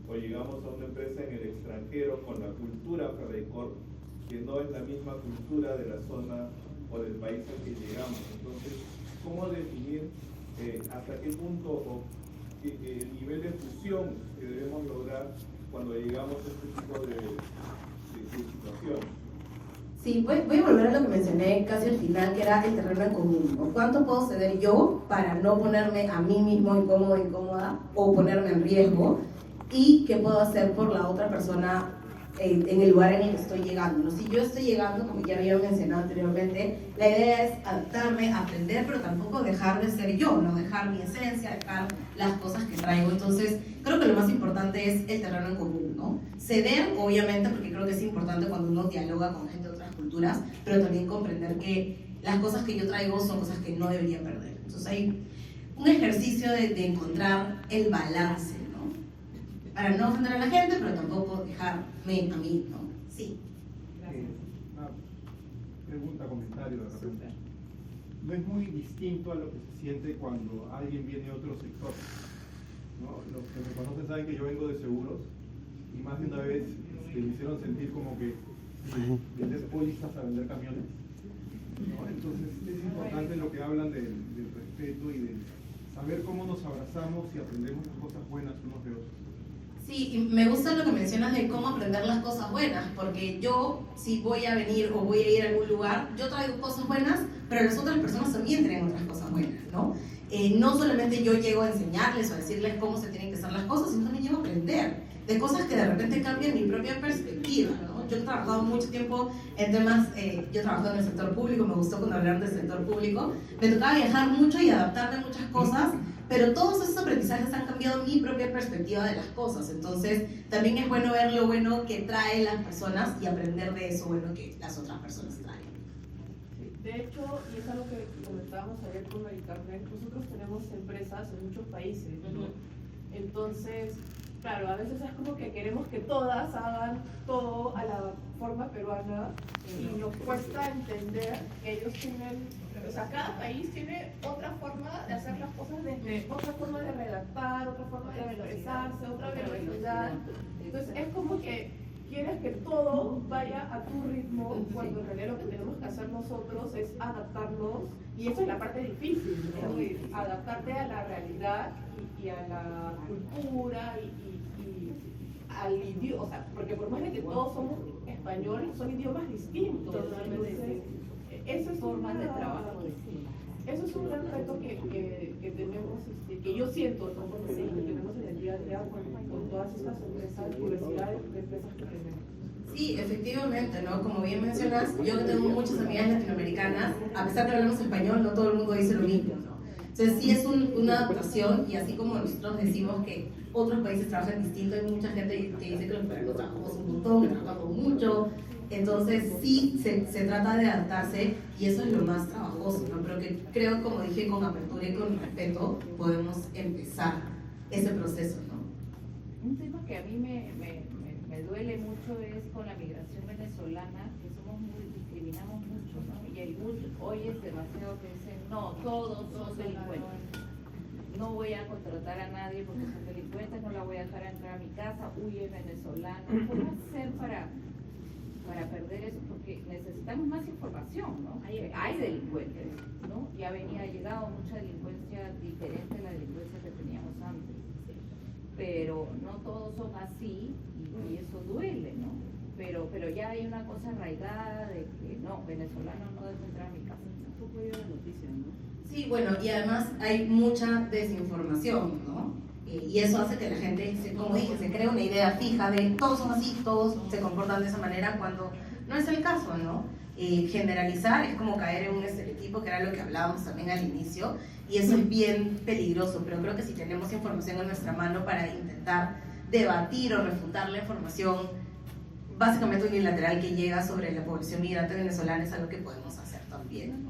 o llegamos a una empresa en el extranjero con la cultura Ferreycorp que no es la misma cultura de la zona o del país al que llegamos. Entonces, ¿cómo definir hasta qué punto el nivel de fusión que debemos lograr cuando llegamos a este tipo de situaciones? Sí, voy a volver a lo que mencioné casi al final, que era el terreno en común, ¿no? ¿Cuánto puedo ceder yo para no ponerme a mí mismo incómodo, incómoda, o ponerme en riesgo? ¿Y qué puedo hacer por la otra persona en el lugar en el que estoy llegando, ¿no? Si yo estoy llegando, como ya había mencionado anteriormente, la idea es adaptarme, aprender, pero tampoco dejar de ser yo, no dejar mi esencia, dejar las cosas que traigo. Entonces, creo que lo más importante es el terreno en común, ¿no? Ceder, obviamente, porque creo que es importante cuando uno dialoga con gente de otras culturas, pero también comprender que las cosas que yo traigo son cosas que no debería perder. Entonces, hay un ejercicio de encontrar el balance, para no ofender a la gente, pero tampoco dejarme a mí, ¿no? Sí. Una pregunta, comentario de repente. No es muy distinto a lo que se siente cuando alguien viene de otro sector, ¿no? Los que me conocen saben que yo vengo de seguros y más de una vez me hicieron sentir como que vender pólizas a vender camiones, ¿no? Entonces es importante lo que hablan del respeto y de saber cómo nos abrazamos y aprendemos las cosas buenas unos de otros. Sí, y me gusta lo que mencionas de cómo aprender las cosas buenas, porque yo, si voy a venir o voy a ir a algún lugar, yo traigo cosas buenas, pero las otras personas también traen otras cosas buenas, ¿no? No solamente yo llego a enseñarles o a decirles cómo se tienen que hacer las cosas, sino también llego a aprender de cosas que de repente cambian mi propia perspectiva, ¿no? Yo he trabajado mucho tiempo en temas, yo he trabajado en el sector público, me gustó cuando hablaron del sector público, me tocaba viajar mucho y adaptarme a muchas cosas, pero todos esos aprendizajes han cambiado mi propia perspectiva de las cosas. Entonces, también es bueno ver lo bueno que traen las personas y aprender de eso bueno que las otras personas traen. De hecho, y es algo que comentábamos ayer con el Carmen, nosotros tenemos empresas en muchos países, ¿no? Entonces, claro, a veces es como que queremos que todas hagan todo a la forma peruana y nos cuesta entender que ellos tienen, o sea, cada país tiene otra forma de hacer las cosas, desde otra forma de redactar, otra forma de expresarse, otra velocidad. Entonces es como que quieres que todo vaya a tu ritmo, cuando en realidad lo que tenemos que hacer nosotros es adaptarnos, y eso es la parte difícil, ¿no? Adaptarte a la realidad y a la cultura y al idioma, o sea, porque por más de que todos somos españoles, son idiomas distintos. Entonces, eso es formas de trabajo. Eso es un gran reto que tenemos, que yo siento, ¿no? Porque que tenemos en el día a día con todas estas empresas, diversidad de empresas que tenemos. Sí, efectivamente, ¿no? Como bien mencionas, yo tengo muchas amigas latinoamericanas, a pesar de que hablamos español, no todo el mundo dice lo mismo, ¿no? Entonces sí es una adaptación, y así como nosotros decimos que otros países trabajan distinto, hay mucha gente que dice que los peruanos trabajamos un montón, que trabajamos mucho. Entonces sí se trata de adaptarse, y eso es lo más trabajoso, ¿no? Pero que creo, como dije, con apertura y con respeto podemos empezar ese proceso, ¿no? Un tema que a mí me duele mucho es con la migración venezolana, que discriminamos mucho, ¿no? Y hay hoy es demasiado que dicen, no, todos son delincuentes. No voy a contratar a nadie porque son delincuentes, no la voy a dejar entrar a mi casa, es venezolana. ¿Cómo hacer para perder eso? Porque necesitamos más información, ¿no? Hay delincuentes, ¿no? Ya ha llegado mucha delincuencia diferente a la delincuencia que teníamos antes, pero no todos son así, y eso duele, ¿no? Pero ya hay una cosa arraigada de que no, venezolano no debe entrar a mi casa. Un poco de la noticia, ¿no? Sí, bueno, y además hay mucha desinformación, ¿no? Y eso hace que la gente, como dije, se crea una idea fija de todos son así, todos se comportan de esa manera, cuando no es el caso, ¿no? Generalizar es como caer en un estereotipo, que era lo que hablábamos también al inicio, y eso es bien peligroso, pero creo que si tenemos información en nuestra mano para intentar debatir o refutar la información básicamente unilateral que llega sobre la población migrante venezolana, es algo que podemos hacer también.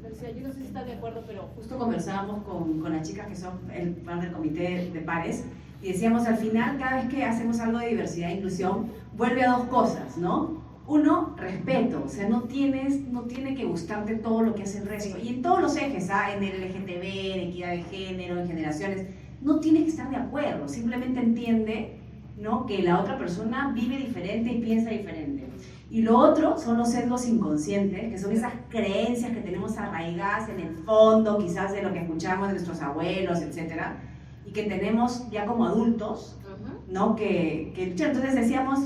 Yo no sé si están de acuerdo, pero justo conversábamos con las chicas que son parte del comité de pares y decíamos, al final, cada vez que hacemos algo de diversidad e inclusión, vuelve a dos cosas, ¿no? Uno, respeto, o sea, no tiene que gustarte todo lo que hace el resto. Y en todos los ejes, en el LGTB, en equidad de género, en generaciones, no tienes que estar de acuerdo, simplemente entiende, ¿no?, que la otra persona vive diferente y piensa diferente. Y lo otro son los sesgos inconscientes, que son esas creencias que tenemos arraigadas en el fondo, quizás de lo que escuchamos de nuestros abuelos, etcétera, y que tenemos ya como adultos, ¿no? Entonces decíamos,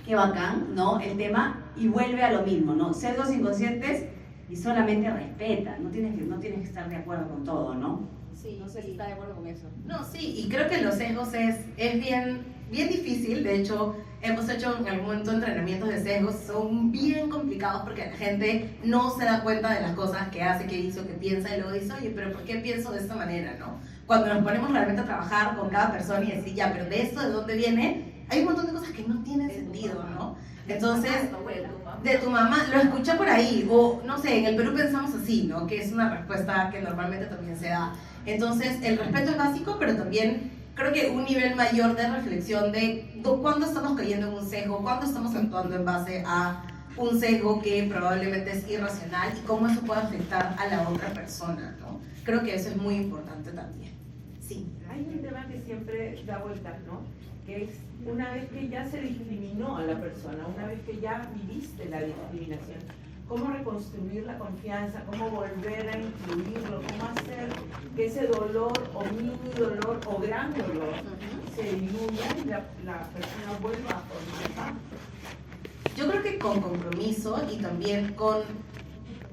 qué bacán, ¿no?, el tema, y vuelve a lo mismo, ¿no? Sesgos inconscientes y solamente respeta, no tienes que estar de acuerdo con todo, ¿no? Sí, no sé si está de acuerdo con eso. No, sí, y creo que los sesgos es bien difícil. De hecho, hemos hecho en algún momento entrenamientos de sesgos, son bien complicados porque la gente no se da cuenta de las cosas que hace, que hizo, que piensa, y luego dice, oye, pero ¿por qué pienso de esta manera, no? Cuando nos ponemos realmente a trabajar con cada persona y decir, ya, pero de esto, ¿de dónde viene? Hay un montón de cosas que no tienen sentido, ¿no? Entonces, de tu mamá, lo escuché por ahí, o no sé, en el Perú pensamos así, ¿no? Que es una respuesta que normalmente también se da. Entonces, el respeto es básico, pero también creo que un nivel mayor de reflexión de cuándo estamos cayendo en un sesgo, cuándo estamos actuando en base a un sesgo que probablemente es irracional y cómo eso puede afectar a la otra persona, ¿no? Creo que eso es muy importante también. Sí. Hay un tema que siempre da vueltas, ¿no? Que es una vez que ya se discriminó a la persona, una vez que ya viviste la discriminación, cómo reconstruir la confianza, cómo volver a incluirlo, cómo hacer que ese dolor o mini dolor o gran dolor se disminuya y la persona vuelva a formar parte. Yo creo que con compromiso y también con,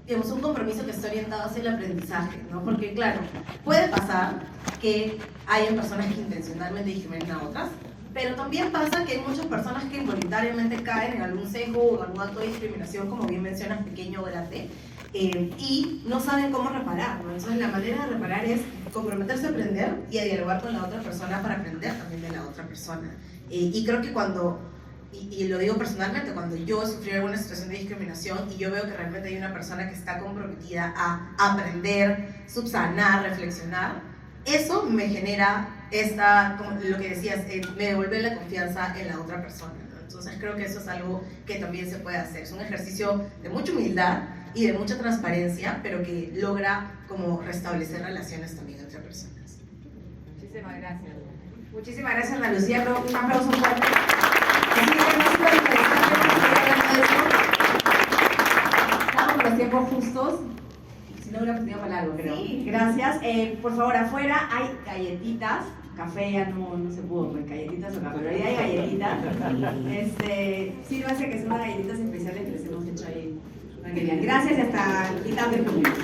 digamos, un compromiso que esté orientado hacia el aprendizaje, ¿no? Porque claro, puede pasar que haya personas que intencionalmente discriminen a otras, pero también pasa que hay muchas personas que involuntariamente caen en algún sesgo o en algún acto de discriminación, como bien mencionas, pequeño o grande, y no saben cómo reparar, ¿no? Entonces la manera de reparar es comprometerse a aprender y a dialogar con la otra persona para aprender también de la otra persona. Y creo que cuando, y lo digo personalmente, cuando yo sufrí alguna situación de discriminación y yo veo que realmente hay una persona que está comprometida a aprender, subsanar, reflexionar, eso me genera como lo que decías, me devuelve la confianza en la otra persona, ¿no? Entonces creo que eso es algo que también se puede hacer. Es un ejercicio de mucha humildad y de mucha transparencia, pero que logra como restablecer relaciones también entre personas. Muchísimas gracias. Muchísimas gracias, Ana Lucía. Un aplauso fuerte. Estamos con los tiempos justos. Si no hubiera tenido para largo, creo. Sí. Gracias. Por favor, afuera hay galletitas. Café ya no se pudo, pues galletitas o café, pero ahí hay galletitas. Sírvase que son unas galletitas especiales que les hemos hecho ahí. Gracias y hasta mitad del público.